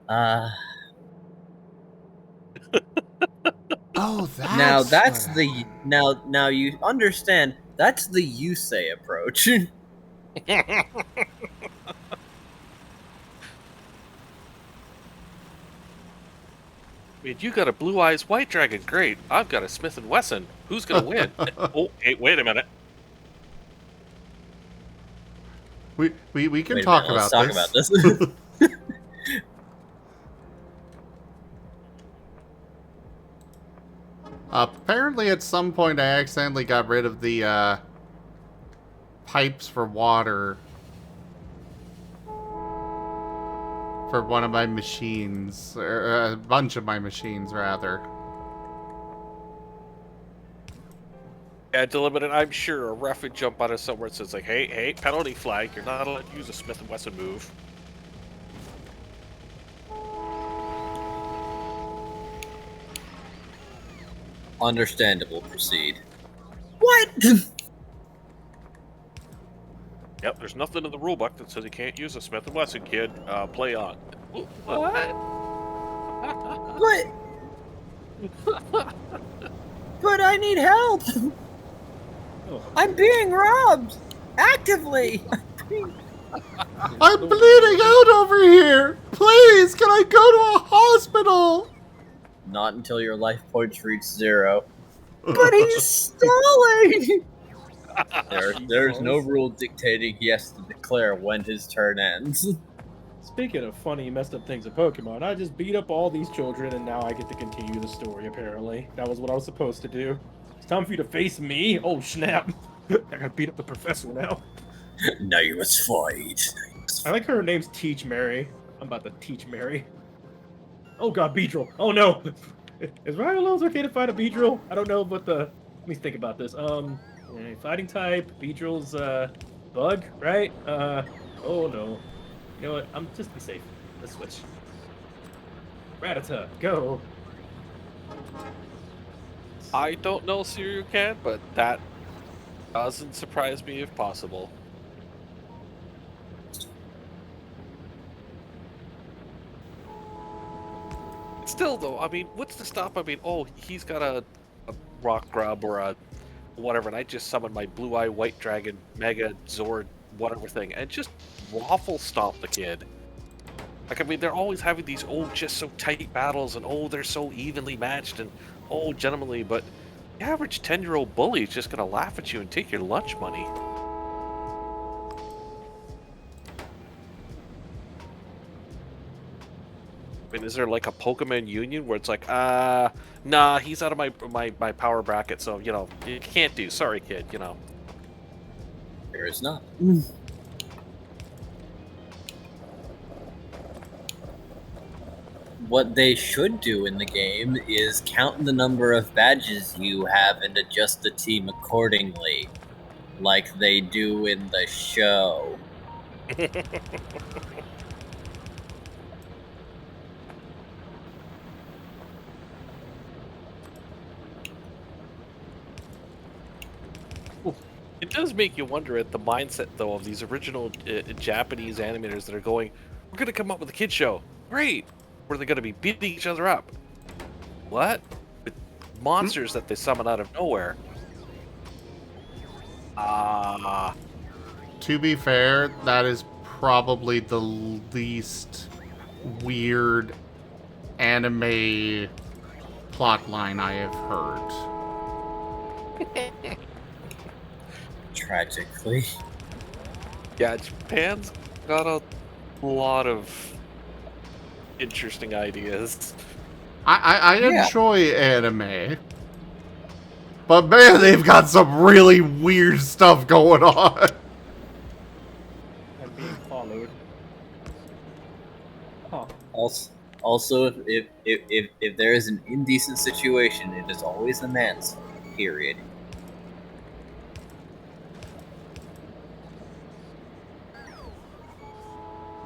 Oh, that's now that's the now you understand. That's the Yusei approach. I mean, you got a Blue Eyes White Dragon, great. I've got a Smith & Wesson. Who's gonna win? Oh, hey, wait a minute. We can Wait a talk minute, let's about talk this. about this. Apparently, at some point, I accidentally got rid of the pipes for water for one of my machines, or a bunch of my machines, rather. Yeah, to limit it, I'm sure a ref would jump out of somewhere and says like, hey, penalty flag, you're not allowed to use a Smith & Wesson move. Understandable. Proceed. What? Yep, there's nothing in the rulebook that says you can't use a Smith & Wesson, kid. Play on. What? What? But I need help. I'm being robbed actively. I'm bleeding out over here! Please, can I go to a hospital? Not until your life points reach 0. But he's stalling! There's no rule dictating he has to declare when his turn ends. Speaking of funny, messed up things in Pokemon, I just beat up all these children, and now I get to continue the story, apparently. That was what I was supposed to do. It's time for you to face me? Oh, snap. I gotta beat up the professor now. Now you must fight. I like her name's Teach Mary. I'm about to teach Mary. Oh god, Beedrill. Oh no! Is Rhyhorlone's okay to fight a Beedrill? I don't know, but let me think about this. Fighting type, Beedrill's, bug, right? Oh no. You know what? I'm just be safe. Let's switch. Rattata, go! I don't know Serial Cat, but that doesn't surprise me if possible. Still, though, I mean, what's to stop? I mean, he's got a rock grub or a whatever, and I just summon my Blue Eye White Dragon, Mega Zord, whatever thing, and just waffle stomp the kid. Like, I mean, they're always having these, just so tight battles, and they're so evenly matched, and gentlemanly, but the average 10-year-old bully is just gonna laugh at you and take your lunch money. mean, is there like a Pokemon Union where it's like, nah, he's out of my power bracket, so you know you can't do. Sorry, kid. You know. There is not. What they should do in the game is count the number of badges you have and adjust the team accordingly, like they do in the show. It does make you wonder at the mindset, though, of these original Japanese animators that are going, we're going to come up with a kid show. Great. Where they're going to be beating each other up. What? With monsters that they summon out of nowhere. To be fair, that is probably the least weird anime plotline I have heard. Tragically. Yeah, Japan's got a lot of interesting ideas. I enjoy anime. But man, they've got some really weird stuff going on. I'm being followed. Huh. Also, if there is an indecent situation, it is always a man's. Period.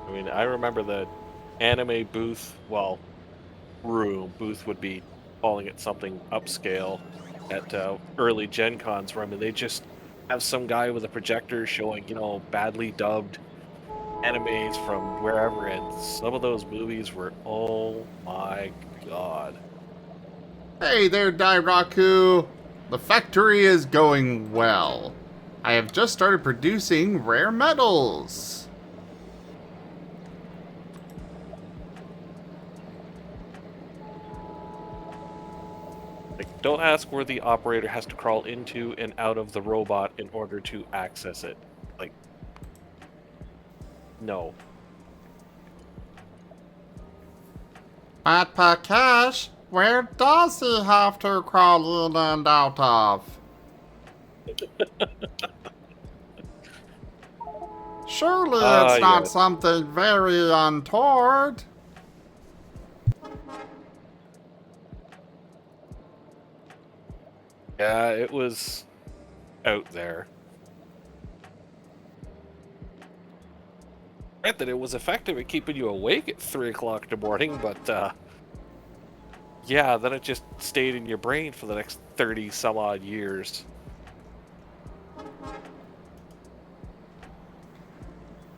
I mean, I remember the anime booth, well, room, booth would be calling it something upscale at early Gen Cons where, I mean, they just have some guy with a projector showing, you know, badly dubbed animes from wherever, and some of those movies were, oh my god. Hey there, Dairaku! The factory is going well. I have just started producing rare metals. Like, don't ask where the operator has to crawl into and out of the robot in order to access it. Like, no. But Prakash, where does he have to crawl in and out of? Surely it's not yes. something very untoward. Yeah, it was out there. Granted, it was effective at keeping you awake at 3 o'clock in the morning, but yeah, then it just stayed in your brain for the next 30 some odd years.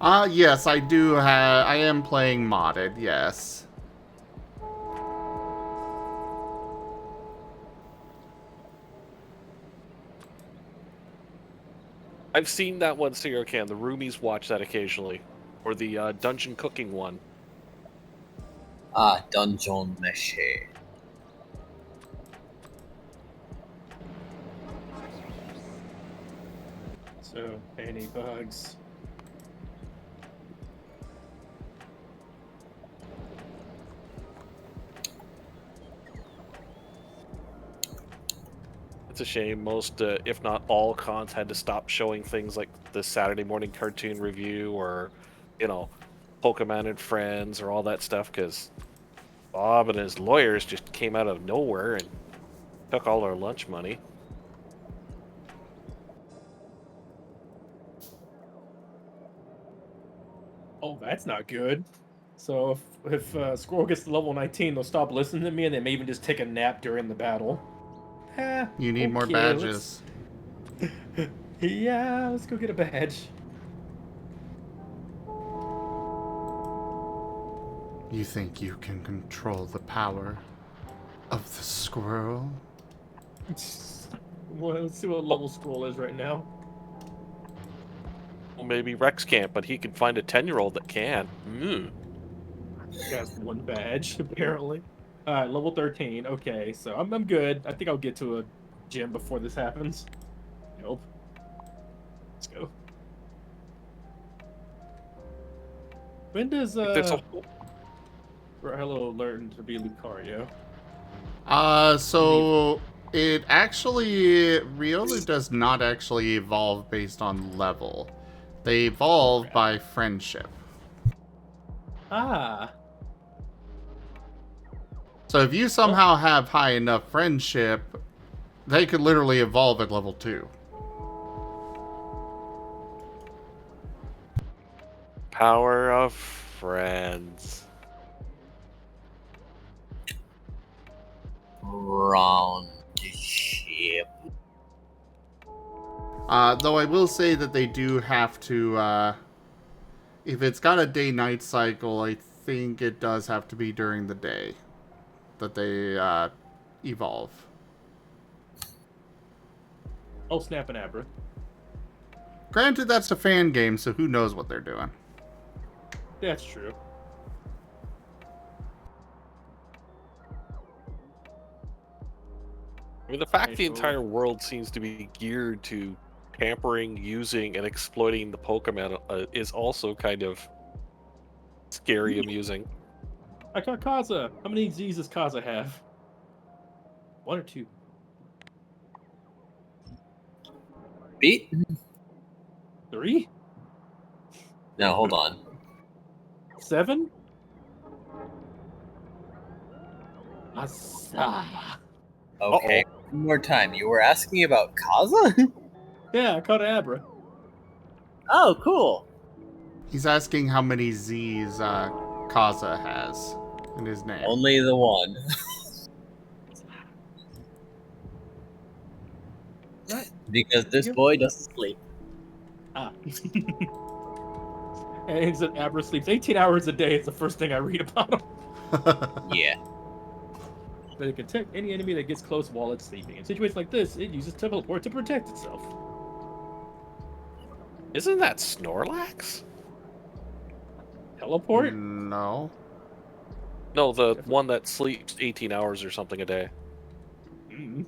Yes, I do have. I am playing modded, yes. I've seen that one, Serial Can. The roomies watch that occasionally. Or the dungeon cooking one. Dungeon Meshi. So, any bugs? It's a shame most, if not all, cons had to stop showing things like the Saturday morning cartoon review or, you know, Pokemon and Friends or all that stuff, because Bob and his lawyers just came out of nowhere and took all our lunch money. Oh, that's not good. So if Squirrel gets to level 19, they'll stop listening to me, and they may even just take a nap during the battle. You need more Okay, badges. Yeah, let's go get a badge. You think you can control the power of the squirrel? Well, let's see what level Squirrel is right now. Well, maybe Rex can't, but he can find a 10-year-old that can. He has one badge, apparently. Alright, level 13. Okay, so I'm good. I think I'll get to a gym before this happens. Nope. Let's go. When does Hello, learn to be Lucario. So it actually Riolu does not actually evolve based on level. They evolve by friendship. Ah. So if you somehow have high enough friendship, they could literally evolve at level 2. Power of friends. Round ship. Though I will say that they do have to, if it's got a day-night cycle, I think it does have to be during the day that they evolve. Oh, snap and Abra. Granted, that's a fan game, so who knows what they're doing. That's true. I mean, the fact the entire world seems to be geared to tampering, using, and exploiting the Pokemon is also kind of scary amusing. I caught Kaza. How many Z's does Kaza have? 1 or 2? Beat? 3? No, hold on. 7? Asa. Okay, one more time. You were asking about Kaza? Yeah, I caught Abra. Oh, cool. He's asking how many Z's Kaza has in his name. Only the one. Right. Because this boy doesn't sleep. Ah. And he said Abra sleeps 18 hours a day. It's the first thing I read about him. Yeah. But it can attack any enemy that gets close while it's sleeping. In situations like this, it uses teleport to protect itself. Isn't that Snorlax? Teleport? No. No, the one that sleeps 18 hours or something a day. Mm-hmm.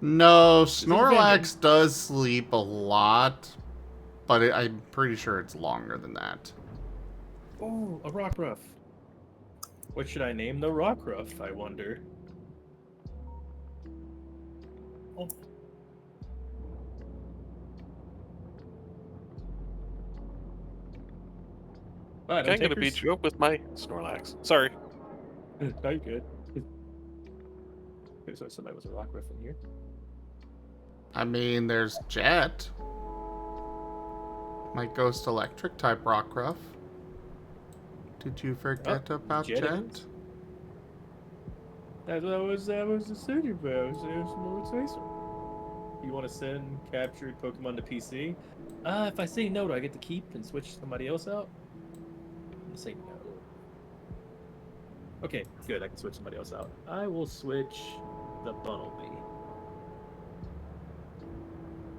No, Snorlax does sleep a lot, but I'm pretty sure it's longer than that. Oh, a Rockruff. What should I name the Rockruff, I wonder? Oh. I'm gonna beat you up with my Snorlax. Sorry. No, you're good. Okay, so somebody was a Rockruff in here. I mean, there's Jet. My Ghost Electric type Rockruff. Did you forget about Jet? That was the Super Bowl. It was more spacer. You want to send captured Pokemon to PC? If I say no, do I get to keep and switch somebody else out? I'm gonna say no. Okay, good. I can switch somebody else out. I will switch the Bunnelby.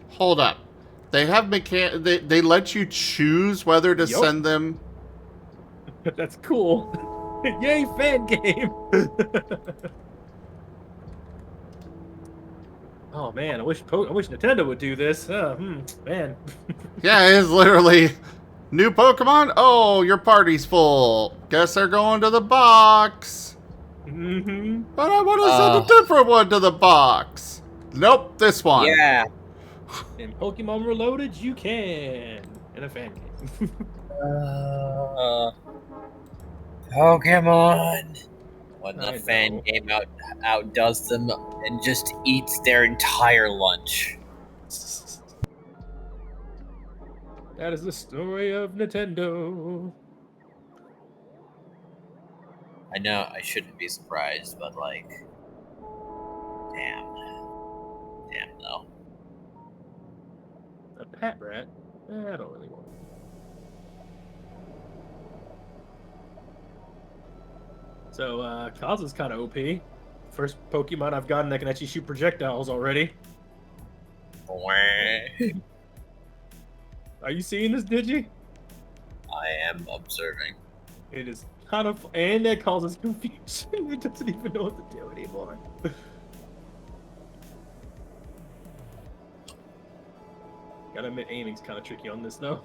Hold up. They have they let you choose whether to send them. That's cool. Yay, fan game. Oh man, I wish Nintendo would do this. Man. Yeah, it is literally new Pokemon. Oh, your party's full. Guess they're going to the box. Mm-hmm. But I want to send a different one to the box. Nope, this one. Yeah. In Pokemon Reloaded, you can. In a fan game. Pokemon. When the fan game outdoes them and just eats their entire lunch. That is the story of Nintendo. I know I shouldn't be surprised, but like, damn though. A pet rat? I don't really want it. So, Kaza's kind of OP. First Pokemon I've gotten that can actually shoot projectiles already. Are you seeing this, Digi? I am observing. It is kind of, and that causes confusion. It doesn't even know what to do anymore. Gotta admit, aiming's kind of tricky on this, though.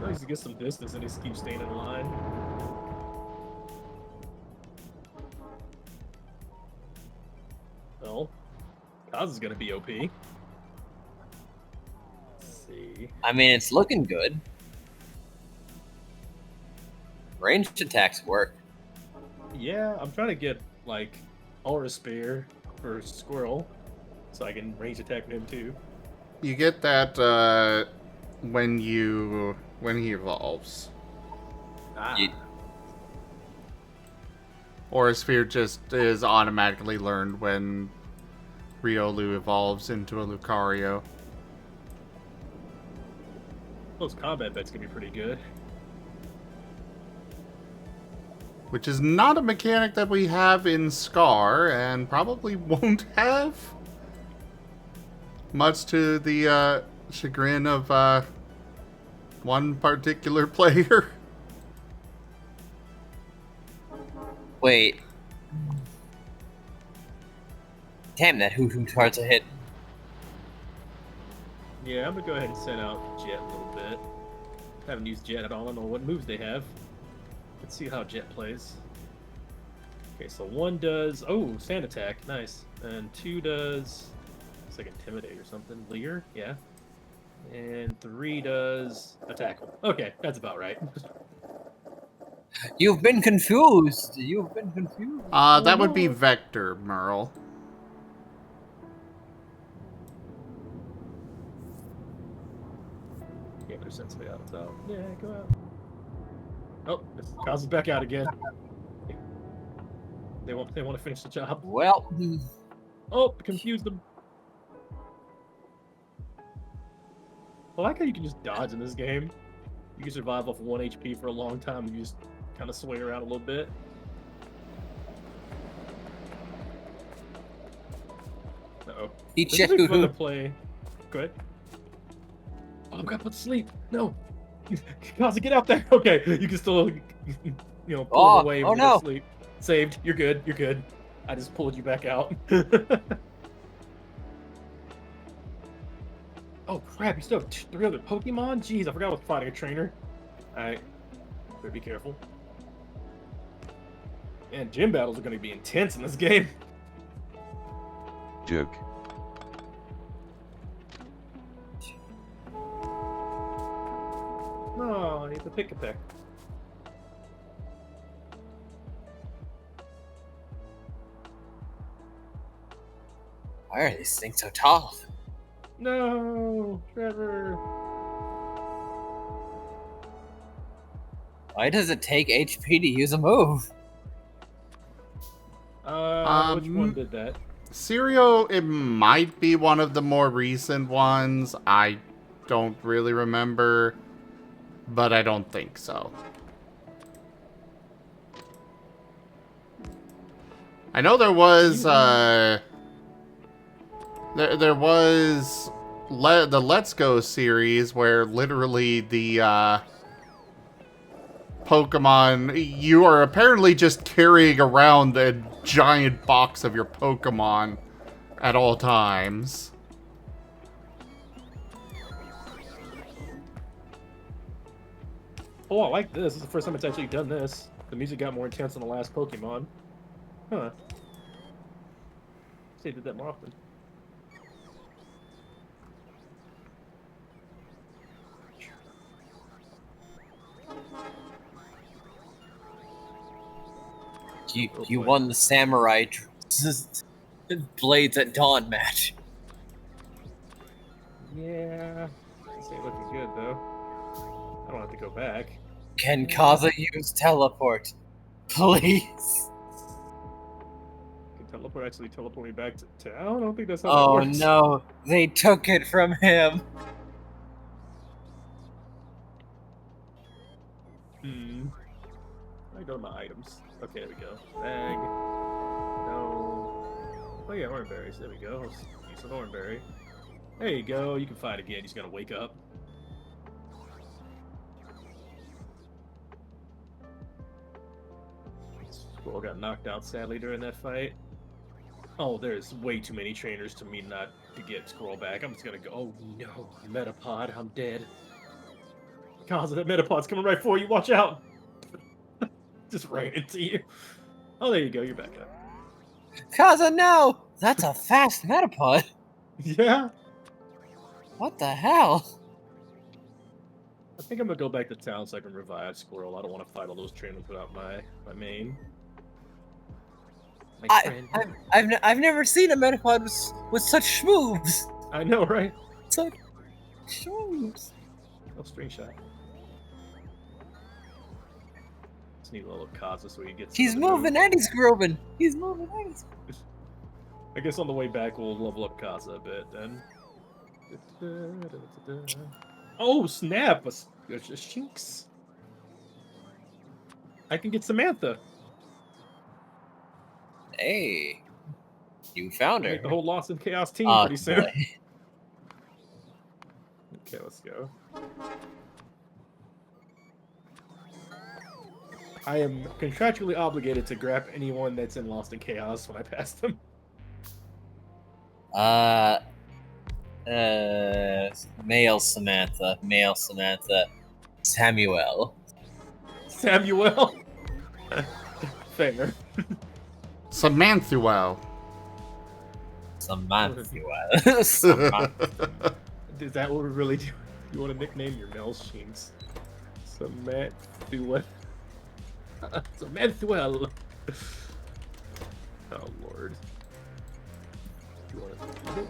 Tries to get some distance and he just keeps staying in line. Well, Kaz is gonna be OP. Let's see. I mean, it's looking good. Ranged attacks work. Yeah, I'm trying to get like Aura Spear for Squirrel, so I can range attack him too. You get that when he evolves. Ah. Or a sphere just is automatically learned when Riolu evolves into a Lucario. Those combat bets can be pretty good. Which is not a mechanic that we have in Scar, and probably won't have. Much to the chagrin of one particular player. Wait. Damn, that Hoothoot's hard to hit. Yeah, I'm gonna go ahead and send out Jet a little bit. Haven't used Jet at all. I don't know what moves they have. Let's see how Jet plays. Okay, so 1 does... Oh, Sand Attack. Nice. And 2 does... It's like Intimidate or something. Leer? Yeah. And 3 does... Attack. Okay, that's about right. You've been confused. You've been confused. That would be Vector, Merle. Yeah, there's sensitive out. So, yeah, go out. Oh, Kaz is back out again. They want to finish the job. Well. Oh, confused them. I like how you can just dodge in this game. You can survive off 1 HP for a long time and you just kind of sway around a little bit. Uh-oh. Eat This would be fun to play. Go ahead. Oh, I'm gonna put to sleep. No. Kaz, get out there. Okay, you can still, pull away when you're asleep. Saved. You're good. You're good. I just pulled you back out. Oh crap! You still have 3 other Pokemon? Jeez, I forgot I was fighting a trainer. Alright, better be careful. And gym battles are going to be intense in this game. Joke. No, I need to pick a pick. Why are these things so tall? No, Trevor. Why does it take HP to use a move? Which one did that? Sirio, it might be one of the more recent ones. I don't really remember, but I don't think so. I know there was, there was the Let's Go series where literally the, Pokemon, you are apparently just carrying around a giant box of your Pokemon at all times. Oh, I like this. This is the first time it's actually done this. The music got more intense than the last Pokemon. Huh. They did that more often. You won the Samurai Blades at Dawn match. Yeah. This ain't looking good, though. I don't have to go back. Can Kaza use teleport? Please. Can teleport actually teleport me back to town? I don't think that's how that works. No. They took it from him. I go to my items. Okay, there we go. Bag. No. Oh yeah, Hornberries. There we go. Let's use an Hornberry. There you go. You can fight again. He's gonna wake up. Squirrel got knocked out sadly during that fight. Oh, there's way too many trainers to me not to get Squirrel back. I'm just gonna go. Oh no, Metapod, I'm dead. Kaza, that Metapod's coming right for you. Watch out. Just ran into you. Oh, there you go. You're back up. Kaza, no! That's a fast Metapod. Yeah. What the hell? I think I'm gonna go back to town so I can revive Squirrel. I don't want to fight all those trainers without my main. My friend. I've never seen a Metapod with such moves. I know, right? Such moves. Oh, string shot. Just need a little Kaza so he gets. He's moving and he's grooving. He's moving and he's. I guess on the way back we'll level up Kaza a bit then. Oh snap! A Shinx. I can get Samantha. Hey, you found her. Make the whole Lost in Chaos team pretty soon. Boy. Okay, let's go. I am contractually obligated to grab anyone that's in Lost in Chaos when I pass them. Male Samantha. Samuel. Samuel. Fair. Samanthuel. Samantha. Is that what we really do? You want to nickname your male Shinx? Samanthuel. Samanthuel. Oh lord. You want to...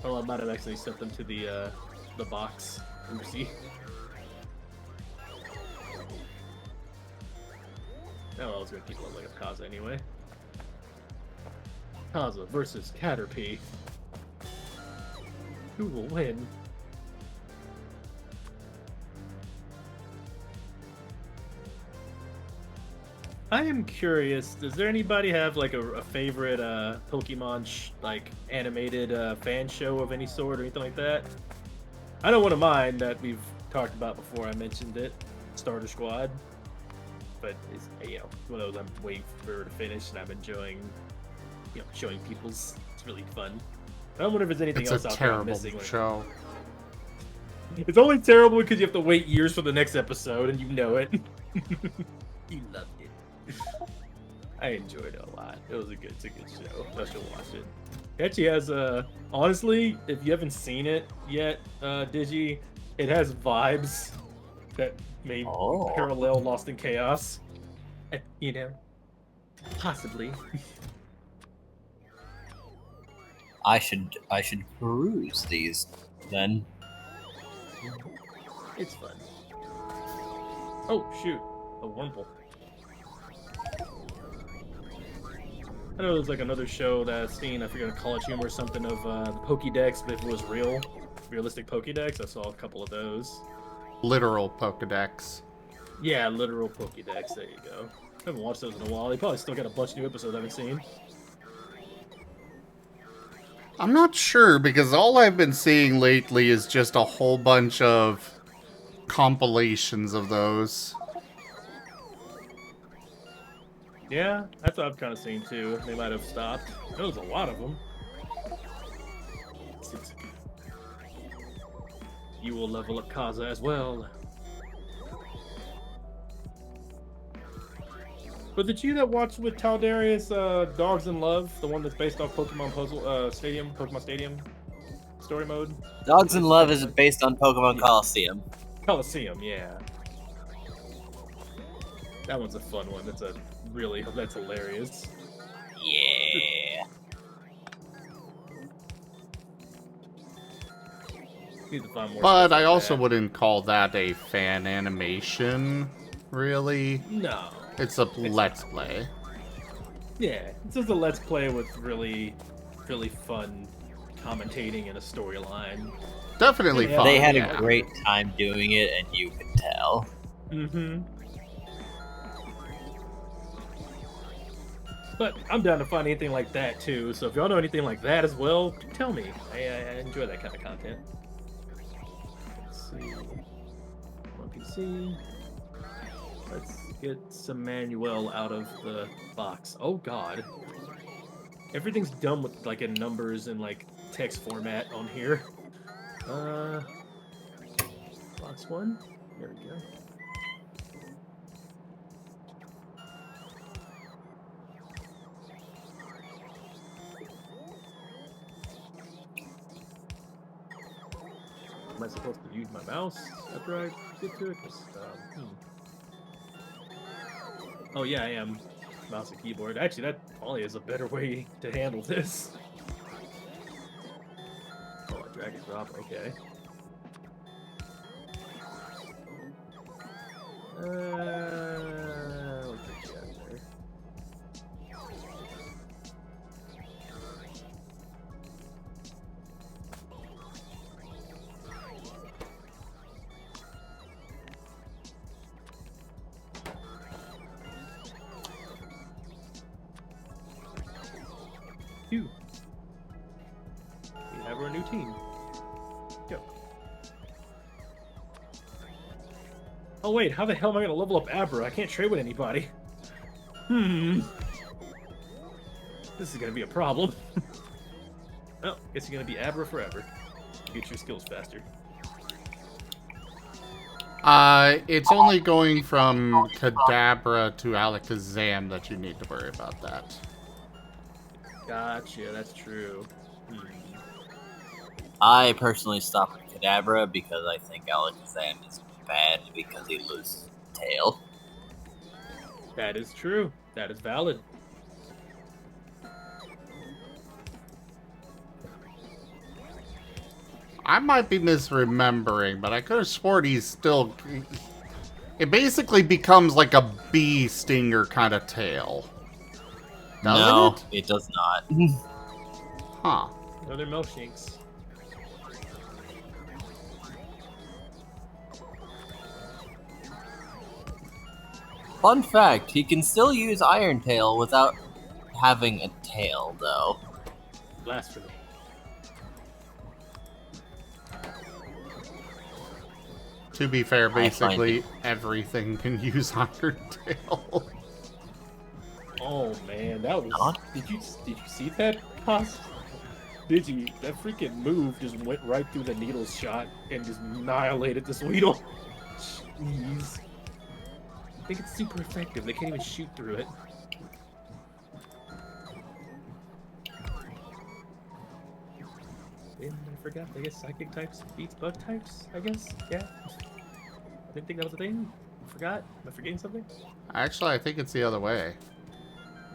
Oh, I might have actually sent them to the box. Oopsie. Oh, I was gonna keep leveling up Kaza anyway. Kaza versus Caterpie. Who will win? I am curious, does there anybody have like a favorite Pokemon like animated fan show of any sort or anything like that? I know one of mine that we've talked about before, I mentioned it, Starter Squad. But it's, you know, one of those I'm waiting for to finish and I'm enjoying, you know, showing people's. It's really fun. I don't wonder if there's anything else out there I'm missing. It's a terrible show. It's only terrible because you have to wait years for the next episode and you know it. You loved it. I enjoyed it a lot. It's a good show. I should watch it. It actually has honestly, if you haven't seen it yet, Digi, it has vibes that may parallel Lost in Chaos. You know, possibly. I should peruse these then. It's fun. Oh shoot, a Wurmple. I know there's like another show that I've seen, I forget, a College Humor or something of the Pokédex, but if it was realistic Pokédex, I saw a couple of those. Literal Pokédex. Yeah, literal Pokédex, there you go. I haven't watched those in a while, they probably still got a bunch of new episodes I haven't seen. I'm not sure, because all I've been seeing lately is just a whole bunch of compilations of those. Yeah, that's what I've kind of seen too. They might have stopped. There was a lot of them. You will level up Kaza as well. But did you that watch with Taldarius Dogs in Love, the one that's based off Pokemon Stadium story mode? Dogs in Love is based on Pokemon Coliseum. Coliseum, yeah. That one's a fun one. That's hilarious. Yeah. Need to find more But stuff I like also that. wouldn't call that a fan animation, really. No. It's a Let's Play. Yeah, it's just a Let's Play with really, really fun commentating and a storyline. Definitely fun. They had a great time doing it, and you could tell. Mm-hmm. But I'm down to find anything like that too. So if y'all know anything like that as well, tell me. I enjoy that kind of content. Let's see. On PC. Let's get some Manuel out of the box. Oh god. Everything's done with like in numbers and like text format on here. Box 1. There we go. Am I supposed to use my mouse after I get to it? Oh yeah, I am. Mouse and keyboard. Actually, that probably is a better way to handle this. Oh, I drag and drop. Okay. Let's take that there. Phew. We have our new team. Go. Oh wait, how the hell am I gonna level up Abra? I can't trade with anybody. This is gonna be a problem. Well, guess you're gonna be Abra forever. Get your skills faster. It's only going from Kadabra to Alakazam that you need to worry about that. Gotcha, that's true. I personally stopped at Kadabra because I think Alakazam is bad because he loses tail. That is true. That is valid. I might be misremembering, but I could have sworn he's still... It basically becomes like a bee stinger kind of tail. Doesn't it does not. Huh. Another Milkshanks. Fun fact, he can still use Iron Tail without having a tail, though. Blasphemy. To be fair, basically everything can use Iron Tail. Oh man, that was. Did you see that? Did you? That freaking move just went right through the needles shot and just annihilated this Weedle. Jeez. I think it's super effective. They can't even shoot through it. And I forgot. I guess psychic types beats bug types. I guess. Yeah. I didn't think that was a thing. I forgot. Am I forgetting something? Actually, I think it's the other way.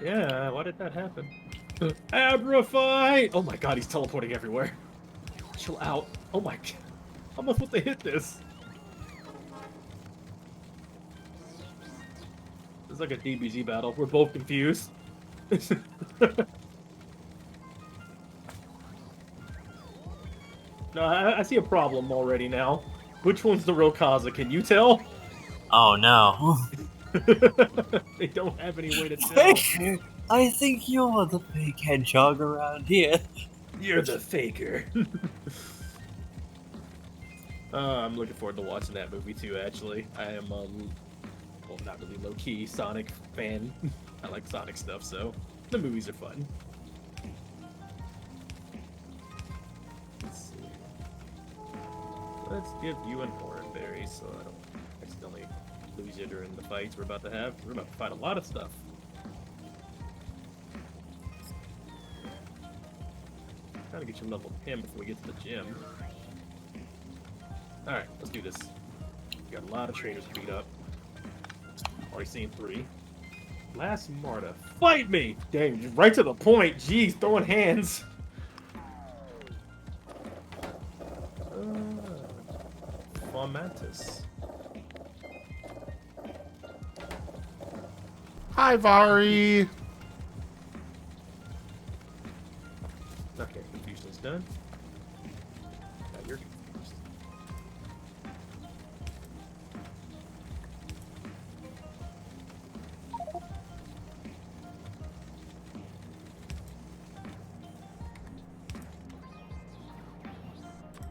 Yeah, why did that happen? Abra fight! Oh my god, he's teleporting everywhere. Chill out. Oh my god. How am I supposed to hit this? It's like a DBZ battle. We're both confused. No, I see a problem already now. Which one's the real Kaza? Can you tell? Oh no. They don't have any way to tell. I think you're the fake hedgehog around here. You're the faker. I'm looking forward to watching that movie too, actually. I am, well, not really low-key Sonic fan. I like Sonic stuff, so the movies are fun. Let's see. Let's give you an Horn Berry so I don't accidentally lose you during the fights we're about to have. We're about to fight a lot of stuff. Trying to get you level 10 before we get to the gym. Alright, let's do this. We got a lot of trainers to beat up. Already seen 3. Last Marta. Fight me! Dang, right to the point. Jeez, throwing hands. Mantis. Hi, Vari. Okay, confusion's done. Now you're confused.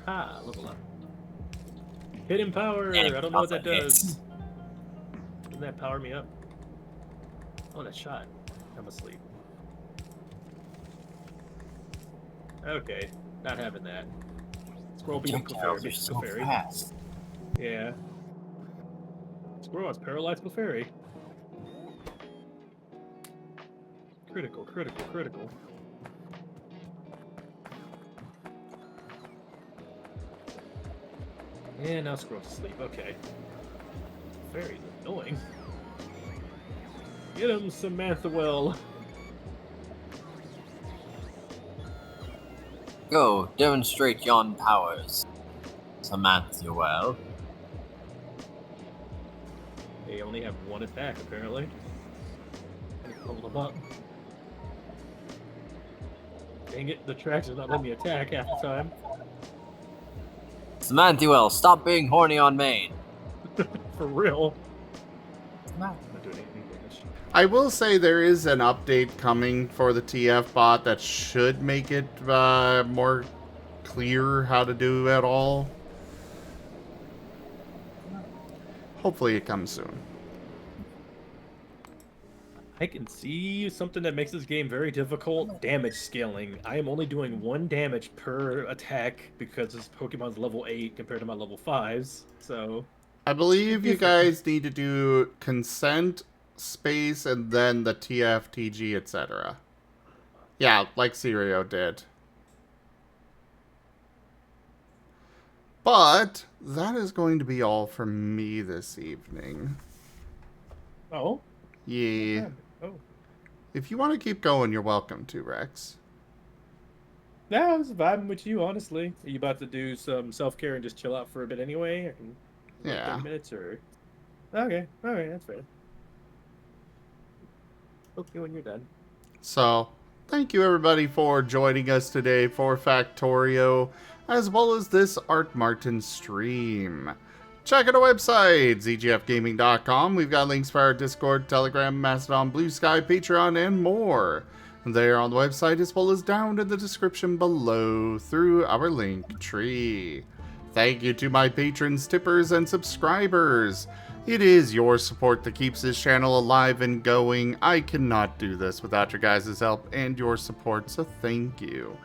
Ah, level up. Hidden power! I don't know what that does. Doesn't that power me up? Oh, that shot. I'm asleep. Okay, not having that. Scroll beat up Clefairy. Yeah. Squirrel is paralyzed by Furry. Critical, critical, critical. Yeah, now Squirrel's asleep. Okay. Furry's annoying. Get him, Samantha Well. Go, demonstrate yon powers. Samantha well. They only have one attack, apparently. Hold them up. Dang it, the tracks are not letting me attack half the time. Samantha well, stop being horny on main. For real. No. Not doing anything damage. I will say there is an update coming for the TF bot that should make it more clear how to do it all. Hopefully it comes soon. I can see something that makes this game very difficult. Damage scaling. I am only doing 1 damage per attack because this Pokemon's level 8 compared to my level 5s. So I believe you guys need to do consent, space, and then the TF, TG, etc. Yeah, like Sirio did. But that is going to be all from me this evening. Oh? Yeah. Oh. If you want to keep going, you're welcome to, Rex. Nah, I was vibing with you, honestly. Are you about to do some self-care and just chill out for a bit anyway? I can wait Yeah. 30 minutes or... Okay, alright, that's fair. Okay, when you're done. So, thank you everybody for joining us today for Factorio, as well as this Art Marten stream. Check out our website, zgfgaming.com. We've got links for our Discord, Telegram, Mastodon, Blue Sky, Patreon, and more. They're on the website as well as down in the description below through our link tree. Thank you to my patrons, tippers, and subscribers. It is your support that keeps this channel alive and going. I cannot do this without your guys' help and your support, so thank you.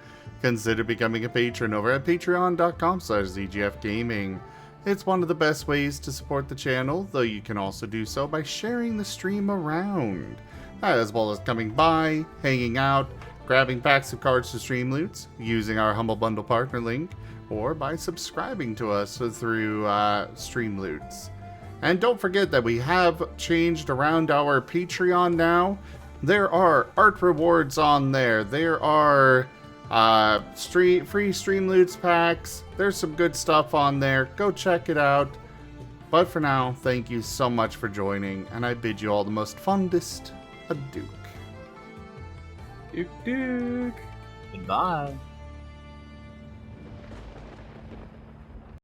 Consider becoming a patron over at patreon.com/zgfgaming. It's one of the best ways to support the channel, though you can also do so by sharing the stream around, as well as coming by, hanging out, grabbing packs of cards to stream loots, using our Humble Bundle partner link, or by subscribing to us through stream loots. And don't forget that we have changed around our Patreon now. There are art rewards on there. There are free stream loots packs. There's some good stuff on there. Go check it out. But for now, thank you so much for joining, and I bid you all the most fondest adieu. Duke Duke. Goodbye.